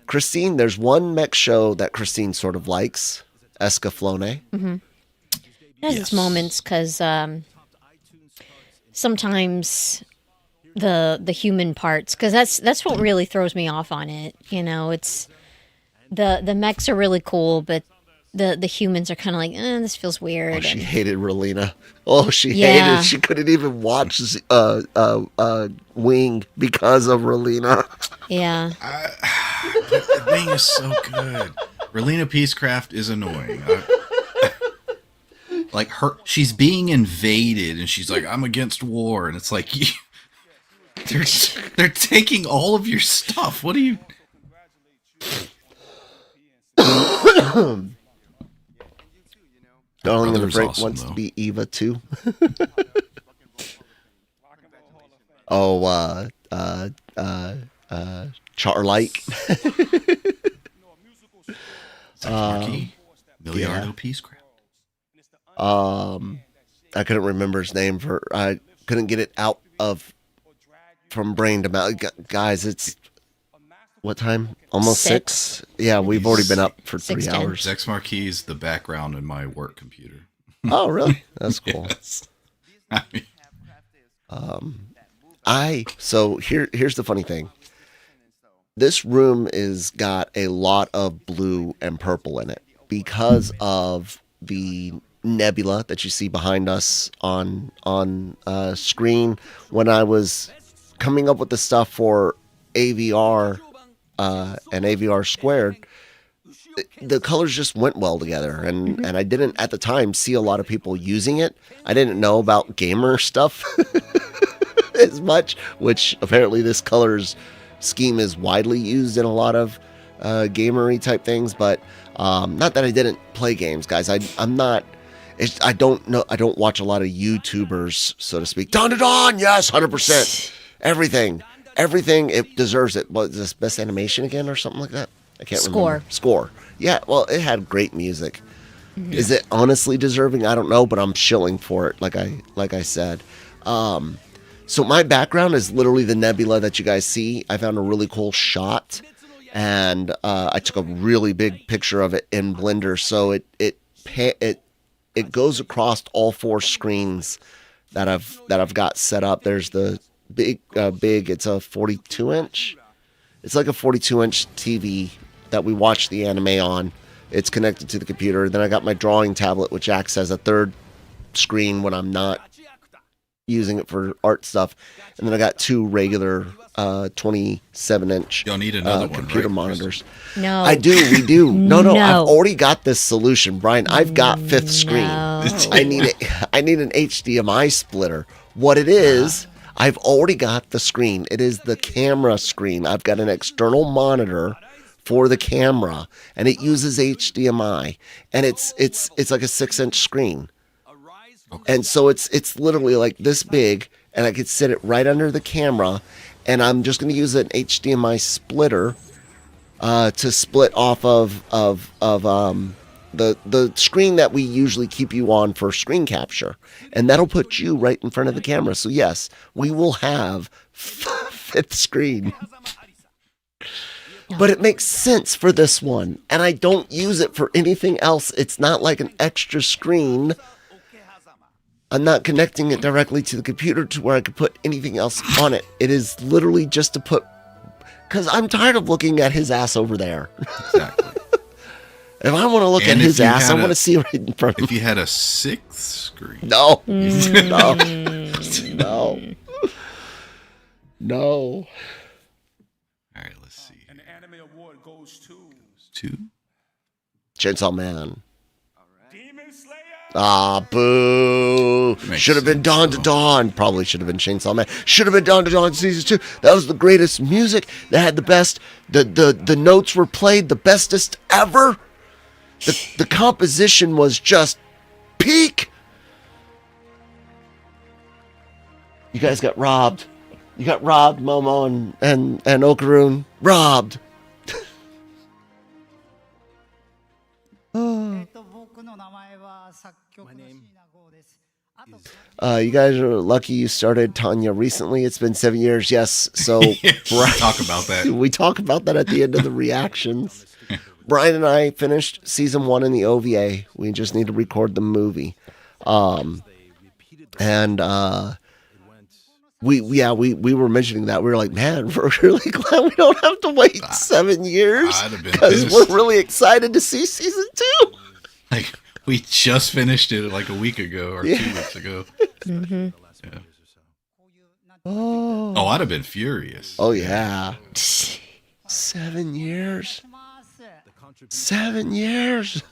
A: Christine, there's one mech show that Christine sort of likes, Escaflowne.
B: Mm-hmm. It has its moments because sometimes the human parts, because that's what really throws me off on it. You know, it's the mechs are really cool, but the humans are kind of like, this feels weird.
A: Oh, she hated Relina. Oh, she
B: Yeah.
A: hated. She couldn't even watch Wing because of Relina.
B: Yeah.
C: Wing is so good. Relina Peacecraft is annoying. Like she's being invaded, and she's like, "I'm against war," and it's like, they're taking all of your stuff. What are you?
A: Darling in the Franxx
C: awesome,
A: wants
C: though.
A: to be Eva too. Oh, Charlite.
C: Miliardo Peacecraft.
A: I couldn't remember his name I couldn't get it out from brain to mouth. Guys, it's what time? Almost 6? Yeah, we've already been up for 3 hours.
C: Zex Marquis is the background in my work computer.
A: Oh, really? That's cool.
C: Yes.
A: So here's the funny thing. This room is got a lot of blue and purple in it because of the nebula that you see behind us on screen. When I was coming up with the stuff for AVR and AVR squared, the colors just went well together, and I didn't at the time see a lot of people using it. I didn't know about gamer stuff as much, which apparently this colors scheme is widely used in a lot of gamery type things, but not that I didn't play games, guys. I'm not. I don't know. I don't watch a lot of YouTubers, so to speak. Dawn to Dawn, yes, 100%. Everything. It deserves it. What is this, best animation again or something like that? I can't remember. Score. Yeah. Well, it had great music. Mm-hmm. Is it honestly deserving? I don't know, but I'm shilling for it. Like I said. So my background is literally the nebula that you guys see. I found a really cool shot, and I took a really big picture of it in Blender. So it goes across all 4 screens that I've got set up. There's the big. It's a 42-inch. It's like a 42-inch TV that we watch the anime on. It's connected to the computer. Then I got my drawing tablet, which acts as a third screen when I'm not using it for art stuff. And then I got 2 regular 27-inch
C: You'll need another one,
A: computer
C: right,
A: monitors.
B: No.
A: I do. We do. No.
B: No.
A: I've already got this solution, Brian. I've got 5th screen. I need an HDMI splitter. What it is, I've already got the screen. It is the camera screen. I've got an external monitor for the camera, and it uses HDMI, and it's like a 6-inch screen. And so it's literally like this big, and I could sit it right under the camera, and I'm just going to use an HDMI splitter to split off of the screen that we usually keep you on for screen capture, and that'll put you right in front of the camera. So yes, we will have 5th screen. But it makes sense for this one, and I don't use it for anything else. It's not like an extra screen. I'm not connecting it directly to the computer to where I could put anything else on it. It is literally just to put, because I'm tired of looking at his ass over there.
C: Exactly.
A: If I want to look at his ass, I want to see right in front of
C: me. If you had a 6th screen.
A: No. No.
C: All right, let's see. An anime award goes to
A: Chainsaw Man. Ah, boo. Should have been Dawn to Dawn. Probably should have been Chainsaw Man. Should have been Dawn to Dawn Season 2. That was the greatest music. That had the best. The notes were played the bestest ever. The composition was just peak. You guys got robbed. You got robbed, Momo and Okarun. Robbed. You guys are lucky you started Tanya recently. It's been 7 years. Yes. So
C: talk about that.
A: We talk about that at the end of the reactions. Brian and I finished season 1 in the OVA. We just need to record the movie. We were mentioning that. We were like, man, we're really glad we don't have to wait 7 years because we're really excited to see season 2.
C: Like, we just finished it like a week ago or 2 weeks ago.
B: Mm-hmm.
C: Yeah. Oh, I'd have been furious.
A: Oh, yeah. 7 years. 7 years.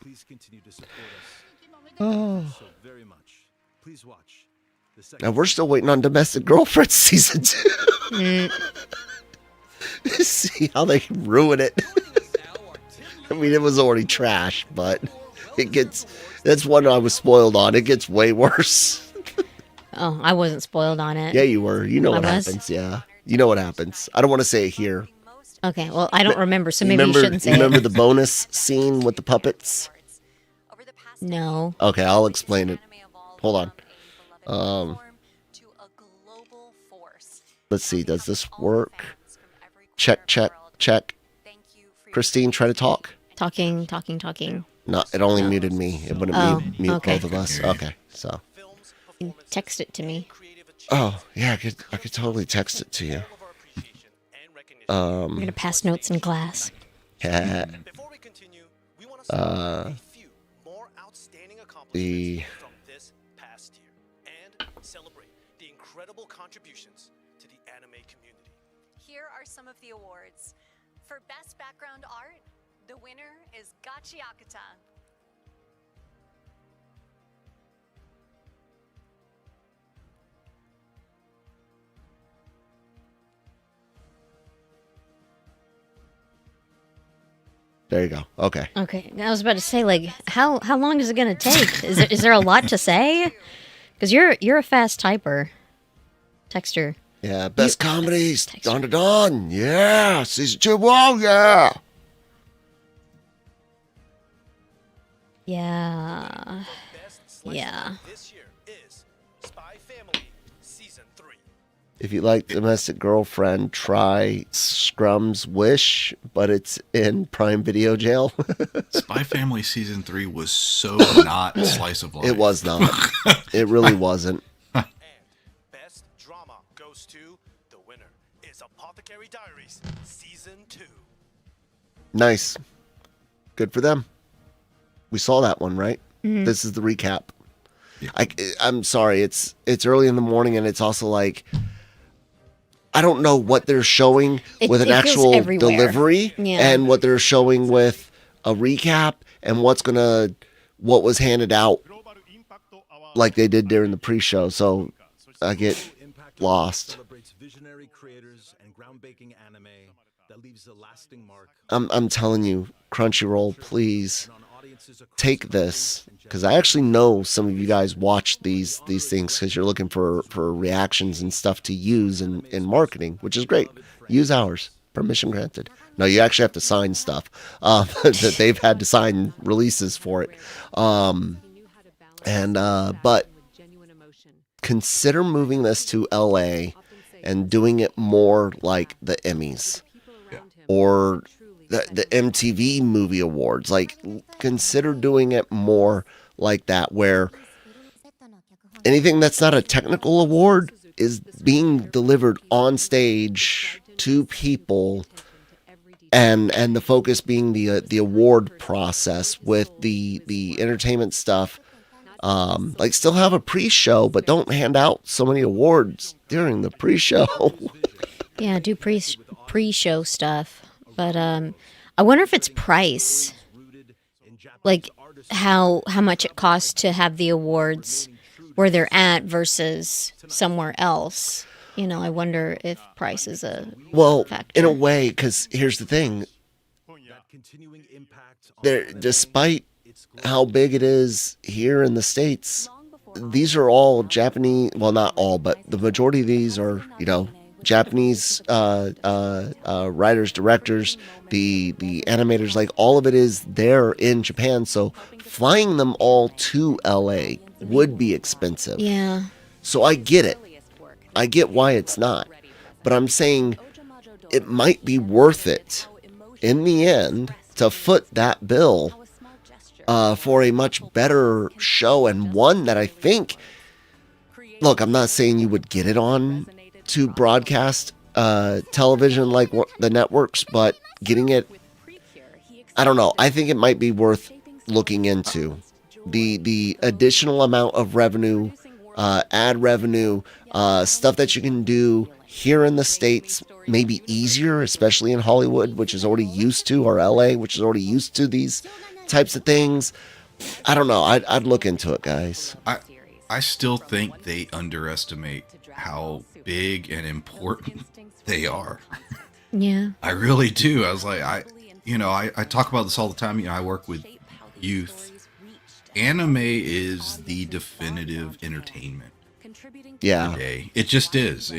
G: Please continue to support us.
A: Oh.
G: So very much. Please watch.
A: Now we're still waiting on Domestic Girlfriend season 2. See how they ruin it. I mean, it was already trash, but that's one I was spoiled on. It gets way worse.
B: Oh, I wasn't spoiled on it.
A: Yeah, you were. You know what
B: was?
A: happens. Yeah. You know what happens. I don't want to say it here.
B: Okay, well, I don't remember, so maybe you shouldn't say it.
A: Remember the bonus scene with the puppets?
B: No.
A: Okay, I'll explain it. Hold on. Let's see. Does this work? Check. Christine, try to talk.
B: Talking.
A: No, it only muted me. It wouldn't mute
B: okay.
A: both of us. Okay, so.
B: Text it to me.
A: Oh, yeah, I could totally text it to you.
B: I'm gonna pass notes in class.
A: Yeah.
D: Before we continue, we want to celebrate a few more outstanding accomplishments from this past year and celebrate the incredible contributions to the anime community.
F: Here are some of the awards. For Best Background Art, the winner is Gachi Akuta.
A: There you go. Okay.
B: Okay, I was about to say, like, how long is it gonna take? Is there a lot to say? Because you're a fast typer, texter.
A: Yeah, best comedies. Dawn. Yeah, season 2. Whoa, yeah.
B: Yeah. Yeah.
D: This year is Spy Family Season 3.
A: If you like Domestic Girlfriend, try Scrum's Wish, but it's in Prime Video jail.
C: Spy Family Season 3 was so not slice of life.
A: It was not. It really wasn't.
D: And Best Drama goes to the winner is Apothecary Diaries Season 2.
A: Nice. Good for them. We saw that one, right? Mm-hmm. This is the recap. Yeah. I'm sorry. It's early in the morning, and it's also like, I don't know what they're showing with an actual delivery and what they're showing with a recap and what was handed out like they did during the pre-show. So I get lost. I'm telling you, Crunchyroll, please take this, because I actually know some of you guys watch these things because you're looking for reactions and stuff to use in marketing, which is great. Use ours. Permission granted. No, you actually have to sign stuff that they've had to sign releases for it. But consider moving this to LA and doing it more like the Emmys or the MTV Movie Awards. Like, consider doing it more like that, where anything that's not a technical award is being delivered on stage to people, and the focus being the award process with the entertainment stuff. Like, still have a pre-show, but don't hand out so many awards during the pre-show.
B: Yeah, do pre-show stuff. But I wonder if it's price, like how much it costs to have the awards where they're at versus somewhere else. You know, I wonder if price is a factor.
A: In a way, because here's the thing: despite how big it is here in the States, these are all Japanese. Well, not all, but the majority of these are, Japanese writers, directors, the animators, like all of it is there in Japan. So flying them all to LA would be expensive.
B: Yeah.
A: So I get it. I get why it's not. But I'm saying it might be worth it in the end to foot that bill for a much better show, and one that I think, look, I'm not saying you would get it on to broadcast television like the networks, but getting it, I don't know. I think it might be worth looking into. The additional amount of revenue, ad revenue, stuff that you can do here in the States, maybe easier, especially in Hollywood, which is already used to, or LA, which is already used to these types of things. I don't know. I'd look into it, guys.
C: I still think they underestimate how big and important they are.
B: Yeah.
C: I really do. I was like, I talk about this all the time. I work with youth. Anime is the definitive entertainment.
A: Yeah.
C: Today. It just is.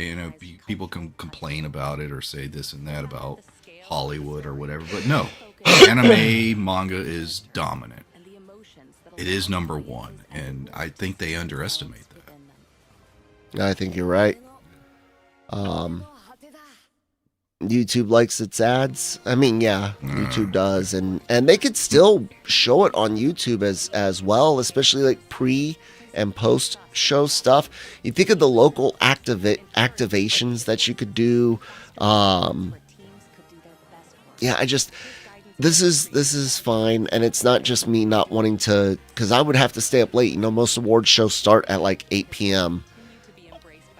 C: People can complain about it or say this and that about Hollywood or whatever, but no. Anime manga is dominant. It is number one, and I think they underestimate that.
A: I think you're right. YouTube likes its ads. I mean, yeah, YouTube does, and they could still show it on YouTube as well, especially like pre and post show stuff. You think of the local activations that you could do. Yeah, this is fine, and it's not just me not wanting to, because I would have to stay up late. Most award shows start at like 8 p.m.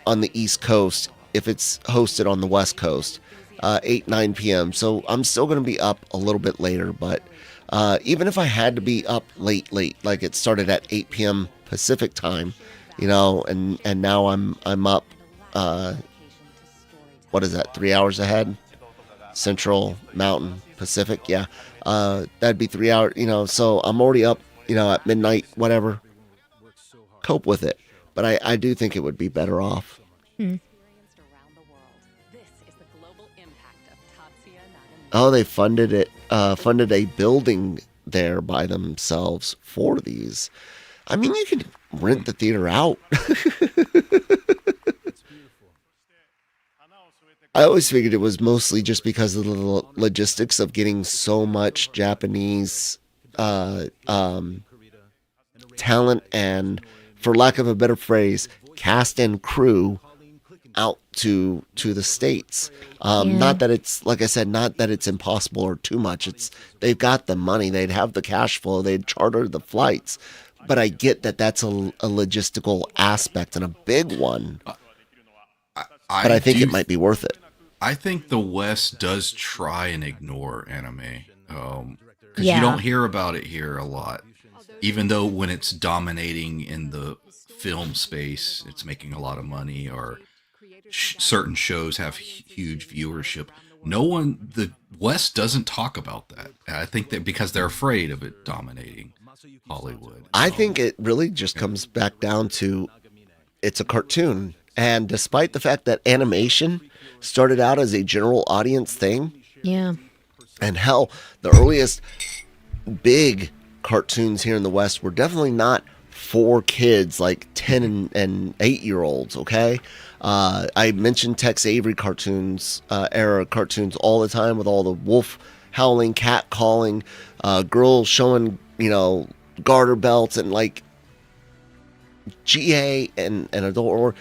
A: on the East Coast if it's hosted on the West Coast, 9 p.m. So I'm still going to be up a little bit later, but even if I had to be up late, like it started at 8 p.m. Pacific time, and now I'm up, what is that, 3 hours ahead? Central, Mountain, Pacific, yeah. That'd be 3 hours, so I'm already up, at midnight, whatever. Cope with it. But I do think it would be better off. Oh, they funded a building there by themselves for these. I mean, you could rent the theater out. I always figured it was mostly just because of the logistics of getting so much Japanese talent and, for lack of a better phrase, cast and crew out to the States. Not that it's, like I said, not that it's impossible or too much. They've got the money. They'd have the cash flow. They'd charter the flights. But I get that that's a logistical aspect and a big one. But I think it might be worth it.
C: I think the West does try and ignore anime. Because you don't hear about it here a lot. Even though when it's dominating in the film space, it's making a lot of money, or certain shows have huge viewership. The West doesn't talk about that. I think that because they're afraid of it dominating Hollywood.
A: I think it really just comes back down to it's a cartoon. And despite the fact that animation started out as a general audience thing.
B: Yeah.
A: And hell, the earliest big cartoons here in the West were definitely not for kids like 10 and 8-year-olds, okay? I mentioned Tex Avery cartoons, era cartoons all the time, with all the wolf howling, cat calling, girls showing, garter belts, and like GA and adult,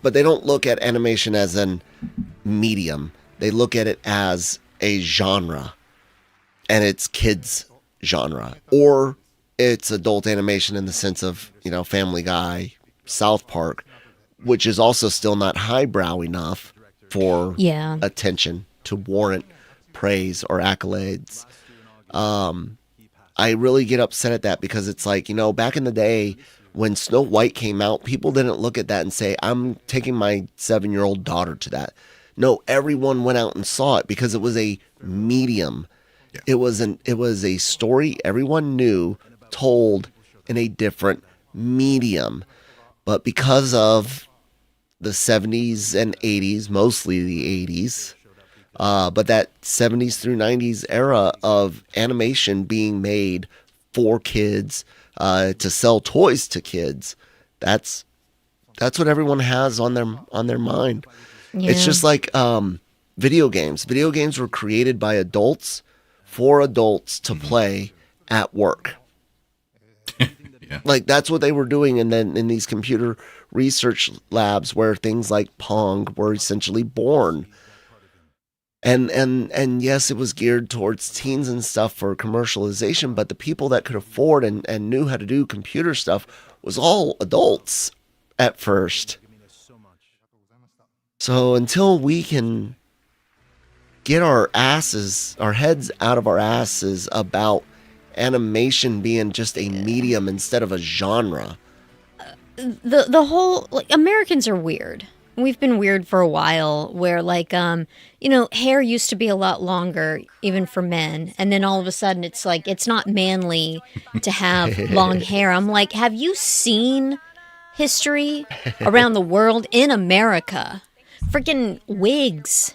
A: but they don't look at animation as an medium. They look at it as a genre, and it's kids genre, or it's adult animation in the sense of, Family Guy, South Park, which is also still not highbrow enough for attention to warrant praise or accolades. I really get upset at that, because it's like, back in the day when Snow White came out, people didn't look at that and say, I'm taking my 7-year-old daughter to that. No, everyone went out and saw it because it was a medium. Yeah. It was a story everyone knew, told in a different medium. But because of the 70s and 80s, mostly the 80s. But that 70s through 90s era of animation being made for kids, to sell toys to kids, that's what everyone has on their mind.
B: Yeah.
A: It's just like video games. Video games were created by adults for adults to play at work.
C: Yeah.
A: Like that's what they were doing, and then in these computer research labs where things like Pong were essentially born. And yes, it was geared towards teens and stuff for commercialization, but the people that could afford and knew how to do computer stuff was all adults at first. So until we can get our heads out of our asses about animation being just a medium instead of a genre.
B: The whole, like, Americans are weird. We've been weird for a while, where like hair used to be a lot longer even for men, and then all of a sudden it's like it's not manly to have long hair. I'm like, have you seen history around the world? In America, freaking wigs,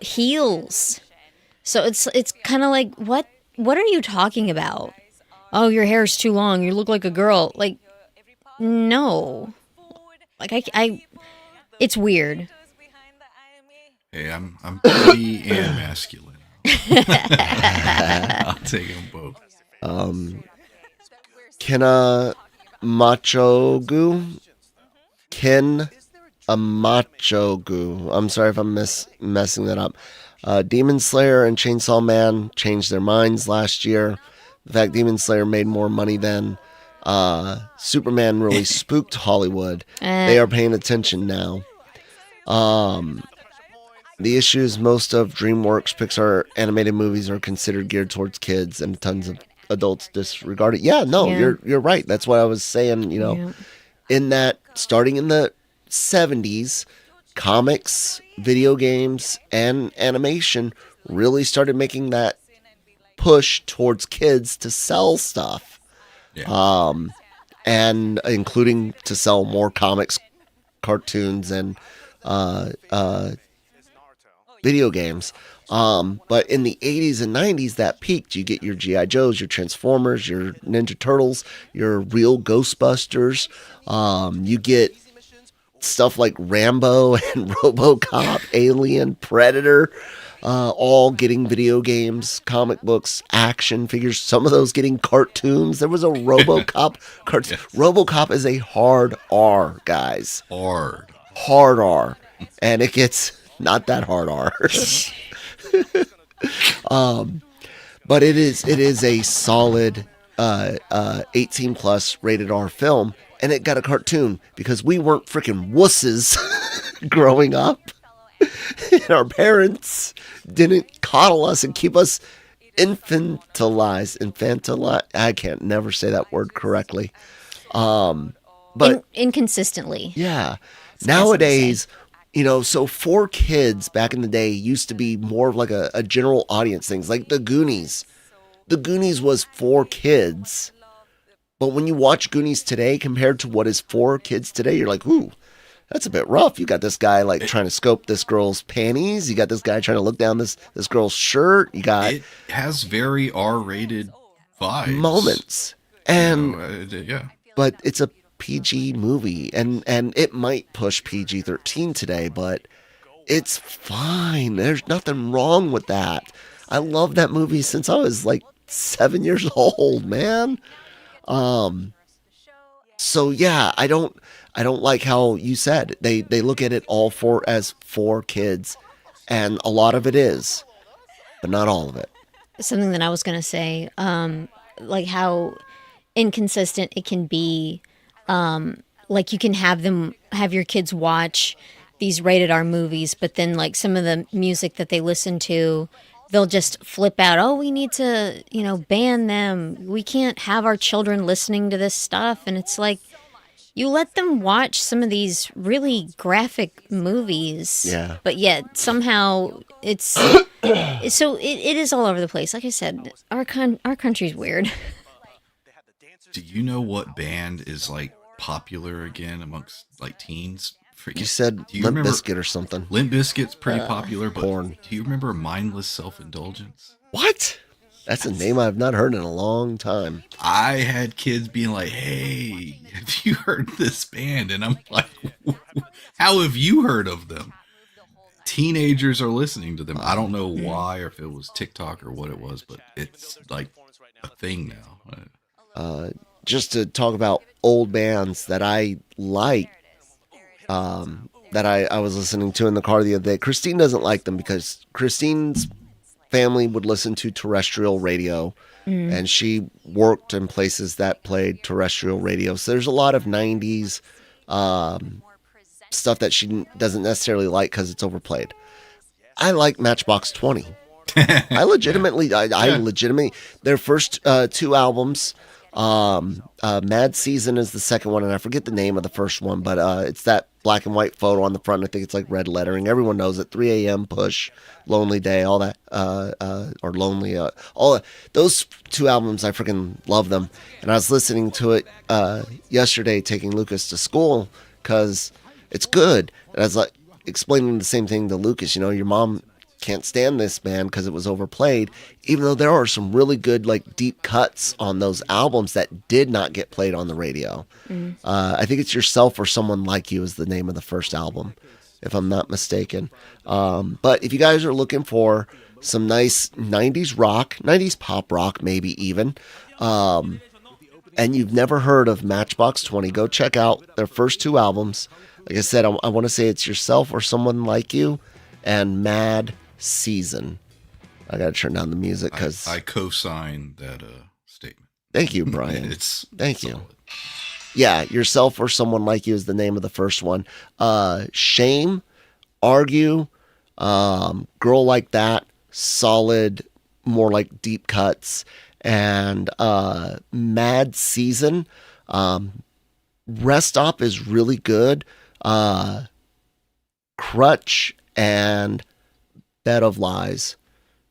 B: heels. So it's kind of like, what are you talking about? Oh, your hair's too long, you look like a girl. Like, no. Like I it's weird.
C: Hey, I'm pretty and masculine. I'll take them both.
A: Ken Amachogu. I'm sorry if I'm messing that up. Demon Slayer and Chainsaw Man changed their minds last year. The fact Demon Slayer made more money than Superman really spooked Hollywood. They are paying attention now. The issue is most of DreamWorks Pixar animated movies are considered geared towards kids, and tons of adults disregard it. You're right. That's what I was saying. In that, starting in the 70s, comics, video games, and animation really started making that push towards kids to sell stuff.
C: Yeah.
A: And including to sell more comics, cartoons, and video games. But in the 80s and 90s, that peaked. You get your G.I. Joes, your Transformers, your Ninja Turtles, your real Ghostbusters. You get stuff like Rambo and RoboCop, Alien, Predator, all getting video games, comic books, action figures, some of those getting cartoons. There was a RoboCop cartoon. Yes. RoboCop is a hard R, guys.
C: Hard
A: R. And it gets not that hard R. But it is a solid 18 plus rated R film, and it got a cartoon because we weren't freaking wusses growing up. And our parents didn't coddle us and keep us infantilized. I can't never say that word correctly. But
B: inconsistently.
A: Yeah. Nowadays, so for kids back in the day used to be more of like a general audience things, like the Goonies. The Goonies was for kids. But when you watch Goonies today compared to what is for kids today, you're like, ooh, that's a bit rough. You got this guy like trying to scope this girl's panties. You got this guy trying to look down this girl's shirt. It
C: has very R-rated vibes.
A: Moments. And
C: yeah.
A: But it's a PG movie, and it might push PG-13 today, but it's fine. There's nothing wrong with that. I love that movie since I was like 7 years old, man. So yeah, I don't like how you said they look at it all as for kids, and a lot of it is, but not all of it.
B: Something that I was going to say, like how inconsistent it can be. Like you can have your kids watch these rated R movies, but then like some of the music that they listen to, they'll just flip out. Oh, we need to, ban them. We can't have our children listening to this stuff. And it's like, you let them watch some of these really graphic movies.
A: Yeah.
B: But yet somehow it's, so it is all over the place. Like I said, our country's weird.
C: Do you know what band is like popular again amongst like teens?
A: You said
C: do you
A: Limp
C: remember
A: Bizkit or something.
C: Limp Bizkit's pretty popular, but
A: Porn.
C: do you remember Mindless Self-Indulgence?
A: What? That's a name I've not heard in a long time.
C: I had kids being like, "Hey, have you heard this band?" And I'm like, "How have you heard of them?" Teenagers are listening to them. I don't know why, or if it was TikTok or what it was, but it's like a thing now.
A: Just to talk about old bands that I like, that I was listening to in the car the other day. Christine doesn't like them because Christine's family would listen to terrestrial radio, and she worked in places that played terrestrial radio. So there's a lot of 90s stuff that she doesn't necessarily like because it's overplayed. I like Matchbox 20. I legitimately, their first two albums, Mad Season is the second one, and I forget the name of the first one, but it's that black and white photo on the front. I think it's like red lettering. Everyone knows it. 3 a.m. Push, Lonely Day, all that, or Lonely, all those two albums. I freaking love them. And I was listening to it yesterday, taking Lucas to school because it's good. And I was like explaining the same thing to Lucas. You know, your mom can't stand this band because it was overplayed, even though there are some really good, like, deep cuts on those albums that did not get played on the radio. I think it's Yourself or Someone Like You is the name of the first album, if I'm not mistaken. But if you guys are looking for some nice 90s rock, 90s pop rock maybe even, and you've never heard of Matchbox 20, go check out their first two albums. Like I said, I want to say it's Yourself or Someone Like You and Mad Season. I gotta turn down the music because
C: I co-sign that statement.
A: Thank you, Brian. Thank
C: solid.
A: you. Yeah, Yourself or Someone Like You is the name of the first one. Shame, Argue, Girl Like That, solid, more like deep cuts, and Mad Season. Rest Stop is really good. Crutch and Bed of Lies,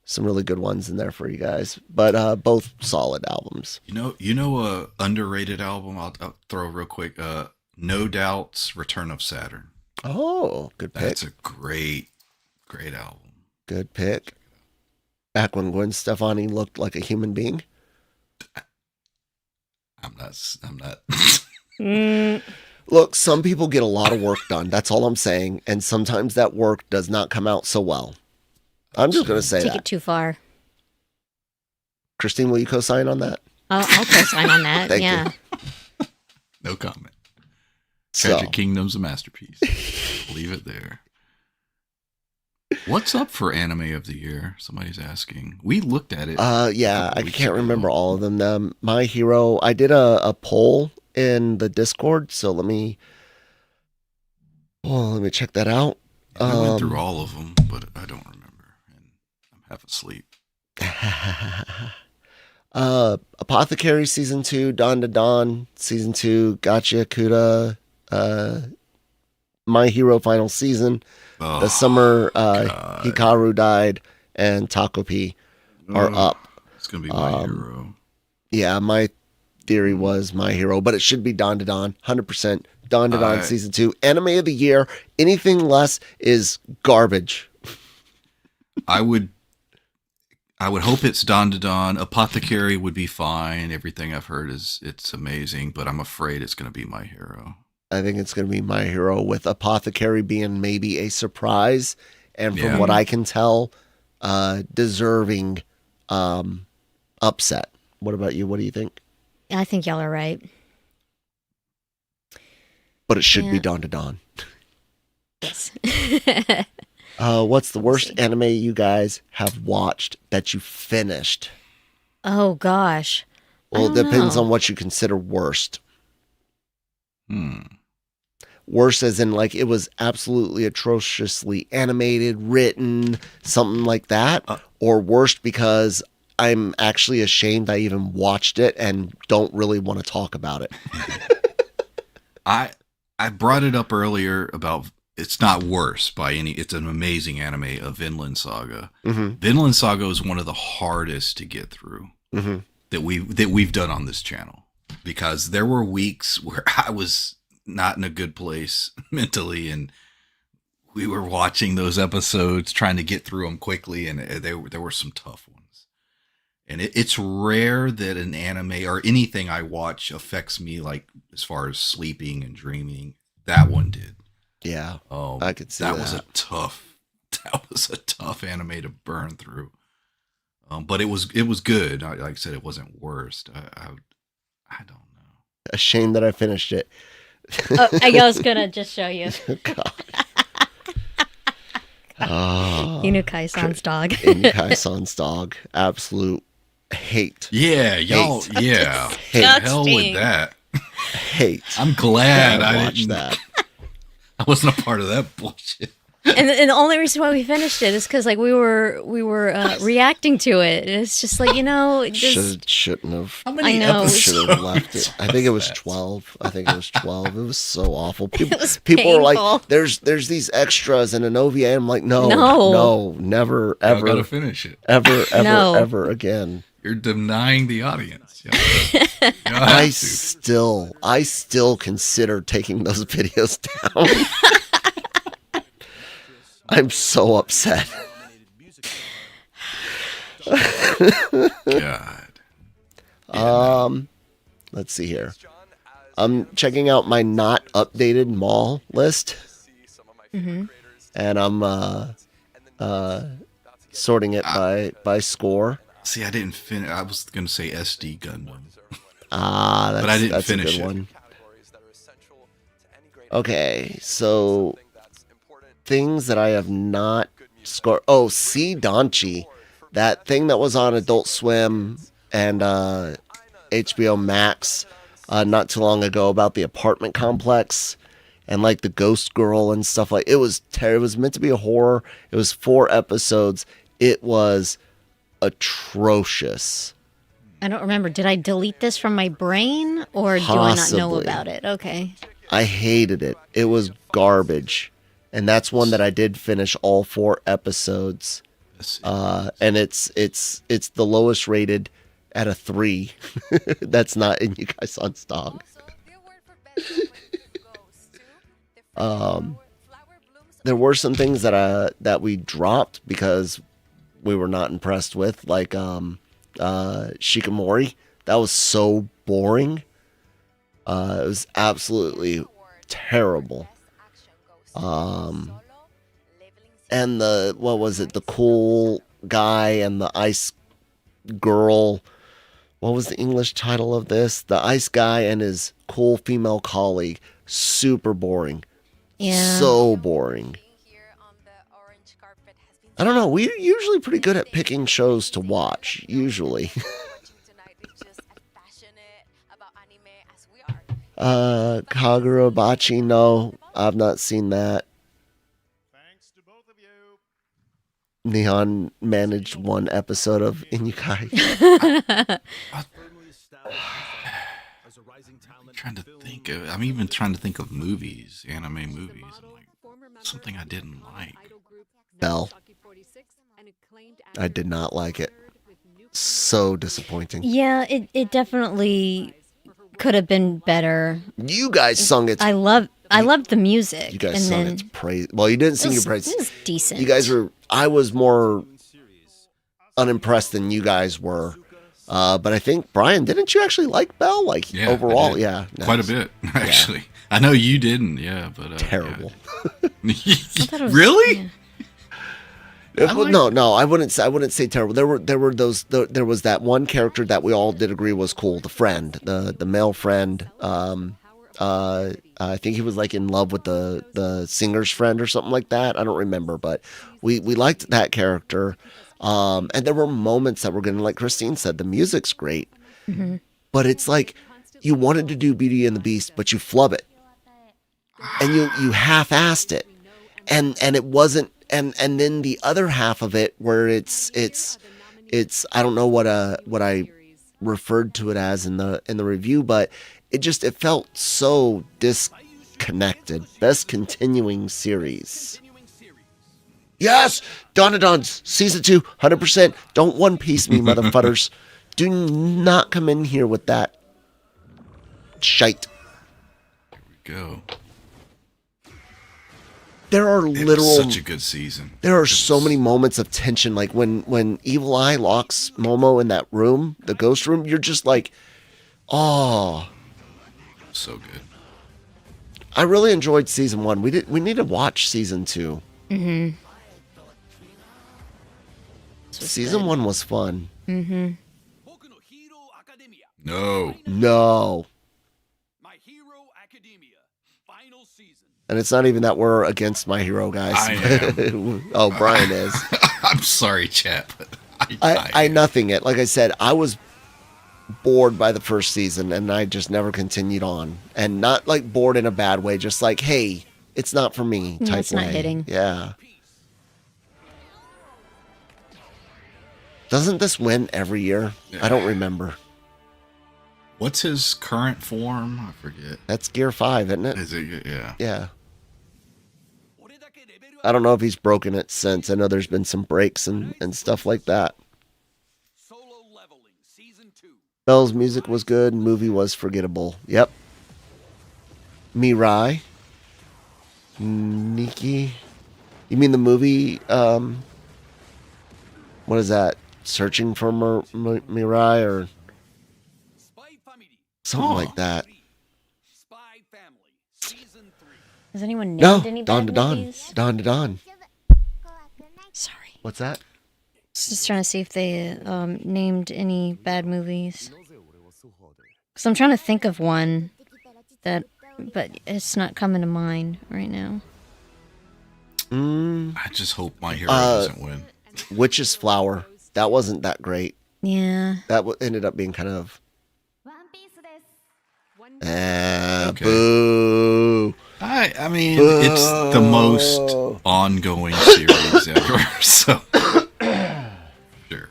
A: some really good ones in there for you guys, but both solid albums.
C: You know, a underrated album I'll throw real quick. No Doubt's Return of Saturn.
A: Oh, good pick.
C: That's a great album.
A: Good pick. Back when Gwen Stefani looked like a human being.
C: I'm not.
A: Look, some people get a lot of work done. That's all I'm saying. And sometimes that work does not come out so well. I'm just going to say
B: Take it too far.
A: Christine, will you co-sign on that?
B: I'll co-sign on that.
A: Thank
B: yeah.
C: You. No comment.
A: So,
C: Tragic Kingdom's a masterpiece. Leave it there. What's up for anime of the year? Somebody's asking. We looked at it.
A: Yeah, I can't remember all of them. My Hero, I did a poll in the Discord, so let me check that out.
C: I went through all of them, but I don't remember, and I'm half asleep.
A: Apothecary Season 2, Dawn to Dawn Season 2, Gotcha Kuda, My Hero Final Season, The Summer Hikaru Died, and Taco P are up.
C: It's going to be My Hero.
A: Yeah, my theory was My Hero, but it should be Dawn to Dawn, 100%. Dawn to Dawn Season 2. Anime of the year. Anything less is garbage.
C: I would hope it's Dawn to Dawn. Apothecary would be fine. Everything I've heard is it's amazing, but I'm afraid it's going to be My Hero.
A: I think it's going to be My Hero, with Apothecary being maybe a surprise, and from what I can tell, deserving upset. What about you? What do you think?
B: I think y'all are right.
A: But it should be Dawn to Dawn.
B: Yes.
A: What's the worst anime you guys have watched that you finished?
B: Oh, gosh.
A: Well, it depends on what you consider worst. Worst as in, like, it was absolutely atrociously animated, written, something like that. Or worst because I'm actually ashamed I even watched it and don't really want to talk about it.
C: I brought it up earlier about it's not worse by any. It's an amazing anime, a Vinland Saga. Vinland Saga is one of the hardest to get through that we've done on this channel, because there were weeks where I was not in a good place mentally, and we were watching those episodes, trying to get through them quickly, and there were some tough ones. And it's rare that an anime or anything I watch affects me, like as far as sleeping and dreaming. That one did.
A: Yeah, I could see
C: that. That was a tough anime to burn through. But it was good. Like I said, it wasn't worst. I don't know.
A: A shame that I finished it.
B: I was gonna just show you.
A: God. Oh,
B: Inukai-san's dog.
A: Inukai-san's dog. Absolute hate.
C: Yeah, y'all.
A: Hate.
C: Yeah.
A: Hate.
C: Hell with that.
A: Hate.
C: I'm glad I
A: watched
C: didn't.
A: That.
C: I wasn't a part of that bullshit.
B: And the only reason why we finished it is because like we were reacting to it. And it's just like, you know,
A: shouldn't have.
C: How many
A: Should have left it. I think it was 12. It was so awful. People were like, "There's these extras and an OVA." I'm like, no, never, ever.
C: Gotta finish it.
A: Ever again.
C: You're denying the audience.
A: I still consider taking those videos down. I'm so upset.
C: God.
A: Let's see here. I'm checking out my not updated mall list.
B: Mm-hmm.
A: And I'm sorting it by score.
C: See, I didn't finish. I was going to say SD Gundam.
A: But
C: I didn't
A: a
C: finish
A: good
C: it.
A: One. Okay, so things that I have not scored. Oh, see Donchi. That thing that was on Adult Swim and HBO Max not too long ago about the apartment complex and like the ghost girl and stuff like it was terrible. It was meant to be a horror. It was 4 episodes. It was atrocious.
B: I don't remember. Did I delete this from my brain or do I not know about it? Okay.
A: I hated it. It was garbage. And that's one that I did finish all 4 episodes. And it's the lowest rated at a 3. That's not in you guys on dog. There were some things that we dropped because we were not impressed with, like Shikamori. That was so boring. It was absolutely terrible. And what was it? The cool guy and the ice girl. What was the English title of this? The ice guy and his cool female colleague. Super boring.
B: Yeah.
A: So boring. I don't know. We're usually pretty good at picking shows to watch. Usually. Kagurabachi, no. I've not seen that. Neon managed 1 episode of Inukai.
C: I'm even trying to think of movies, anime movies. Like, something I didn't like.
A: Bell. I did not like it. So disappointing.
B: Yeah, it definitely could have been better.
A: You guys sung it.
B: I loved the music.
A: You guys sung its praise. Well, you didn't sing your praise.
B: It was decent.
A: You guys were. I was more unimpressed than you guys were. But I think, Brian, didn't you actually like Belle? Like, overall, yeah. Nice.
C: Quite a bit, actually. Yeah. I know you didn't, but...
A: Terrible.
C: Yeah. Really?
A: Yeah. No, I wouldn't say terrible. There was that one character that we all did agree was cool, the friend, the male friend. I think he was like in love with the singer's friend or something like that. I don't remember, but we liked that character. And there were moments that were good. Like Christine said, the music's great, but it's like you wanted to do Beauty and the Beast, but you flub it, and you half-assed it, and it wasn't. And then the other half of it, where it's I don't know what I referred to it as in the review, but it felt so disconnected. Best continuing series. Yes! Donadons, Season 2, 100%. Don't One Piece me, motherfuckers. Do not come in here with that shite.
C: go.
A: There are
C: It
A: literal.
C: was such a good season.
A: There are so many moments of tension, like when Evil Eye locks Momo in that room, the ghost room. You're just like, oh,
C: So good.
A: I really enjoyed season 1. We need to watch season 2.
B: Mm-hmm.
A: Season 1 was fun.
B: Mm-hmm.
C: No.
A: No.
G: My Hero Academia, final season.
A: And it's not even that we're against My Hero, guys.
C: I am.
A: Oh, Brian is.
C: I'm sorry, chat. But
A: I nothing it. Like I said, I was bored by the first season, and I just never continued on. And not like bored in a bad way, just like, hey, it's not for me type
B: it's not
A: way.
B: hitting.
A: Yeah. Doesn't this win every year? I don't remember.
C: What's his current form? I forget.
A: That's Gear 5, isn't it?
C: Is it? Yeah.
A: Yeah. I don't know if he's broken it since. I know there's been some breaks and stuff like that. Bell's music was good. Movie was forgettable. Yep. Mirai. Nikki. You mean the movie? What is that? Searching for Mirai or something like that.
B: Has anyone named
A: No.
B: any
A: Dawn
B: bad
A: to Dawn.
B: movies?
A: Dawn to Dawn.
B: Sorry.
A: What's that?
B: Just trying to see if they named any bad movies. Because I'm trying to think of one that, but it's not coming to mind right now.
C: I just hope My Hero doesn't win.
A: Witch's Flower. That wasn't that great.
B: Yeah.
A: That ended up being kind of.
C: Okay.
A: Boo.
C: I mean, it's the most ongoing series ever. So, sure.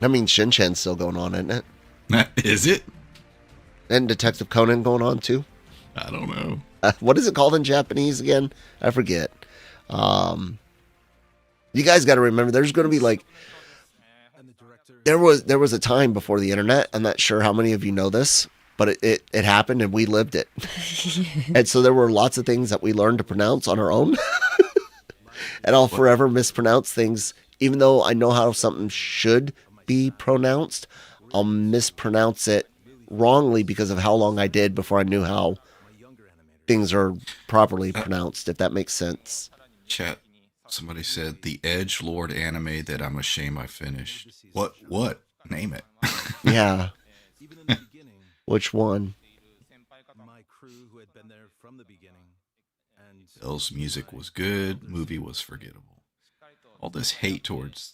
A: I mean, Shin-Chan's still going on, isn't it?
C: Is it?
A: And Detective Conan going on too?
C: I don't know.
A: What is it called in Japanese again? I forget. You guys got to remember, there's going to be like, there was a time before the internet. I'm not sure how many of you know this, but it happened and we lived it. And so there were lots of things that we learned to pronounce on our own. And I'll forever mispronounce things. Even though I know how something should be pronounced, I'll mispronounce it wrongly because of how long I did before I knew how things are properly pronounced, if that makes sense.
C: Chat. Somebody said the Edgelord anime that I'm ashamed I finished. What? Name it.
A: Yeah. Which one?
C: Bell's music was good. Movie was forgettable. All this hate towards.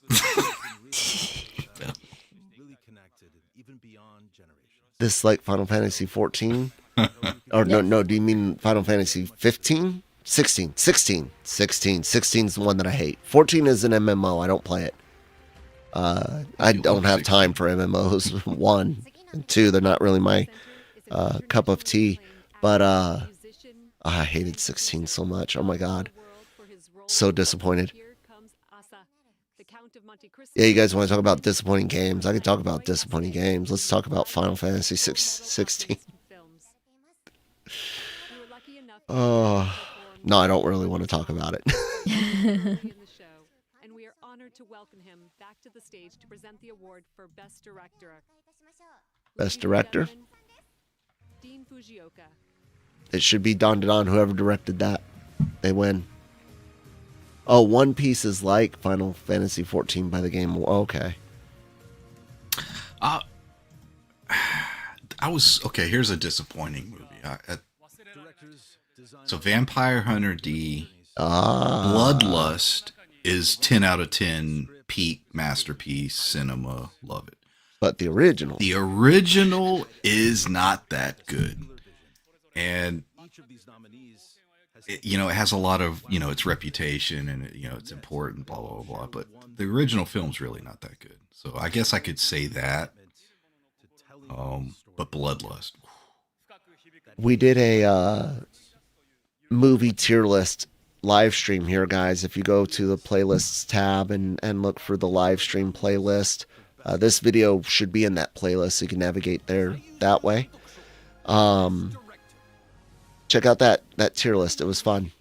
A: This like Final Fantasy 14? Or no, do you mean Final Fantasy 15? 16. 16 is the one that I hate. 14 is an MMO. I don't play it. I don't have time for MMOs. 1 and 2, they're not really my cup of tea. But I hated 16 so much. Oh my god. So disappointed. Yeah, you guys want to talk about disappointing games? I can talk about disappointing games. Let's talk about Final Fantasy 16. Oh, no, I don't really want to talk about it.
I: And we are honored to welcome him back to the stage to present the award for Best Director.
A: Best Director?
I: Dean Fujioka.
A: It should be Dawn to Dawn, whoever directed that. They win. Oh, One Piece is like Final Fantasy 14 by the game. Okay.
C: Here's a disappointing movie. So Vampire Hunter D, Bloodlust is 10 out of 10 peak masterpiece cinema. Love it.
A: But the original
C: is not that good. And it has a lot of, its reputation and it's important, blah, blah, blah, but the original film's really not that good. So I guess I could say that. But Bloodlust.
A: We did a movie tier list live stream here, guys. If you go to the playlists tab and look for the live stream playlist, this video should be in that playlist so you can navigate there that way. check out that tier list. It was fun.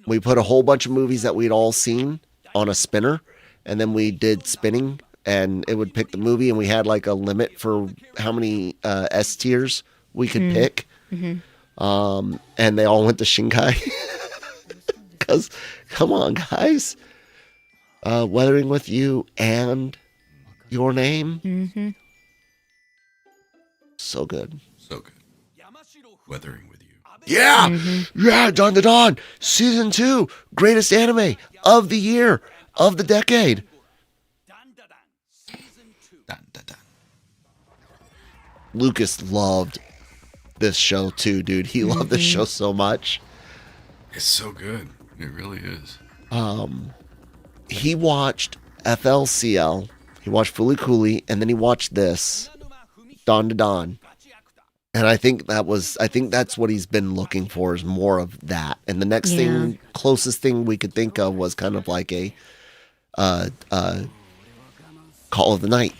A: We put a whole bunch of movies that we'd all seen on a spinner, and then we did spinning, and it would pick the movie, and we had like a limit for how many S tiers we could pick. And they all went to Shinkai. Because, come on, guys. Weathering with You and Your Name. So good.
C: So good. Weathering with You.
A: Yeah! Yeah, Dawn to Dawn. Season 2. Greatest anime of the year. Of the decade. Lucas loved this show too, dude. He loved this show so much.
C: It's so good. It really is.
A: He watched FLCL, he watched Fooly Cooly, and then he watched this, Dawn to Dawn. And I think that's what he's been looking for, is more of that. And the next thing, closest thing we could think of was kind of like a Call of the Night.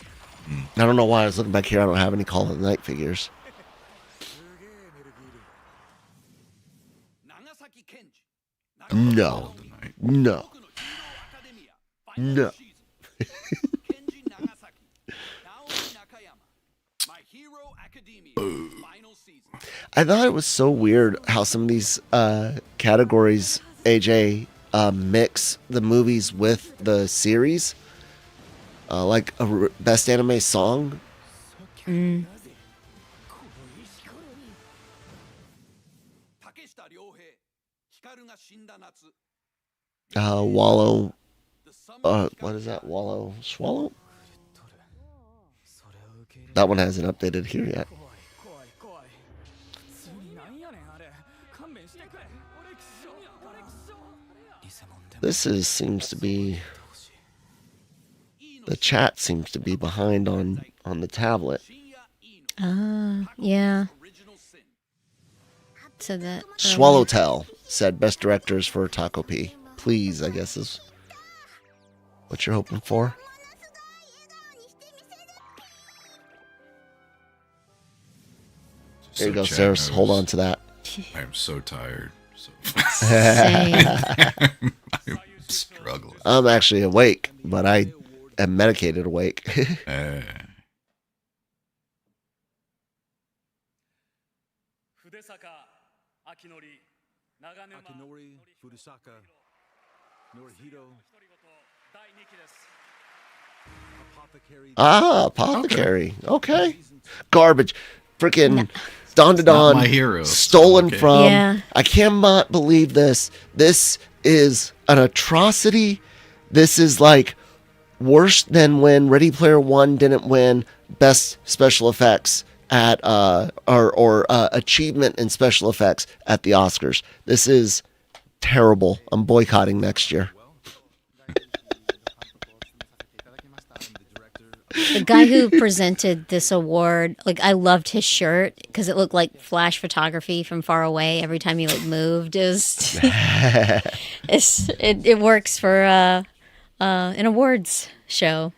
A: I don't know why I was looking back here. I don't have any Call of the Night figures. No. No. No. I thought it was so weird how some of these categories, AJ, mix the movies with the series. Like a best anime song. Wallow. What is that? Wallow Swallow? That one hasn't updated here yet. Seems to be, the chat seems to be behind on the tablet.
B: Yeah. So that
A: Swallowtail said best directors for Taco P. Please, I guess is what you're hoping for. There you go, Saris. Hold on to that.
C: I am so tired.
B: Same.
C: I'm struggling.
A: I'm actually awake, but I am medicated awake. Apothecary. Okay. Garbage. Freaking Dawn to Dawn.
C: My hero.
A: Stolen from.
B: Yeah.
A: I cannot believe this. This is an atrocity. This is like worse than when Ready Player One didn't win best special effects at or achievement in special effects at the Oscars. This is terrible. I'm boycotting next year.
B: The guy who presented this award, like, I loved his shirt because it looked like flash photography from far away every time he like moved. It was it works for an awards show.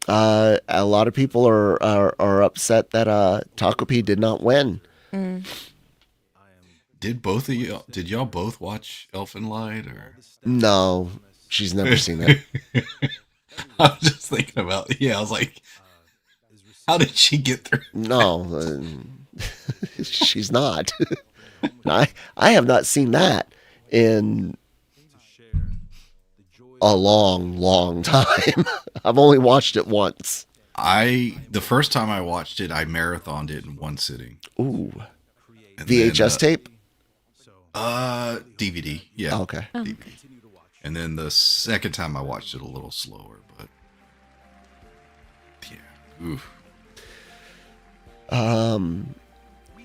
A: A lot of people are upset that Taco P did not win.
C: Did y'all both watch Elfen Lied, or?
A: No, she's never seen it.
C: I was just thinking about, I was like, how did she get through?
A: No, she's not. I have not seen that in a long time. I've only watched it once.
C: The first time I watched it, I marathoned it in one sitting.
A: Ooh.
C: And
A: VHS tape?
C: DVD. Yeah.
A: Oh, okay.
C: DVD. And then the second time I watched it a little slower, but yeah. Oof.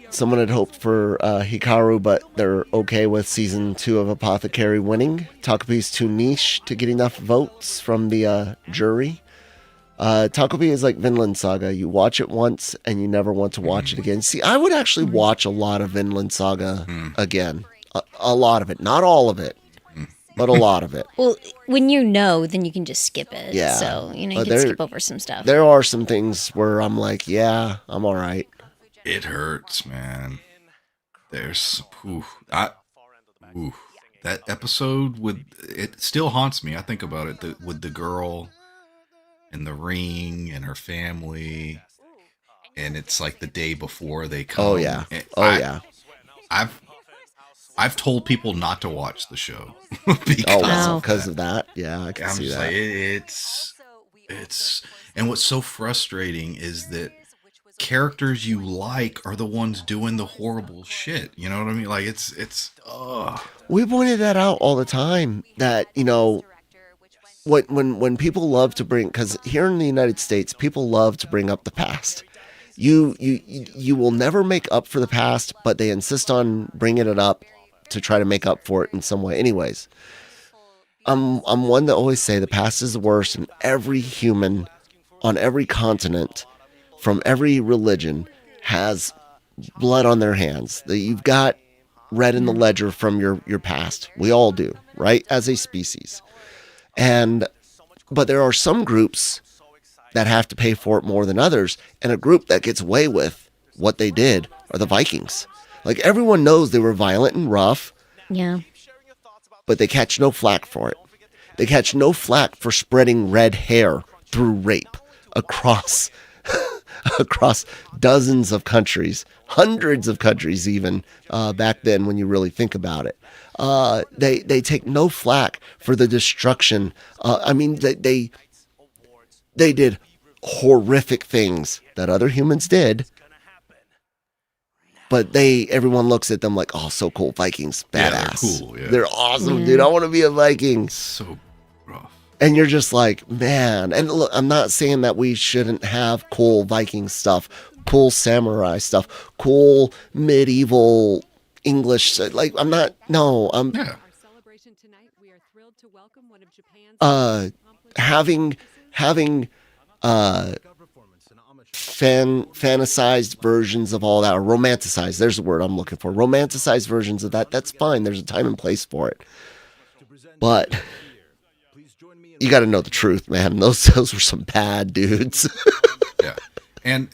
A: Someone had hoped for Hikaru, but they're okay with season 2 of Apothecary winning. Taco P's too niche to get enough votes from the jury. Taco P is like Vinland Saga. You watch it once and you never want to watch it again. See, I would actually watch a lot of Vinland Saga again. A lot of it. Not all of it, but a lot of it.
B: Well, when you know, then you can just skip it.
A: Yeah.
B: So, you can skip over some stuff.
A: There are some things where I'm like, yeah, I'm all right.
C: It hurts, man. There's, that episode with it still haunts me. I think about it with the girl and the ring and her family, and it's like the day before they come.
A: Oh yeah.
C: And
A: Oh yeah.
C: I've told people not to watch the show
A: Oh wow,
C: because
A: because of that. Yeah, I can
C: I'm
A: see
C: just
A: that.
C: like it's and what's so frustrating is that characters you like are the ones doing the horrible shit. You know what I mean? Like it's
A: We pointed that out all the time. That when people love to bring, because here in the United States, people love to bring up the past. You will never make up for the past, but they insist on bringing it up to try to make up for it in some way. Anyways, I'm one that always say the past is the worst, and every human on every continent, from every religion, has blood on their hands. That you've got red in the ledger from your past. We all do, right? As a species. But there are some groups that have to pay for it more than others, and a group that gets away with what they did are the Vikings. Like, everyone knows they were violent and rough.
B: Yeah.
A: But they catch no flack for it. They catch no flack for spreading red hair through rape across across dozens of countries, hundreds of countries even, back then when you really think about it. They take no flack for the destruction. I mean, they did horrific things that other humans did, but everyone looks at them like, oh, so cool, Vikings, badass.
C: Yeah, they're cool, yeah.
A: They're awesome, dude. I want to be a Viking.
C: so rough.
A: And you're just like, man. And look, I'm not saying that we shouldn't have cool Viking stuff, cool samurai stuff, cool medieval English. Like, I'm not. No, I'm.
C: Yeah.
A: Having fantasized versions of all that, or romanticized, there's the word I'm looking for, romanticized versions of that, that's fine. There's a time and place for it, but you got to know the truth, man. Those were some bad dudes.
C: Yeah. And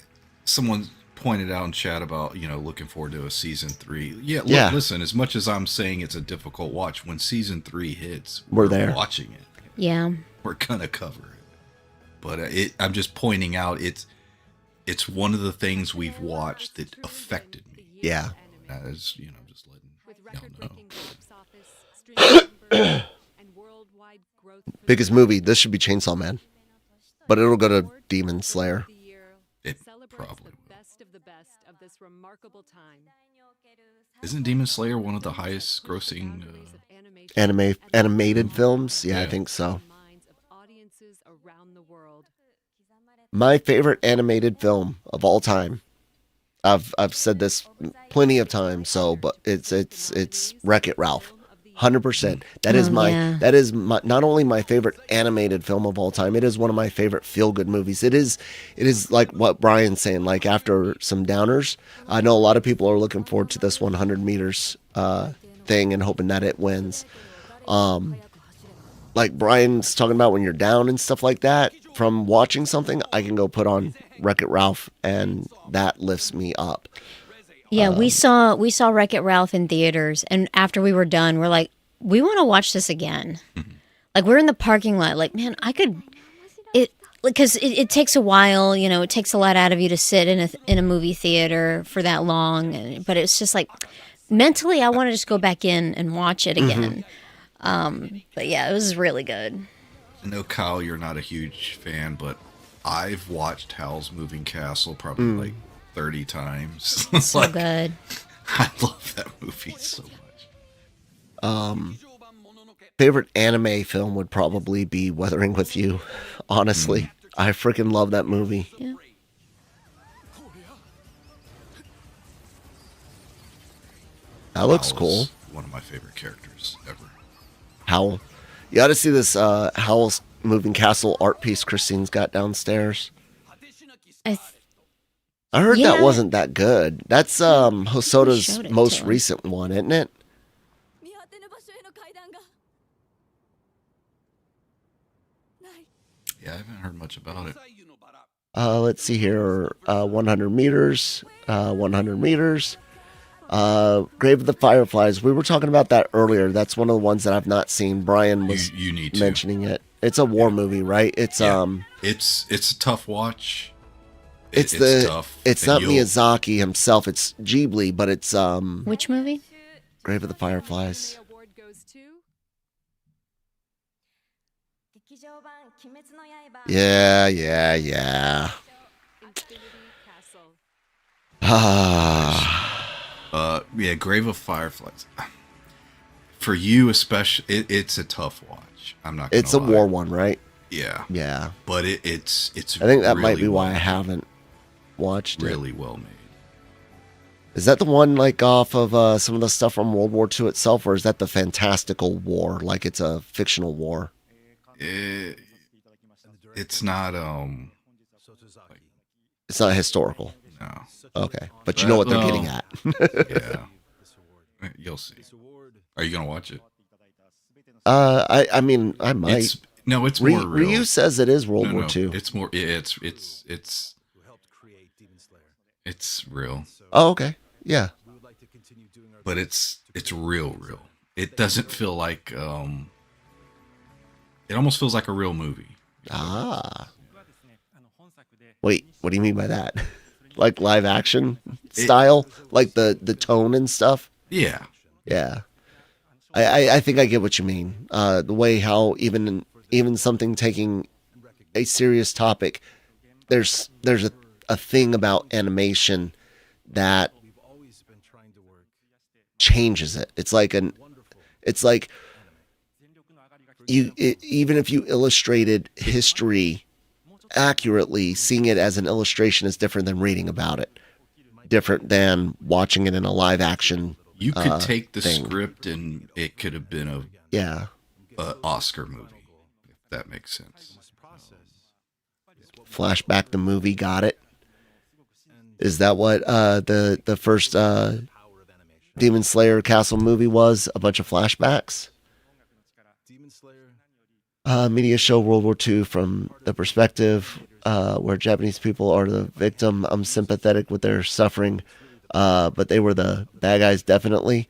C: someone pointed out in chat about, looking forward to a season 3. Yeah, listen, as much as I'm saying it's a difficult watch, when season 3 hits,
A: we're there
C: watching it.
B: Yeah.
C: We're gonna cover it. But I'm just pointing out it's one of the things we've watched that affected me.
A: Yeah.
C: As just letting y'all know.
A: Biggest movie. This should be Chainsaw Man, but it'll go to Demon Slayer.
C: It probably will. Isn't Demon Slayer one of the highest grossing
A: animated films? Yeah, I think so. My favorite animated film of all time. I've said this plenty of times, but it's Wreck-It Ralph. 100%. That is not only my favorite animated film of all time, it is one of my favorite feel-good movies. It is like what Brian's saying, like after some downers. I know a lot of people are looking forward to this 100 meters thing and hoping that it wins. Like Brian's talking about when you're down and stuff like that, from watching something, I can go put on Wreck-It Ralph and that lifts me up.
B: Yeah, we saw Wreck-It Ralph in theaters, and after we were done, we're like, we want to watch this again. Like, we're in the parking lot, like, man, because it takes a while, it takes a lot out of you to sit in a movie theater for that long, but it's just like, mentally, I want to just go back in and watch it again. But yeah, it was really good.
C: I know, Kyle, you're not a huge fan, but I've watched Howl's Moving Castle probably like 30 times.
B: So good.
C: I love that movie so much.
A: Favorite anime film would probably be Weathering with You. Honestly, I freaking love that movie.
B: Yeah.
A: That looks cool.
C: One of my favorite characters ever.
A: Howl. You ought to see this Howl's Moving Castle art piece Christine's got downstairs. I heard that wasn't that good. That's Hosoda's most recent one, isn't it?
C: Yeah, I haven't heard much about it.
A: Let's see here. 100 meters. 100 meters. Grave of the Fireflies. We were talking about that earlier. That's one of the ones that I've not seen. Brian was
C: You need to.
A: mentioning it. It's a war movie, right? It's
C: it's a tough watch.
A: It's
C: tough.
A: It's
C: and
A: not Miyazaki himself. It's Ghibli, but it's
B: Which movie?
A: Grave of the Fireflies.
I: The award goes to
A: Yeah.
I: Infinity Castle.
C: Yeah, Grave of Fireflies. For you especially, it's a tough watch. I'm not gonna
A: It's a
C: lie.
A: war one, right?
C: Yeah.
A: Yeah.
C: But it's
A: I think that might
C: really
A: be why I
C: well
A: haven't watched it.
C: really well made.
A: Is that the one like off of some of the stuff from World War II itself, or is that the fantastical war? Like it's a fictional war?
C: It's not
A: It's not historical.
C: no.
A: Okay, but you know what they're getting at.
C: Yeah. You'll see. Are you gonna watch it?
A: I mean, I might.
C: It's more real.
A: Ryu says it is World
C: No,
A: War
C: no,
A: II.
C: It's more. It's real,
A: Oh, okay. Yeah.
C: but it's real. It doesn't feel like It almost feels like a real movie.
A: Ah. Wait, what do you mean by that? Like live action style? Like the tone and stuff?
C: Yeah.
A: Yeah. I think I get what you mean. The way how even something taking a serious topic, there's a thing about animation that changes it. It's like even if you illustrated history accurately, seeing it as an illustration is different than reading about it. Different than watching it in a live action.
C: You could take the
A: thing.
C: script and it could have been a Oscar movie, if that makes sense.
A: Flashback the movie, got it. Is that what the first Demon Slayer Castle movie was? A bunch of flashbacks? Media show World War II from the perspective where Japanese people are the victim. I'm sympathetic with their suffering, but they were the bad guys, definitely.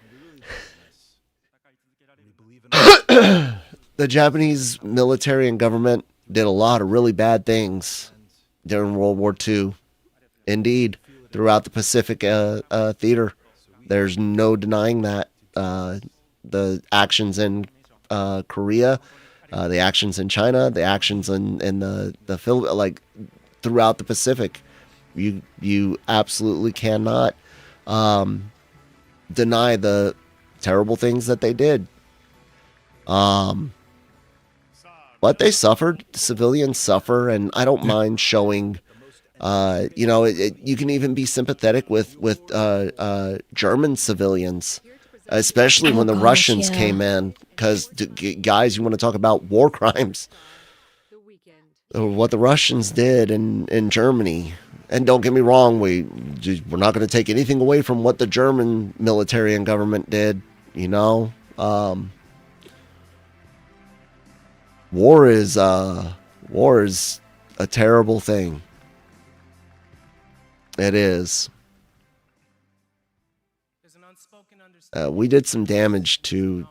A: The Japanese military and government did a lot of really bad things during World War II. Indeed, throughout the Pacific theater. There's no denying that. The actions in Korea, the actions in China, the actions in the Philippines, like throughout the Pacific, you absolutely cannot deny the terrible things that they did. But they suffered. Civilians suffer, and I don't mind showing. You can even be sympathetic with German civilians, especially when the Russians came in. Because, guys, you want to talk about war crimes? What the Russians did in Germany. And don't get me wrong, we're not going to take anything away from what the German military and government did. War is a terrible thing. It is. We did some damage to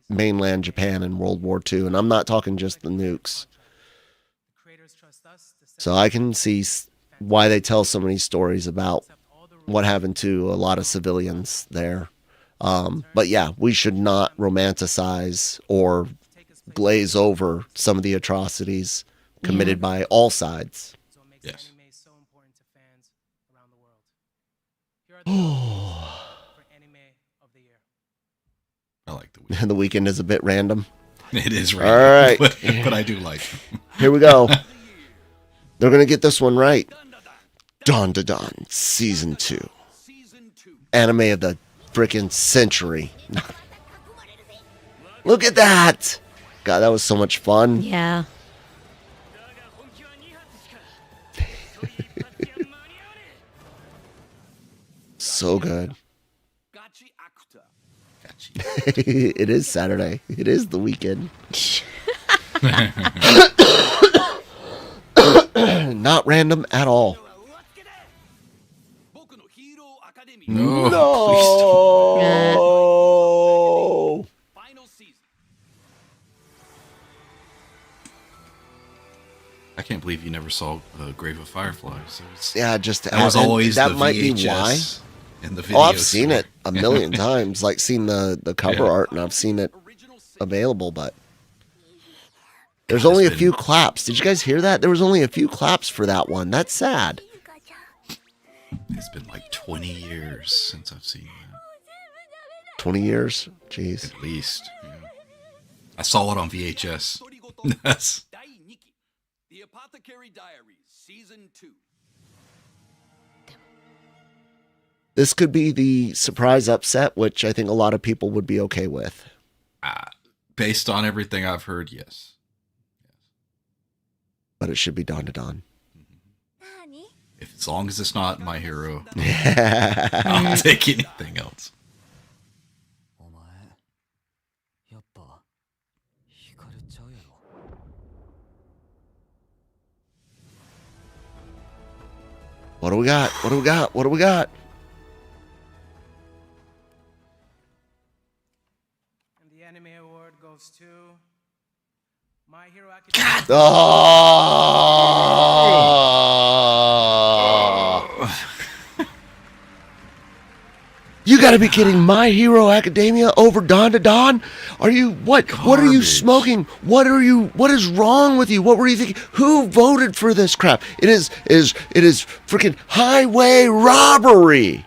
A: mainland Japan in World War II, and I'm not talking just the nukes. So I can see why they tell so many stories about what happened to a lot of civilians there. But yeah, we should not romanticize or glaze over some of the atrocities committed by all sides.
C: Yes. I like the weekend.
A: The weekend is a bit random.
C: It is random.
A: All right.
C: But I do like it.
A: Here we go. They're going to get this one right. Dawn to Dawn, Season 2. Anime of the freaking century. Look at that. God, that was so much fun.
B: Yeah.
A: So good. It is Saturday. It is the weekend. Not random at all.
C: No,
A: No.
C: please saw Grave of Fireflies. So
A: Yeah, just
C: that was always
A: that
C: the
A: might
C: VHS
A: be why.
C: and the video.
A: Oh, I've seen it a million times, like seen the cover
C: Yeah.
A: art, and I've seen it available, but there's only a few claps. Did you guys hear that? There was only a few claps for that one. That's sad.
C: It's been like 20 years since I've seen that.
A: 20 years? Jeez.
C: At least. Yeah. I saw it on VHS. Yes.
L: The Apothecary Diaries, Season 2.
A: This could be the surprise upset, which I think a lot of people would be okay with.
C: Based on everything I've heard, yes.
A: But it should be Dawn to Dawn.
C: As long as it's not My Hero, I'll take anything else.
A: What do we got? What do we got? What do we got?
M: And the anime award goes to My Hero Academia.
A: Oh! You got to be kidding! My Hero Academia over Dawn to Dawn? Are you what?
C: Garbage.
A: What are you smoking? What is wrong with you? What were you thinking? Who voted for this crap? It is freaking highway robbery.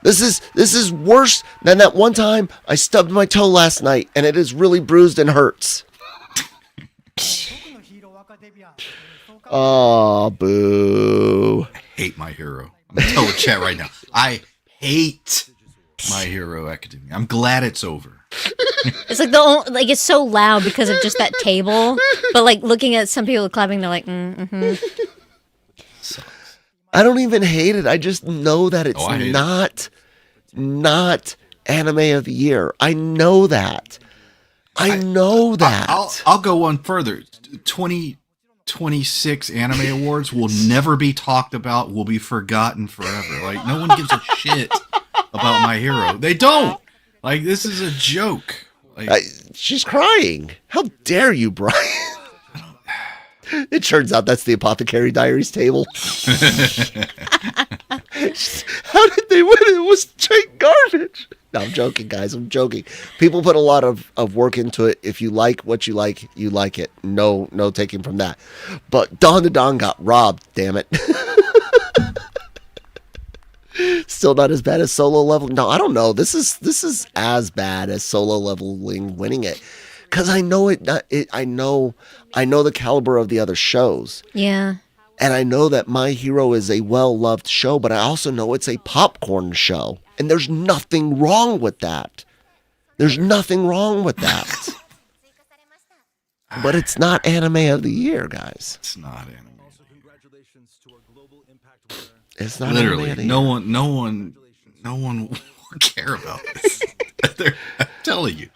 A: This is worse than that one time I stubbed my toe last night, and it is really bruised and hurts. Oh, boo!
C: I hate My Hero. I'm gonna tell the chat right now. I hate My Hero Academia. I'm glad it's over.
B: It's like it's so loud because of just that table. But like looking at some people clapping, they're like, mm-hmm.
A: I don't even hate it. I just know that it's not anime of the year. I know that. I know that.
C: I'll go one further. 2026 anime awards will never be talked about. Will be forgotten forever. Like no one gives a shit about My Hero. They don't. Like this is a joke. Like,
A: she's crying. How dare you, Brian? It turns out that's the Apothecary Diaries table. How did they win? It was straight garbage. No, I'm joking, guys. I'm joking. People put a lot of work into it. If you like what you like it. No taking from that. But Dawn to Dawn got robbed, damn it. Still not as bad as Solo Leveling. No, I don't know. This is as bad as Solo Leveling winning it. Because I know I know the caliber of the other shows.
B: Yeah.
A: And I know that My Hero is a well-loved show, but I also know it's a popcorn show. And there's nothing wrong with that. There's nothing wrong with that. But it's not anime of the year, guys.
C: It's not anime.
A: It's not
C: literally
A: anime of the year.
C: No one will care about this. I'm telling you.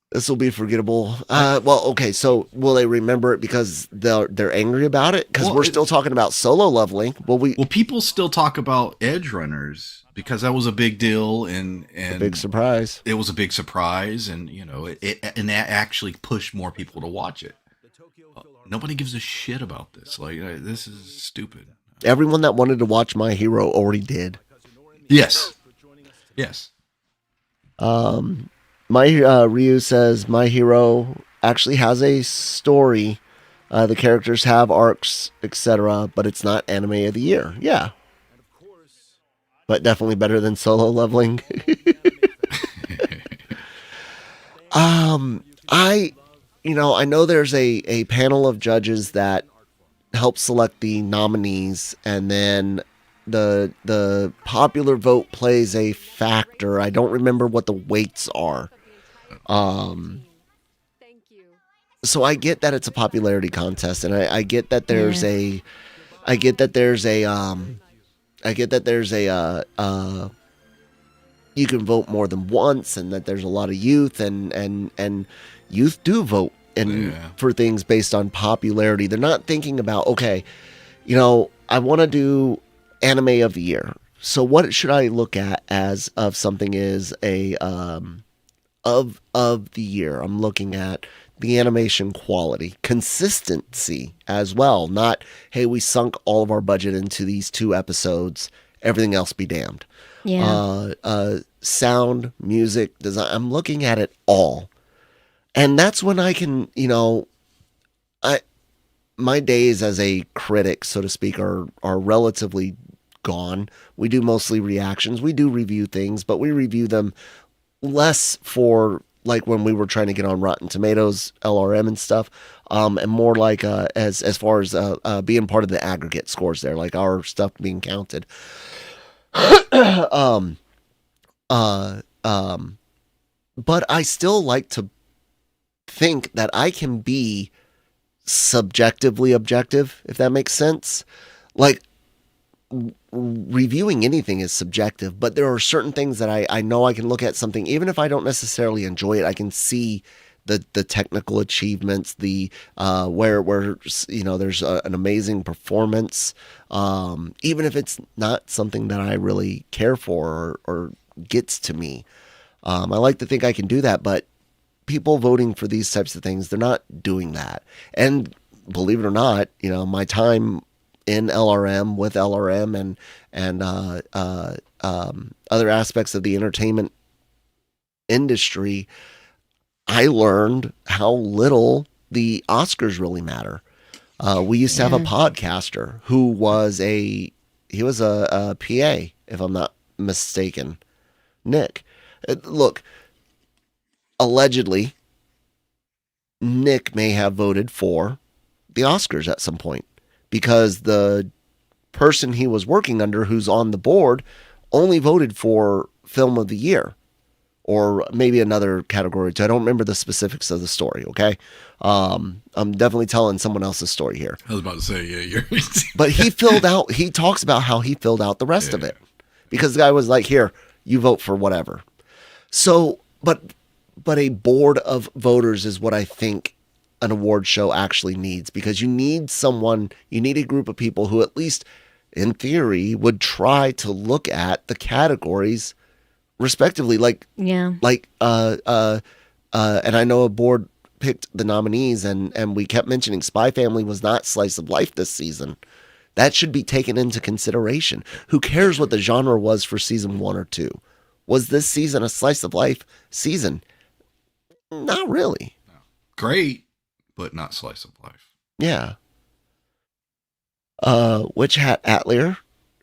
A: This will be forgettable. Well, okay, so will they remember it because they're angry about it? Because we're still talking about Solo Leveling. Well,
C: people still talk about Edge Runners because that was a big deal and
A: a big surprise.
C: It was a big surprise, and and that actually pushed more people to watch it. Nobody gives a shit about this. Like this is stupid.
A: Everyone that wanted to watch My Hero already did.
C: Yes.
A: Ryu says My Hero actually has a story. The characters have arcs, etc., but it's not anime of the year. Yeah. But definitely better than Solo Leveling. I know there's a panel of judges that help select the nominees, and then the popular vote plays a factor. I don't remember what the weights are. So I get that it's a popularity contest, and I get that there's you can vote more than once, and that there's a lot of youth, and youth do vote for things based on popularity. They're not thinking about, okay, I want to do anime of the year. So what should I look at as of something is a of the year? I'm looking at the animation quality, consistency as well. Not, hey, we sunk all of our budget into these 2 episodes, everything else be damned.
B: Yeah.
A: Sound, music, design. I'm looking at it all. And that's when I can, my days as a critic, so to speak, are relatively gone. We do mostly reactions. We do review things, but we review them less for like when we were trying to get on Rotten Tomatoes, LRM and stuff, and more like as far as being part of the aggregate scores there, like our stuff being counted. But I still like to think that I can be subjectively objective, if that makes sense. Like, reviewing anything is subjective, but there are certain things that I know I can look at something, even if I don't necessarily enjoy it, I can see the technical achievements, the where there's an amazing performance, even if it's not something that I really care for or gets to me. I like to think I can do that, but people voting for these types of things, they're not doing that. And believe it or not, my time in LRM with LRM and other aspects of the entertainment industry, I learned how little the Oscars really matter. We used to have a podcaster who was a PA, if I'm not mistaken. Nick. Look, allegedly, Nick may have voted for the Oscars at some point because the person he was working under, who's on the board, only voted for Film of the Year or maybe another category too. I don't remember the specifics of the story, okay? I'm definitely telling someone else's story here.
C: I was about to say, yeah, you're...
A: But he talks about how he filled out the rest of it because the guy was like, here, you vote for whatever. So, but a board of voters is what I think an award show actually needs, because you need a group of people who at least in theory would try to look at the categories respectively. And I know a board picked the nominees and we kept mentioning Spy Family was not Slice of Life this season. That should be taken into consideration. Who cares what the genre was for season 1 or 2? Was this season a Slice of Life season? Not really.
C: No. Great, but not Slice of Life.
A: Yeah. Witch Hat Atelier,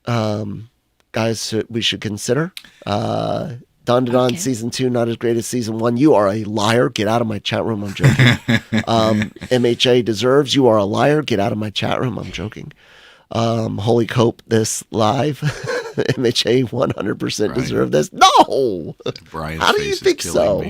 A: guys, we should consider. Don Don season 2, not as great as season 1. You are a liar. Get out of my chat room. I'm joking. MHA Deserves. You are a liar. Get out of my chat room. I'm joking. Holy Cope this live. MHA 100% deserve this. No!
C: Brian's
A: how do you think so?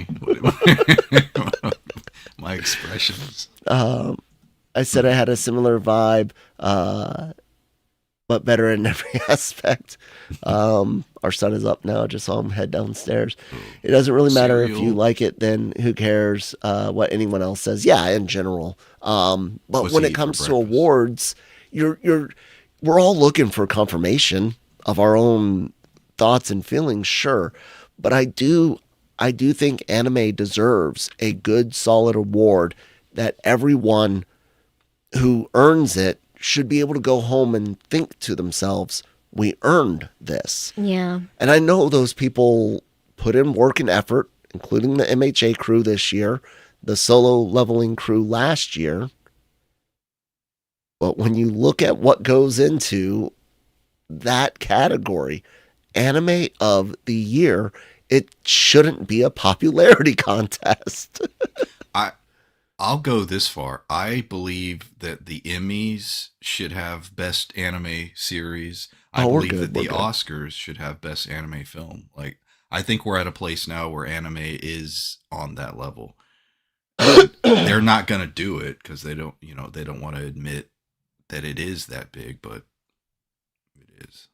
C: My expressions.
A: I said I had a similar vibe, but better in every aspect. Our son is up now. Just saw him head downstairs. It doesn't really matter if you like it, then who cares what anyone else says. Yeah, in general. But when it comes to awards, we're all looking for confirmation of our own thoughts and feelings, sure. But I do think anime deserves a good, solid award that everyone who earns it should be able to go home and think to themselves, we earned this.
B: Yeah.
A: And I know those people put in work and effort, including the MHA crew this year, the solo leveling crew last year. But when you look at what goes into that category, anime of the year, it shouldn't be a popularity contest.
C: I'll go this far. I believe that the Emmys should have best anime series. I believe that the Oscars should have best anime film. Like, I think we're at a place now where anime is on that level. They're not going to do it because they don't want to admit that it is that big, but it is.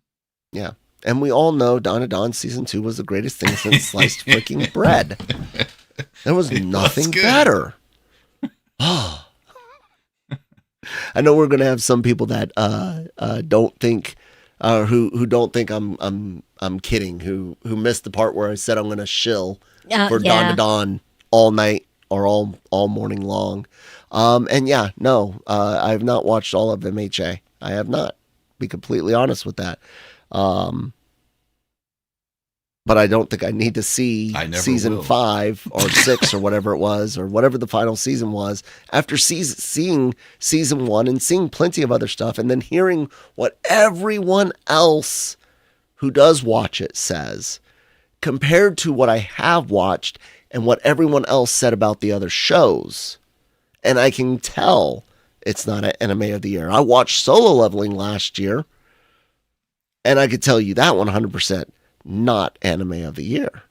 A: Yeah. And we all know Donna Dawn season 2 was the greatest thing since sliced freaking bread. There was nothing better. Oh. I know we're going to have some people that don't think who don't think I'm kidding, who missed the part where I said I'm going to shill for Donna Dawn all night are all morning long. And yeah, no, I have not watched all of MHA. I have not. Be completely honest with that. But I don't think I need to see season 5 or 6 or whatever it was, or whatever the final season was, after seeing season 1 and seeing plenty of other stuff, and then hearing what everyone else who does watch it says, compared to what I have watched and what everyone else said about the other shows. And I can tell it's not an anime of the year. I watched Solo Leveling last year, and I could tell you that 100%. Not anime of the year.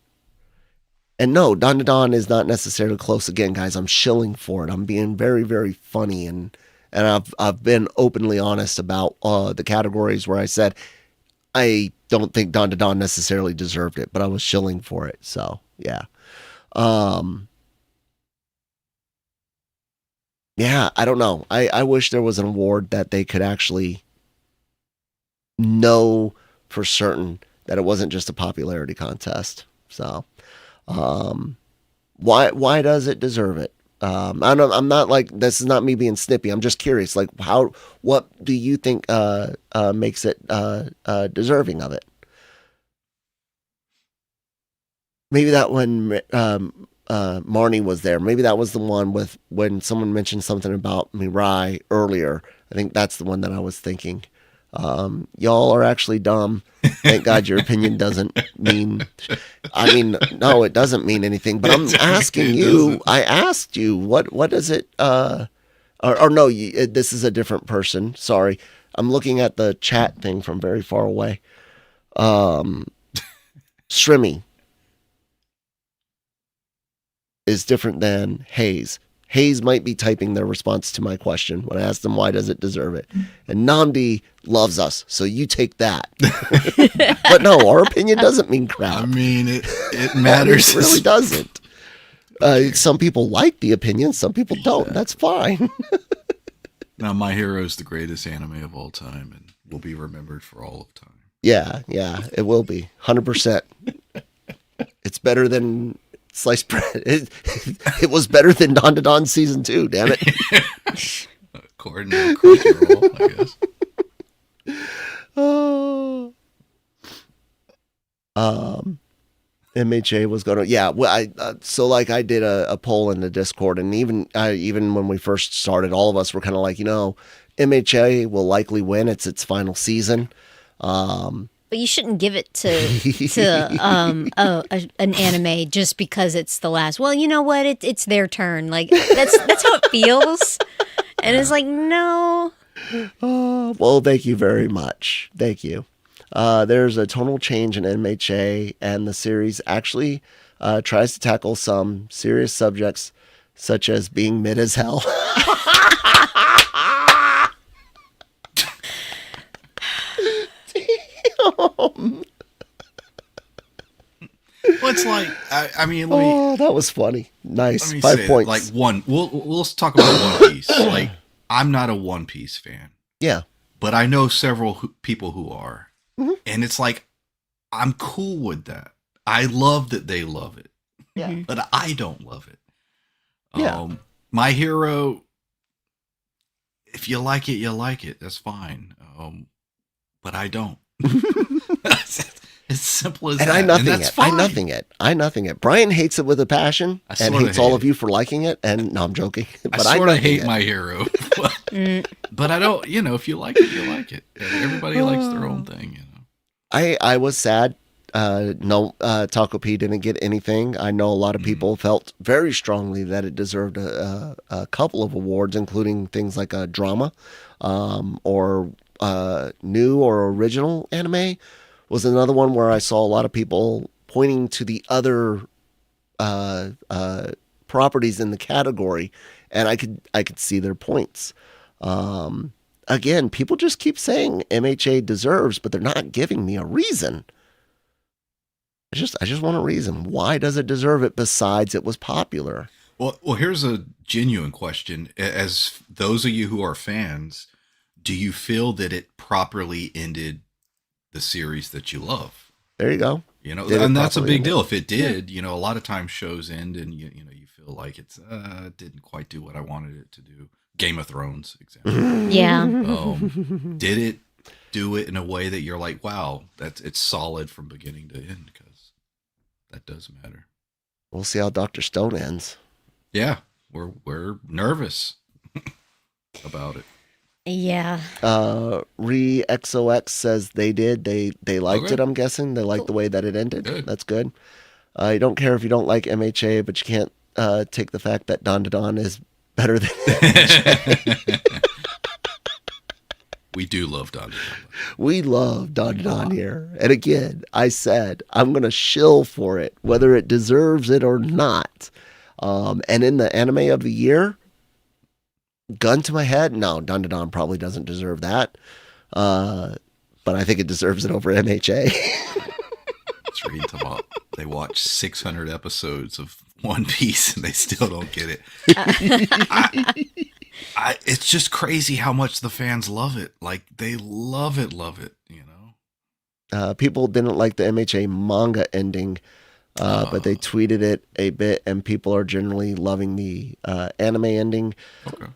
A: And no, Don to Don is not necessarily close. Again, guys, I'm shilling for it. I'm being very, very funny, and I've been openly honest about the categories where I said I don't think Don to Don necessarily deserved it, but I was shilling for it. So yeah, yeah. I don't know. I wish there was an award that they could actually know for certain that it wasn't just a popularity contest. So, why does it deserve it? I'm not like, this is not me being snippy. I'm just curious, like what do you think makes it deserving of it? Maybe that when Marnie was there, maybe that was the one with when someone mentioned something about Mirai earlier. I think that's the one that I was thinking. Y'all are actually dumb. Thank God your opinion doesn't mean, no, it doesn't mean anything, but I'm asking you, I asked you, what does it, or no, this is a different person. Sorry. I'm looking at the chat thing from very far away. Shrimmy is different than Hayes. Hayes might be typing their response to my question when I asked them why does it deserve it. And Namdi loves us, so you take that. But no, our opinion doesn't mean crap.
C: I mean, it matters.
A: It really doesn't. Some people like the opinion, some people don't. Yeah. That's fine.
C: Now, My Hero is the greatest anime of all time and will be remembered for all of time.
A: Yeah, it will be. 100%. It's better than sliced bread. It was better than Don to Don season 2, damn it.
C: According to Crunchyroll, I guess.
A: MHA was going to, yeah. Well, so like I did a poll in the Discord, and even when we first started, all of us were kind of like, MHA will likely win. It's its final season.
B: But you shouldn't give it to an anime just because it's the last. Well, you know what? It's their turn. Like that's how it feels, and it's like no.
A: Well, thank you very much. Thank you. There's a tonal change in MHA, and the series actually tries to tackle some serious subjects, such as being mid as hell.
C: Well, it's like,
A: that was funny. Nice. 5 points.
C: Like we'll talk about One Piece. Like, I'm not a One Piece fan.
A: Yeah.
C: But I know several people who are.
A: Mm-hmm.
C: And it's like, I'm cool with that. I love that they love it.
A: Yeah.
C: But I don't love it.
A: Yeah.
C: My Hero, if you like it, you like it. That's fine. But I don't. It's simple as
A: and
C: that.
A: I nothing
C: and
A: it. I nothing it. Brian hates it with a passion and hates all of you for liking it. And no, I'm joking. But
C: I sort of hate My Hero. But I don't, if you like it, you like it. Everybody likes their own thing,
A: I was sad. No, Taco P didn't get anything. I know a lot of people felt very strongly that it deserved a couple of awards, including things like a drama, or new or original anime was another one where I saw a lot of people pointing to the other properties in the category, and I could see their points. Again, people just keep saying MHA deserves, but they're not giving me a reason. I just want a reason. Why does it deserve it besides it was popular?
C: Well, here's a genuine question. As those of you who are fans, do you feel that it properly ended the series that you love?
A: There you go.
C: And that's a big deal. If it did, a lot of times shows end and you feel feel like it didn't quite do what I wanted it to do. Game of Thrones, example.
B: Yeah.
C: Did it do it in a way that you're like, wow, it's solid from beginning to end? Because that does matter.
A: We'll see how Dr. Stone ends.
C: Yeah, we're nervous about it.
B: Yeah.
A: ReXOX says they did. They liked it, I'm guessing. They liked the way that it ended.
C: Good.
A: That's good. You don't care if you don't like MHA, but you can't take the fact that Don to Don is better than MHA.
C: We do love Don to Don.
A: We love Don to Don here. And again, I said, I'm going to shill for it, whether it deserves it or not. And in the anime of the year, gun to my head, no, Don to Don probably doesn't deserve that. But I think it deserves it over MHA.
C: It's reading about they watch 600 episodes of One Piece and they still don't get it. It's just crazy how much the fans love it. Like, they love it, you know?
A: People didn't like the MHA manga ending, but they tweeted it a bit, and people are generally loving the anime ending.
C: Okay.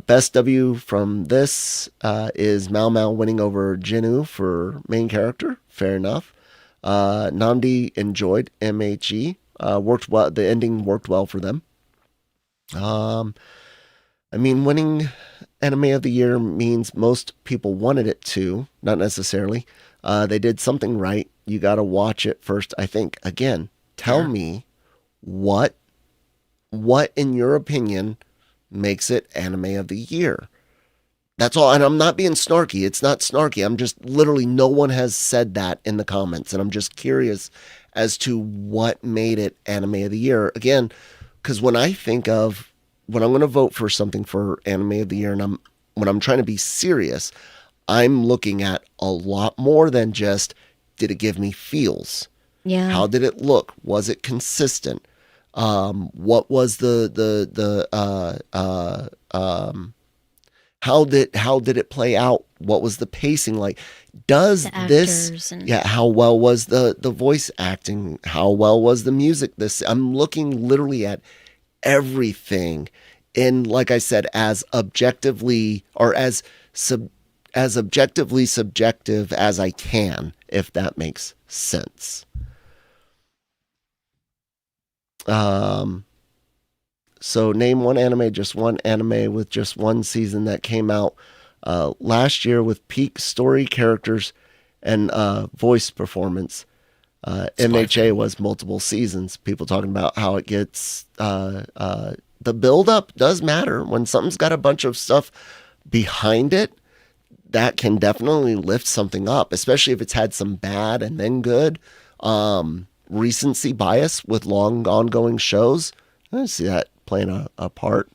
A: Best W from this is Mao Mao winning over Jinu for main character. Fair enough. Namdi enjoyed MHE. Worked well. The ending worked well for them. I mean, winning anime of the year means most people wanted it to, not necessarily. They did something right. You got to watch it first, I think. Again, tell me what in your opinion makes it anime of the year. That's all. And I'm not being snarky. It's not snarky. I'm just literally, no one has said that in the comments. And I'm just curious as to what made it anime of the year. Again, because when I think of, when I'm going to vote for something for anime of the year, and when I'm trying to be serious, I'm looking at a lot more than just, did it give me feels?
B: Yeah.
A: How did it look? Was it consistent? What was how did it play out? What was the pacing like? Does this, how well was the voice acting? How well was the music? I'm looking literally at everything in, like I said, as objectively or as objectively subjective as I can, if that makes sense. So name one anime, just one anime with just one season that came out last year with peak story, characters, and voice performance. MHA was multiple seasons. People talking about how it gets the build up does matter. When something's got a bunch of stuff behind it, that can definitely lift something up, especially if it's had some bad and then good. Recency bias with long ongoing shows. I see that playing a part.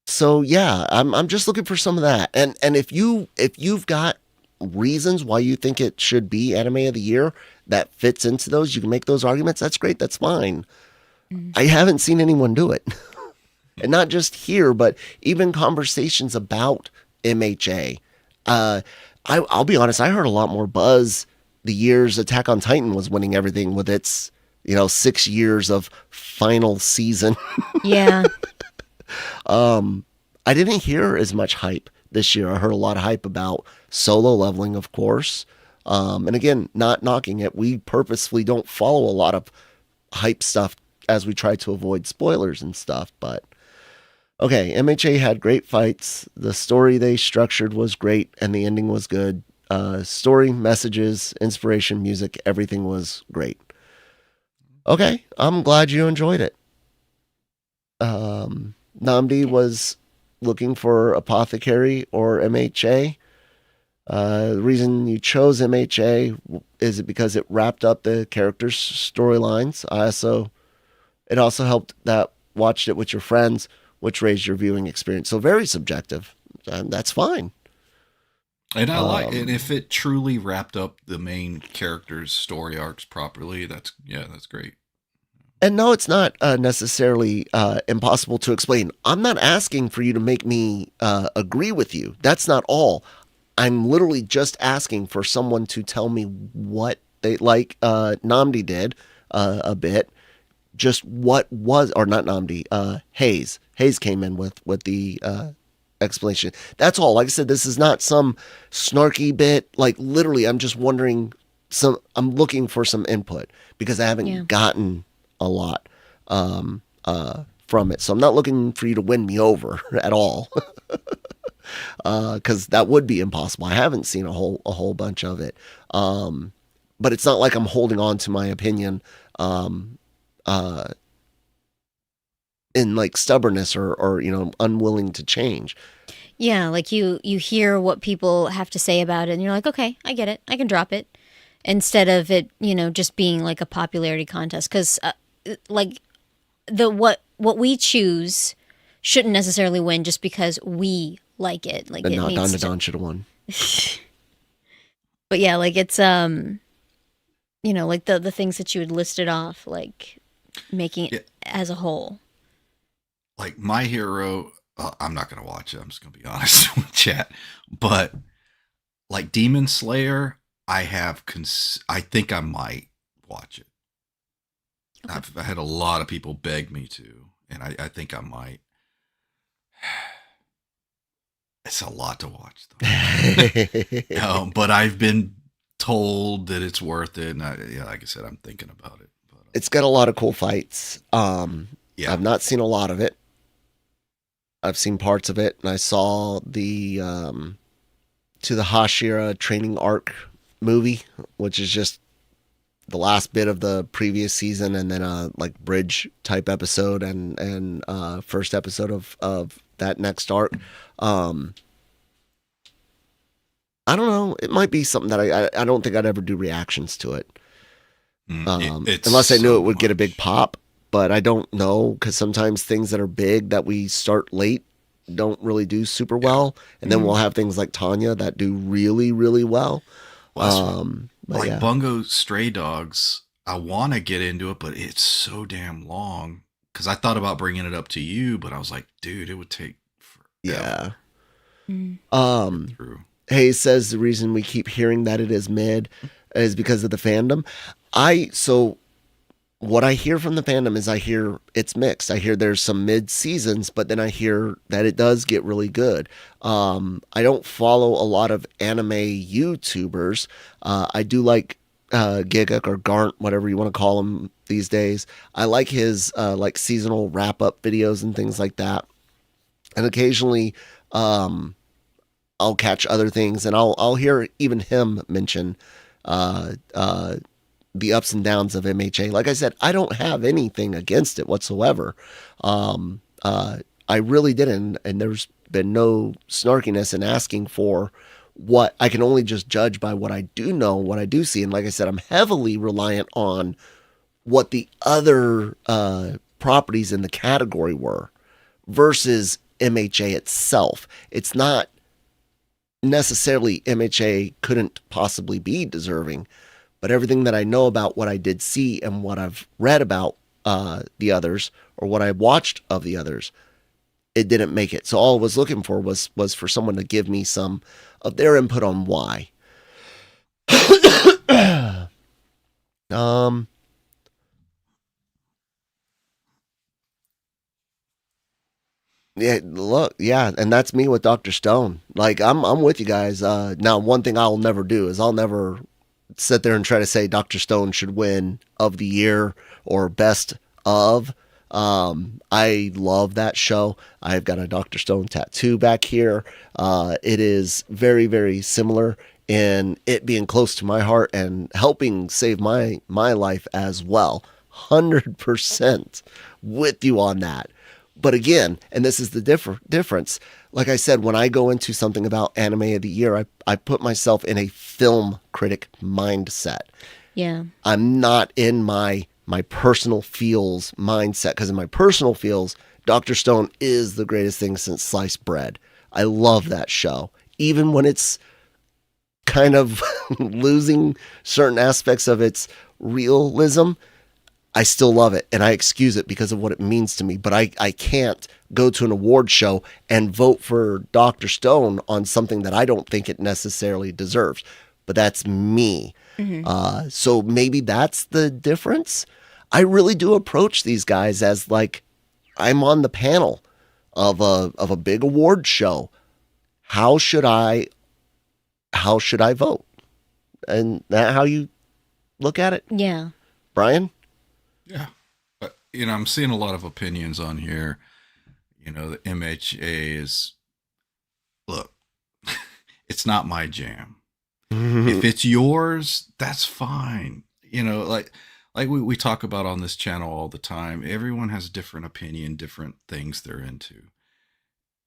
A: So yeah, I'm just looking for some of that. And if you've got reasons why you think it should be anime of the year that fits into those, you can make those arguments. That's great. That's fine. I haven't seen anyone do it. And not just here, but even conversations about MHA. I'll be honest, I heard a lot more buzz the years Attack on Titan was winning everything with its, 6 years of final season.
B: Yeah.
A: I didn't hear as much hype this year. I heard a lot of hype about Solo Leveling, of course. And again, not knocking it. We purposefully don't follow a lot of hype stuff as we try to avoid spoilers and stuff. But okay, MHA had great fights. The story they structured was great, and the ending was good. Story, messages, inspiration, music, everything was great. Okay, I'm glad you enjoyed it. Namdi was looking for Apothecary or MHA. The reason you chose MHA is because it wrapped up the characters' storylines. It also helped that watched it with your friends, which raised your viewing experience. So very subjective. And that's fine.
C: And I like, and if it truly wrapped up the main characters' story arcs properly, that's great.
A: And no, it's not necessarily impossible to explain. I'm not asking for you to make me agree with you. That's not all. I'm literally just asking for someone to tell me what they like. Namdi did a bit. Just what was, or not Namdi, Hayes. Hayes came in with the explanation. That's all. Like I said, this is not some snarky bit. Like literally, I'm just wondering. I'm looking for some input because I haven't gotten a lot from it. So I'm not looking for you to win me over at all. Because that would be impossible. I haven't seen a whole bunch of it, but it's not like I'm holding on to my opinion in like stubbornness or unwilling to change.
B: Yeah, like you hear what people have to say about it, and you're like, okay, I get it, I can drop it, instead of it just being like a popularity contest. Because like what we choose shouldn't necessarily win just because we like it. Like,
A: but
B: it
A: not
B: needs
A: Don Don should have won.
B: But yeah, like it's like the things that you had listed off, like making it as a whole.
C: Like My Hero, I'm not gonna watch it. I'm just gonna be honest with chat. But like Demon Slayer, I think I might watch it. Okay. I had a lot of people beg me to, and I think I might. It's a lot to watch, though. But I've been told that it's worth it, and like I said, I'm thinking about it. But,
A: it's got a lot of cool fights. I've not seen a lot of it. I've seen parts of it, and I saw the To the Hashira training arc movie, which is just the last bit of the previous season, and then a like bridge type episode and first episode of that next arc. I don't know. It might be something that I don't think I'd ever do reactions to it. Unless I knew it would get a big pop, but I don't know, because sometimes things that are big that we start late don't really do super well, and then we'll have things like Tanya that do really, really well. Like
C: Bungo Stray Dogs, I want to get into it, but it's so damn long. Because I thought about bringing it up to you, but I was like, dude, it would take forever.
A: Hayes says the reason we keep hearing that it is mid is because of the fandom. So what I hear from the fandom is I hear it's mixed. I hear there's some mid seasons, but then I hear that it does get really good. I don't follow a lot of anime YouTubers. I do like Giguk or Garnt, whatever you want to call him these days. I like his like seasonal wrap up videos and things like that. And occasionally I'll catch other things, and I'll hear even him mention the ups and downs of MHA. Like I said, I don't have anything against it whatsoever. I really didn't, and there's been no snarkiness in asking for what I can only just judge by what I do know, what I do see. And like I said, I'm heavily reliant on what the other properties in the category were versus MHA itself. It's not necessarily MHA couldn't possibly be deserving, but everything that I know about what I did see and what I've read about the others, or what I watched of the others, it didn't make it. So all I was looking for was for someone to give me some of their input on why. Yeah, look, yeah, and that's me with Dr. Stone. Like, I'm with you guys. Now, one thing I'll never do is I'll never sit there and try to say Dr. Stone should win of the year or best of. I love that show. I've got a Dr. Stone tattoo back here. It is very, very similar in it being close to my heart and helping save my life as well. 100% with you on that. But again, and this is the difference, like I said, when I go into something about anime of the year, I put myself in a film critic mindset.
B: Yeah.
A: I'm not in my personal feels mindset, because in my personal feels, Dr. Stone is the greatest thing since sliced bread. I love that show. Even when it's kind of losing certain aspects of its realism, I still love it, and I excuse it because of what it means to me. But I can't go to an award show and vote for Dr. Stone on something that I don't think it necessarily deserves. But that's me. So maybe that's the difference. I really do approach these guys as like I'm on the panel of a big award show. How should I vote? And that how you look at it?
B: Yeah.
A: Brian?
C: Yeah. But, I'm seeing a lot of opinions on here. The MHA is, look, it's not my jam. If it's yours, that's fine. Like we talk about on this channel all the time. Everyone has a different opinion, different things they're into.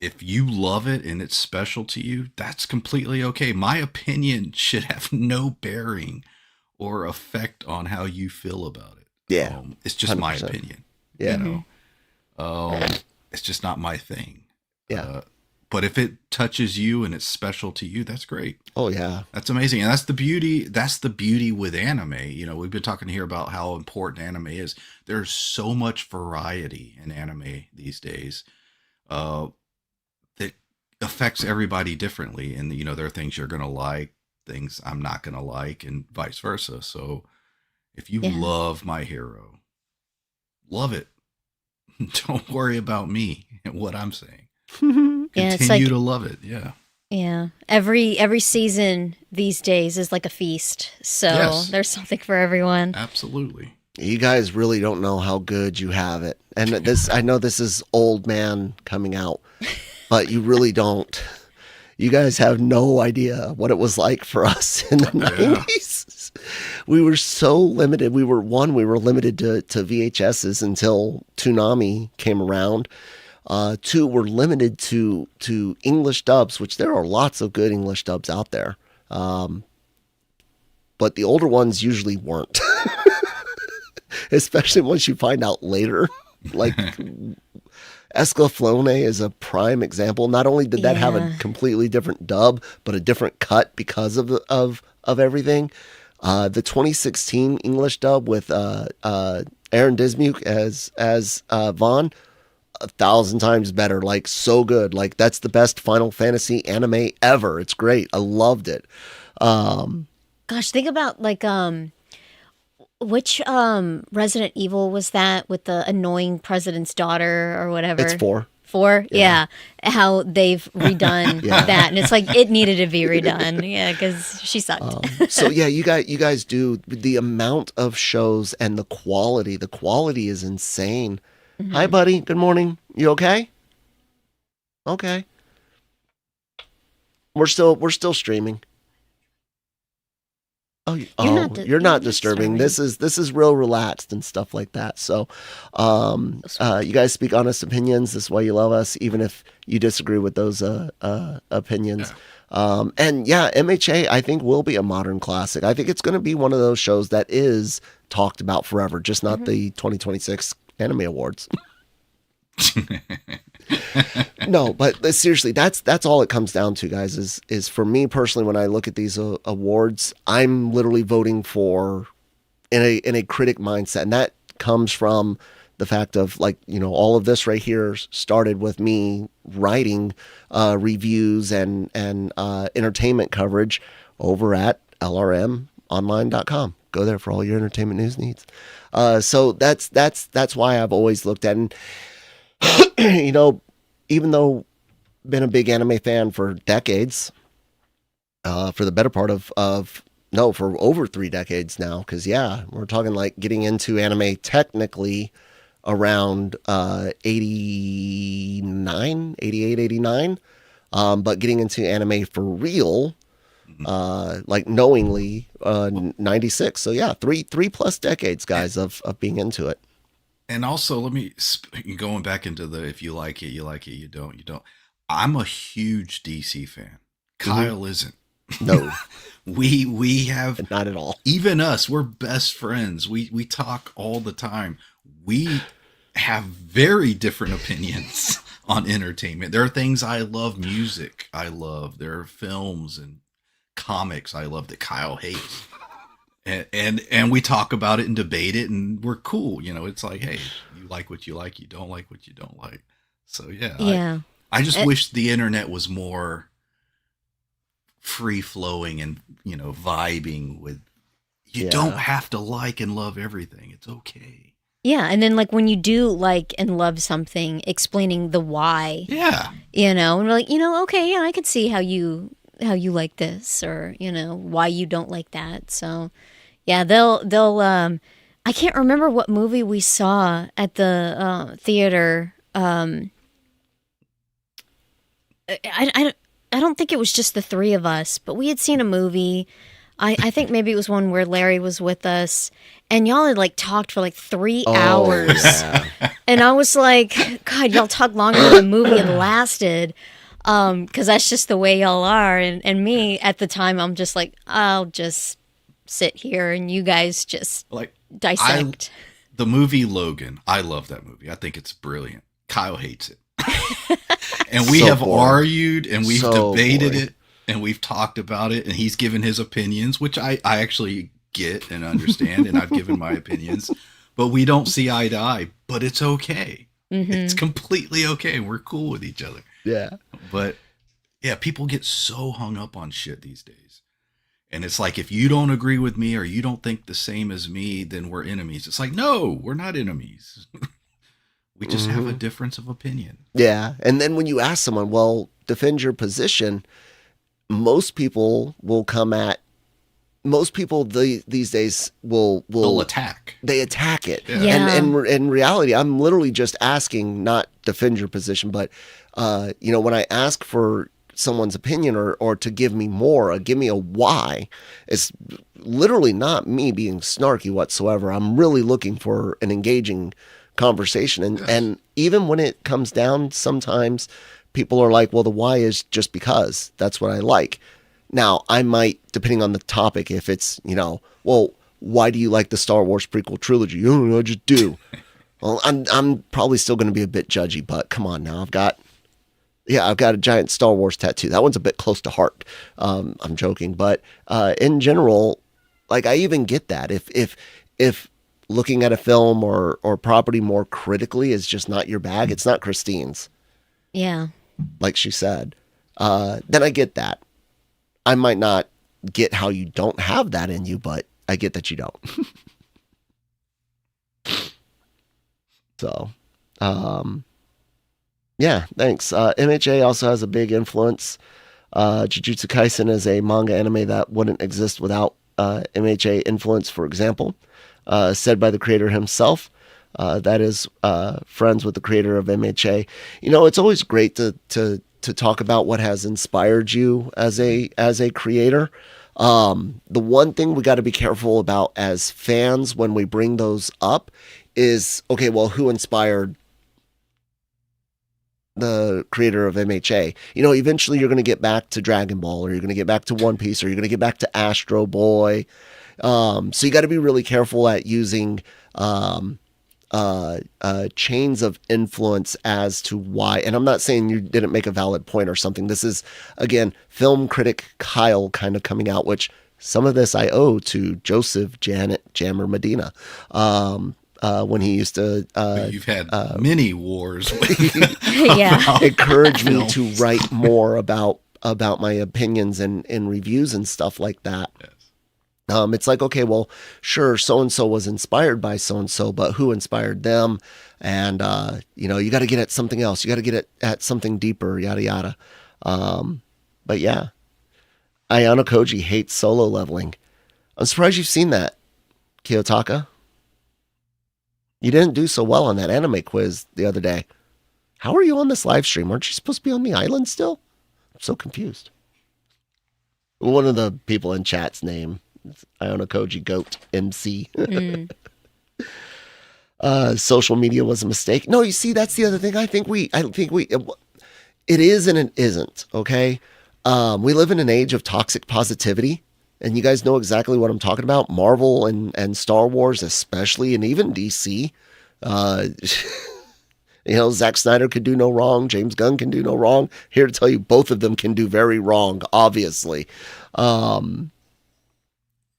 C: If you love it and it's special to you, that's completely okay. My opinion should have no bearing or effect on how you feel about it.
A: Yeah.
C: It's just
A: 100%.
C: my opinion.
A: Yeah.
C: It's just not my thing.
A: Yeah.
C: But if it touches you and it's special to you, that's great.
A: Oh yeah.
C: That's amazing. And that's the beauty with anime. We've been talking here about how important anime is. There's so much variety in anime these days. That affects everybody differently. And there are things you're going to like, things I'm not going to like, and vice versa. So if you love My Hero, love it. Don't worry about me and what I'm saying. Continue to love it. Yeah.
B: Yeah. Every season these days is like a feast. So there's something for everyone.
C: Absolutely.
A: You guys really don't know how good you have it. And I know this is old man coming out, but you really don't. You guys have no idea what it was like for us in the 90s. We were so limited. We were limited to VHSs until Toonami came around. Two, we're limited to English dubs, which there are lots of good English dubs out there. But the older ones usually weren't. Especially once you find out later. Like Escaflowne is a prime example. Not only did that have a completely different dub, but a different cut because of everything. The 2016 English dub with Aaron Dismuke as Vaughn, 1,000 times better. Like, so good. Like, that's the best Final Fantasy anime ever. It's great. I loved it.
B: Gosh, think about like which Resident Evil was that with the annoying president's daughter or whatever?
A: It's 4.
B: 4? Yeah. How they've redone that. And it's like, it needed to be redone. Yeah, because she sucked.
A: So yeah, you guys do the amount of shows and the quality. The quality is insane.
B: Mm-hmm.
A: Hi, buddy. Good morning. You okay? Okay. We're still streaming. You're not disturbing. This is real relaxed and stuff like that. So, you guys speak honest opinions. This is why you love us, even if you disagree with those opinions. And yeah, MHA I think will be a modern classic. I think it's going to be one of those shows that is talked about forever, just not the 2026 Anime Awards. No, but seriously, that's all it comes down to, guys, is for me personally, when I look at these awards, I'm literally voting for in a critic mindset. And that comes from the fact of, like, all of this right here started with me writing reviews and entertainment coverage over at lrmonline.com. Go there for all your entertainment news needs. So that's why I've always looked at it. And, even though been a big anime fan for decades, for the better part of for over 3 decades now, because we're talking like getting into anime technically around 89, 88, 89, but getting into anime for real, like knowingly, 96. So yeah, three plus decades, guys, of being into it.
C: And also, let me, going back into the, if you like it, you like it, you don't. I'm a huge DC fan. Kyle isn't.
A: No.
C: we have.
A: Not at all.
C: Even us, we're best friends. We talk all the time. We have very different opinions on entertainment. There are things I love, music I love. There are films and comics I love that Kyle hates. And we talk about it and debate it, and we're cool. You know, it's like, hey, you like what you like, you don't like what you don't like. So yeah,
B: Yeah.
C: I just wish the internet was more free flowing and, you know, vibing with. You don't have to like and love everything. It's okay.
B: Yeah, and then like when you do like and love something, explaining the why.
C: Yeah.
B: You know, and we're like, you know, okay, yeah, I could see how you like this, or you know, why you don't like that. So, yeah, they'll I can't remember what movie we saw at the theater. I don't think it was just the three of us, but we had seen a movie. I think maybe it was one where Larry was with us, and y'all had like talked for like 3 hours.
A: Yeah.
B: And I was like, God, y'all talk longer than the movie had lasted. Because that's just the way y'all are. And me at the time, I'm just like, I'll just sit here and you guys just
C: like
B: dissect.
C: The movie Logan, I love that movie. I think it's brilliant. Kyle hates it. And we have argued and we've debated it and we've talked about it, and he's given his opinions, which I actually get and understand, and I've given my opinions, but we don't see eye to eye, but it's okay. Mm-hmm. It's completely okay. We're cool with each other.
A: Yeah.
C: But yeah, people get so hung up on shit these days. And it's like, if you don't agree with me or you don't think the same as me, then we're enemies. It's like, no, we're not enemies. We just have a difference of opinion.
A: Yeah. And then when you ask someone, well, defend your position, most people will come at, most people these days will
C: attack.
A: They attack it.
C: Yeah.
B: Yeah.
A: And in reality, I'm literally just asking, not defend your position, but you know, when I ask for someone's opinion or to give me more, give me a why, it's literally not me being snarky whatsoever. I'm really looking for an engaging conversation. And even when it comes down, sometimes people are like, well, the why is just because that's what I like. Now, I might, depending on the topic, if it's, you know, well, why do you like the Star Wars prequel trilogy? Oh, I just do. Well, I'm probably still going to be a bit judgy, but come on now. I've got a giant Star Wars tattoo. That one's a bit close to heart. I'm joking, but in general, like, I even get that. If looking at a film or property more critically is just not your bag, it's not Christine's.
B: Yeah.
A: Like she said, then I get that. I might not get how you don't have that in you, but I get that you don't. So, yeah, thanks. MHA also has a big influence. Jujutsu Kaisen is a manga anime that wouldn't exist without MHA influence, for example. Said by the creator himself. That is friends with the creator of MHA. You know, it's always great to talk about what has inspired you as a creator. The one thing we got to be careful about as fans when we bring those up is, okay, well, who inspired the creator of MHA? You know, eventually you're going to get back to Dragon Ball, or you're going to get back to One Piece, or you're going to get back to Astro Boy. So you got to be really careful at using chains of influence as to why. And I'm not saying you didn't make a valid point or something. This is, again, film critic Kyle kind of coming out, which some of this I owe to Joseph Janet Jammer Medina. When he used to
C: you've had many wars
A: encourage me to write more about my opinions and reviews and stuff like that.
C: Yes.
A: It's like, okay, well, sure, so-and-so was inspired by so-and-so, but who inspired them? And, you know, you got to get at something else. You got to get at something deeper, yada, yada. But yeah, Ayano Koji hates solo leveling. I'm surprised you've seen that, Kiyotaka. You didn't do so well on that anime quiz the other day. How are you on this live stream? Aren't you supposed to be on the island still? I'm so confused. One of the people in chat's name, Ayano Koji Goat MC. Social media was a mistake. No, you see, that's the other thing. I think it is and it isn't. Okay. We live in an age of toxic positivity, and you guys know exactly what I'm talking about. Marvel and Star Wars, especially, and even DC. You know, Zack Snyder could do no wrong. James Gunn can do no wrong. Here to tell you, both of them can do very wrong, obviously.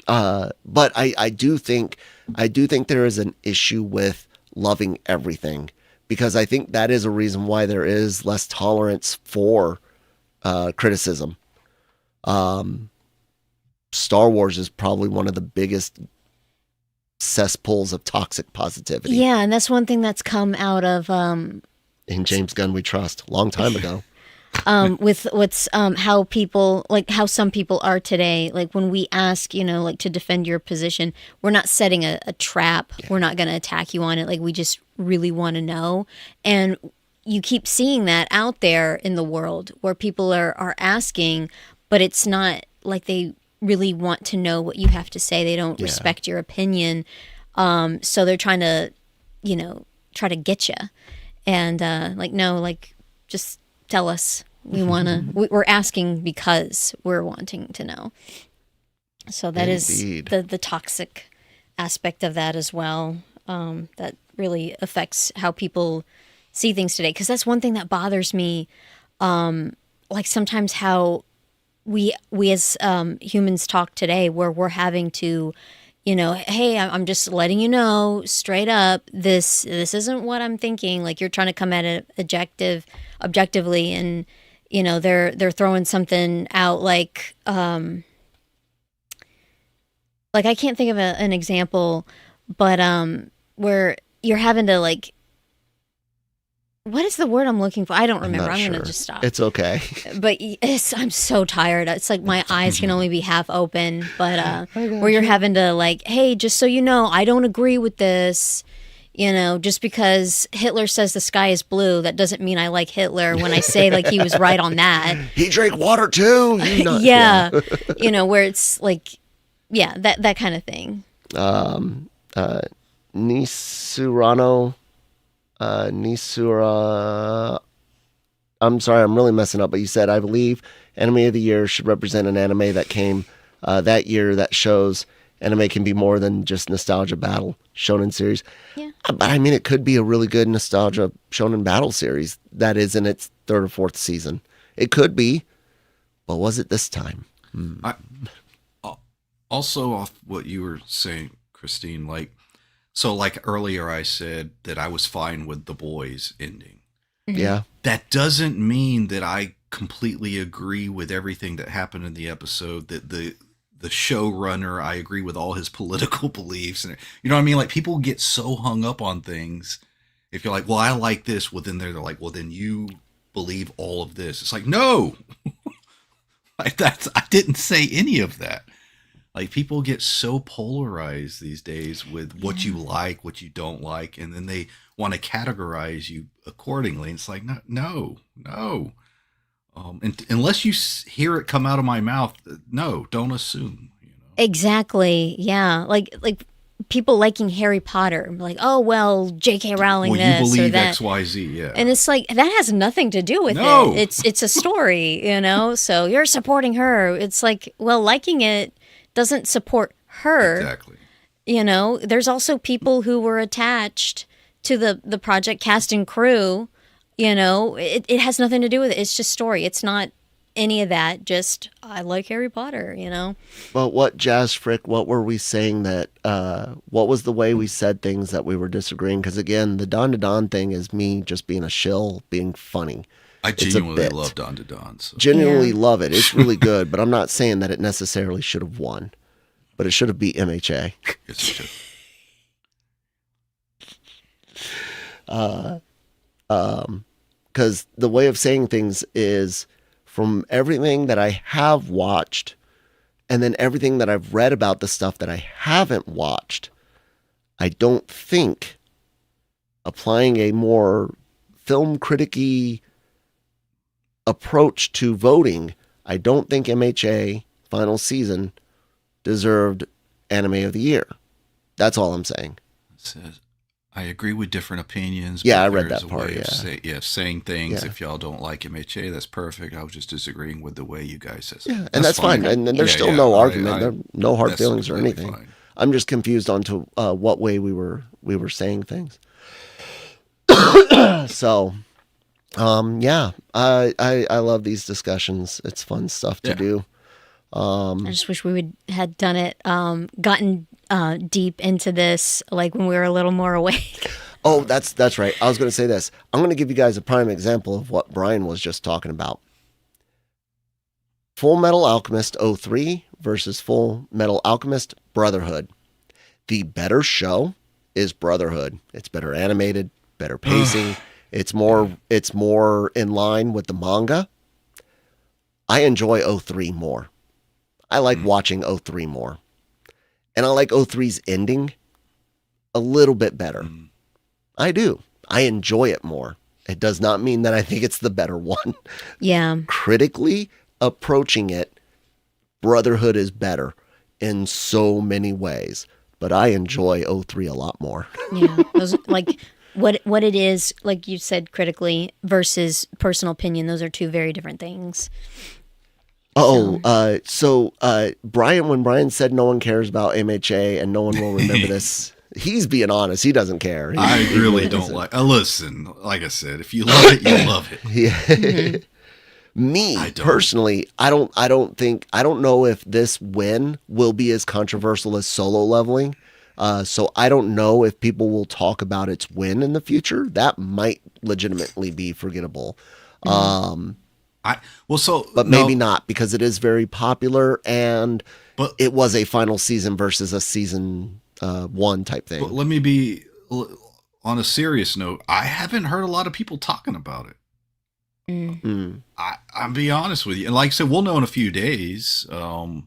A: But I do think there is an issue with loving everything, because I think that is a reason why there is less tolerance for criticism. Star Wars is probably one of the biggest cesspools of toxic positivity.
B: Yeah, and that's one thing that's come out of
A: In James Gunn we trust, long time ago.
B: with what's how people, like how some people are today. Like when we ask, like to defend your position, we're not setting a trap. Yeah. We're not going to attack you on it. Like we just really want to know. And you keep seeing that out there in the world where people are asking, but it's not like they really want to know what you have to say. They don't respect your opinion. So they're trying to, try to get you. And no, just tell us. We want to, we're asking because we're wanting to know. So that Indeed. Is the toxic aspect of that as well. That really affects how people see things today. Because that's one thing that bothers me. Sometimes how we as humans talk today, where we're having to, hey, I'm just letting you know straight up, this isn't what I'm thinking. Like you're trying to come at it objectively, and they're throwing something out like I can't think of an example, but where you're having to what is the word I'm looking for? I don't remember. I'm going to just stop.
A: It's okay.
B: But I'm so tired. It's like my eyes can only be half open. But where you're having to hey, just so you know, I don't agree with this. Just because Hitler says the sky is blue, that doesn't mean I like Hitler when I say he was right on that.
A: He drank water too.
B: Yeah. Where it's that kind of thing.
A: Nisura, I'm sorry, I'm really messing up, but you said, I believe Anime of the Year should represent an anime that came that year that shows anime can be more than just nostalgia battle shonen series. Yeah. But I mean, it could be a really good nostalgia shonen battle series that is in its 3rd or 4th season. It could be, but was it this time?
C: Also, off what you were saying, Christine, earlier I said that I was fine with The Boys ending.
A: Yeah.
C: That doesn't mean that I completely agree with everything that happened in the episode, that the showrunner, I agree with all his political beliefs. And you know what I mean? People get so hung up on things. If you're well, I like this, well, then they're well, then you believe all of this. It's no, I didn't say any of that. People get so polarized these days with what you like, what you don't like, and then they want to categorize you accordingly. And it's no. Unless you hear it come out of my mouth, no, don't assume.
B: Exactly. Yeah. Like people liking Harry Potter, oh well, J.K. Rowling.
C: Well, you
B: this
C: believe
B: or that.
C: XYZ, yeah.
B: And it's that has nothing to do with it. It's a story, So you're supporting her. It's well, liking it doesn't support her.
C: Exactly.
B: There's also people who were attached to the project, cast and crew. It has nothing to do with it. It's just story. It's not any of that. Just I like Harry Potter.
A: But what, Jazz Frick? What were we saying that? What was the way we said things that we were disagreeing? Because again, the Don to Don thing is me just being a shill, being funny.
C: I genuinely love Don to Don. So.
A: Genuinely love it. It's really good, but I'm not saying that it necessarily should have won. But it should have beat MHA.
C: Yes, it should.
A: Because the way of saying things is from everything that I have watched and then everything that I've read about the stuff that I haven't watched, I don't think applying a more film critic-y approach to voting, I don't think MHA final season deserved Anime of the Year. That's all I'm saying.
C: I agree with different opinions.
A: Yeah, I read that part.
C: Saying things. Yeah. If y'all don't like MHA, that's perfect. I was just disagreeing with the way you guys said.
A: Yeah, and that's fine. And there's still no argument. There no hard feelings or anything. Fine. I'm just confused onto what way we were saying things. So, I love these discussions. It's fun stuff to do.
B: I just wish we would had done it, gotten deep into this, like when we were a little more awake.
A: Oh, that's right. I was going to say this. I'm going to give you guys a prime example of what Brian was just talking about. Full Metal Alchemist 03 versus Full Metal Alchemist Brotherhood. The better show is Brotherhood. It's better animated, better pacing. It's more in line with the manga. I enjoy 03 more. I like watching 03 more. And I like 03's ending a little bit better. I do. I enjoy it more. It does not mean that I think it's the better one.
B: Yeah.
A: Critically approaching it, Brotherhood is better in so many ways. But I enjoy 03 a lot more.
B: Yeah. Those, like what it is, like you said, critically versus personal opinion, those are two very different things.
A: So Brian, when Brian said no one cares about MHA and no one will remember this, he's being honest. He doesn't care.
C: I really don't like. Listen, like I said, if you love it, you love it.
A: Yeah. Mm-hmm. Me personally, I don't know if this win will be as controversial as Solo Leveling. So I don't know if people will talk about its win in the future. That might legitimately be forgettable. But maybe not, because it is very popular and it was a final season versus a season 1 type thing.
C: But let me be on a serious note. I haven't heard a lot of people talking about it. I'll be honest with you. And like I said, we'll know in a few days. I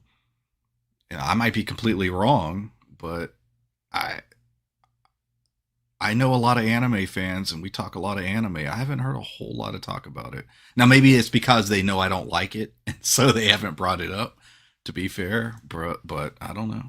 C: might be completely wrong, but I know a lot of anime fans, and we talk a lot of anime. I haven't heard a whole lot of talk about it. Now, maybe it's because they know I don't like it, and so they haven't brought it up, to be fair. But I don't know.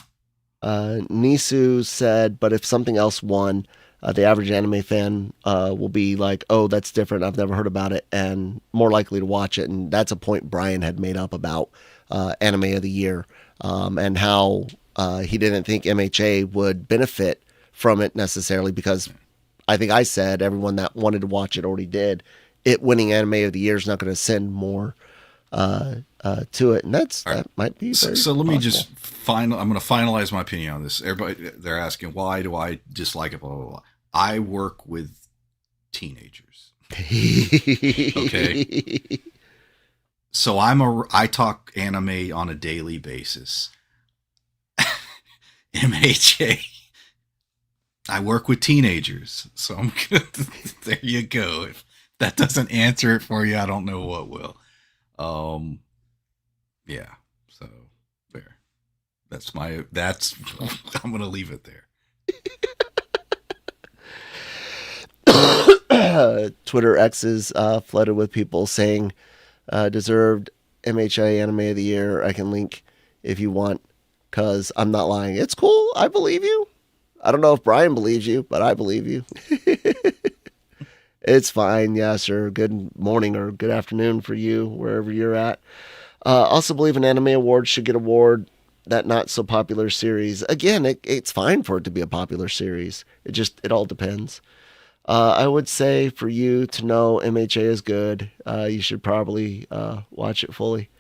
A: Nisu said, but if something else won, the average anime fan will be like, oh, that's different. I've never heard about it, and more likely to watch it. And that's a point Brian had made up about Anime of the Year, and how he didn't think MHA would benefit from it necessarily, because I think I said everyone that wanted to watch it already did. It winning Anime of the Year is not going to send more to it, and that might be very
C: so let me
A: possible.
C: just I'm going to finalize my opinion on this. Everybody, they're asking, why do I dislike it? Blah, blah, blah. I work with teenagers. Okay. So I talk anime on a daily basis. MHA. I work with teenagers, so I'm good. There you go. If that doesn't answer it for you, I don't know what will. Yeah. So there. I'm gonna leave it there.
A: Twitter X is flooded with people saying deserved MHA Anime of the Year. I can link if you want, because I'm not lying. It's cool. I believe you. I don't know if Brian believes you, but I believe you. It's fine. Yeah, sir. Good morning or good afternoon for you, wherever you're at. Also believe an anime award should get award that not so popular series. Again, it's fine for it to be a popular series. It all depends. I would say for you to know MHA is good, you should probably watch it fully.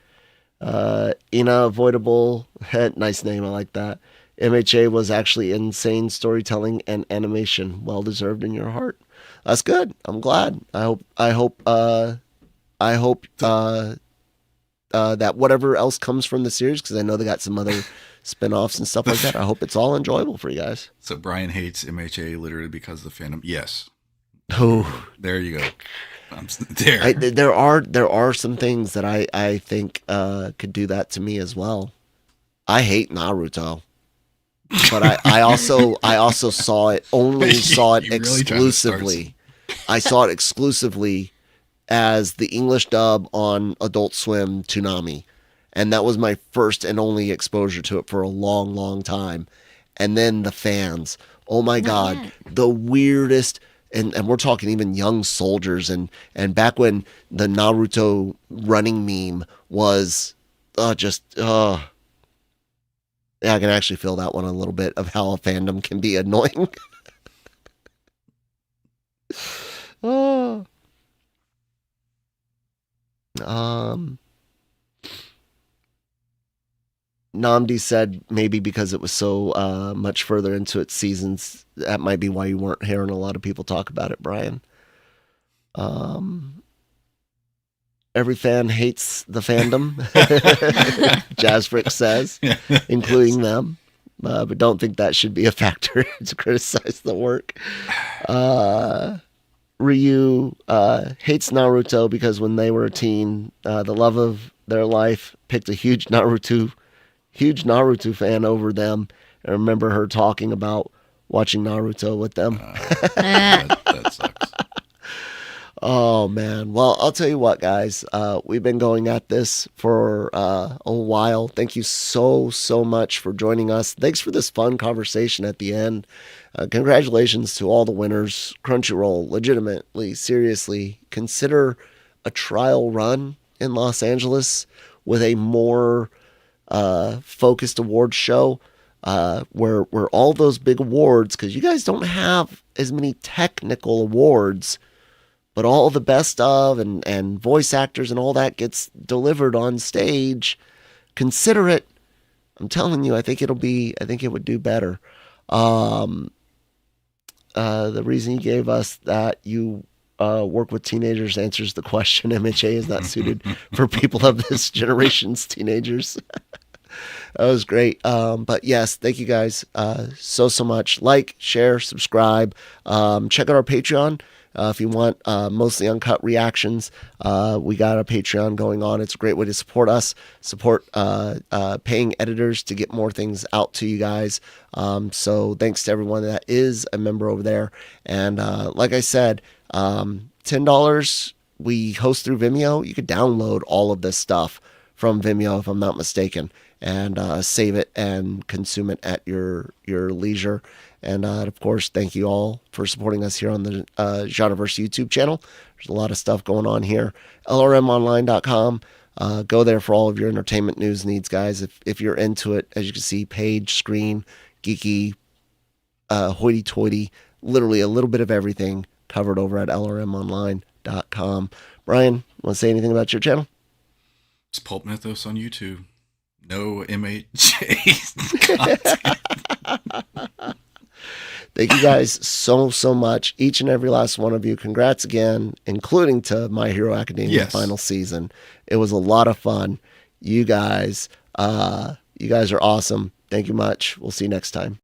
A: Unavoidable, nice name, I like that. MHA was actually insane storytelling and animation, well deserved in your heart. That's good. I'm glad. I hope that whatever else comes from the series, because I know they got some other spin-offs and stuff like that. I hope it's all enjoyable for you guys.
C: So Brian hates MHA literally because of the fandom. Yes.
A: Oh,
C: there you go. There.
A: There are some things that I think could do that to me as well. I hate Naruto, but I also saw it exclusively. I saw it exclusively as the English dub on Adult Swim Toonami, and that was my first and only exposure to it for a long, long time. And then the fans, oh my God, the weirdest. And we're talking even young soldiers, and back when the Naruto running meme was yeah, I can actually feel that one a little bit of how a fandom can be annoying. Oh. Namdi said maybe because it was so much further into its seasons, that might be why you weren't hearing a lot of people talk about it, Brian. Every fan hates the fandom, Jazzfrick says, including them. But don't think that should be a factor to criticize the work. Ryu hates Naruto because when they were a teen, the love of their life picked a huge Naruto fan over them. I remember her talking about watching Naruto with them.
C: That sucks.
A: Oh, man. Well, I'll tell you what, guys. We've been going at this for a while. Thank you so much for joining us. Thanks for this fun conversation at the end. Congratulations to all the winners. Crunchyroll, legitimately, seriously, consider a trial run in Los Angeles with a more focused awards show where all those big awards, because you guys don't have as many technical awards, but all the best of and voice actors and all that gets delivered on stage. Consider it. I'm telling you, I think it would do better. The reason you gave us that you work with teenagers answers the question. MHA is not suited for people of this generation's teenagers. That was great. But yes, thank you guys so much. Like, share, subscribe. Check out our Patreon. If you want mostly uncut reactions, we got a Patreon going on. It's a great way to support us, support paying editors to get more things out to you guys. So thanks to everyone that is a member over there. And like I said, $10, we host through Vimeo. You could download all of this stuff from Vimeo, if I'm not mistaken, and save it and consume it at your leisure. And of course, thank you all for supporting us here on the Genreverse YouTube channel. There's a lot of stuff going on here. LRMonline.com. Go there for all of your entertainment news needs, guys. If you're into it, as you can see, page, screen, geeky, hoity-toity, literally a little bit of everything covered over at LRMonline.com. Brian, want to say anything about your channel?
C: It's Pulp Mythos on YouTube. No MHA content.
A: Thank you guys so much. Each and every last one of you. Congrats again, including to My Hero Academia final season. It was a lot of fun. You guys are awesome. Thank you much. We'll see you next time.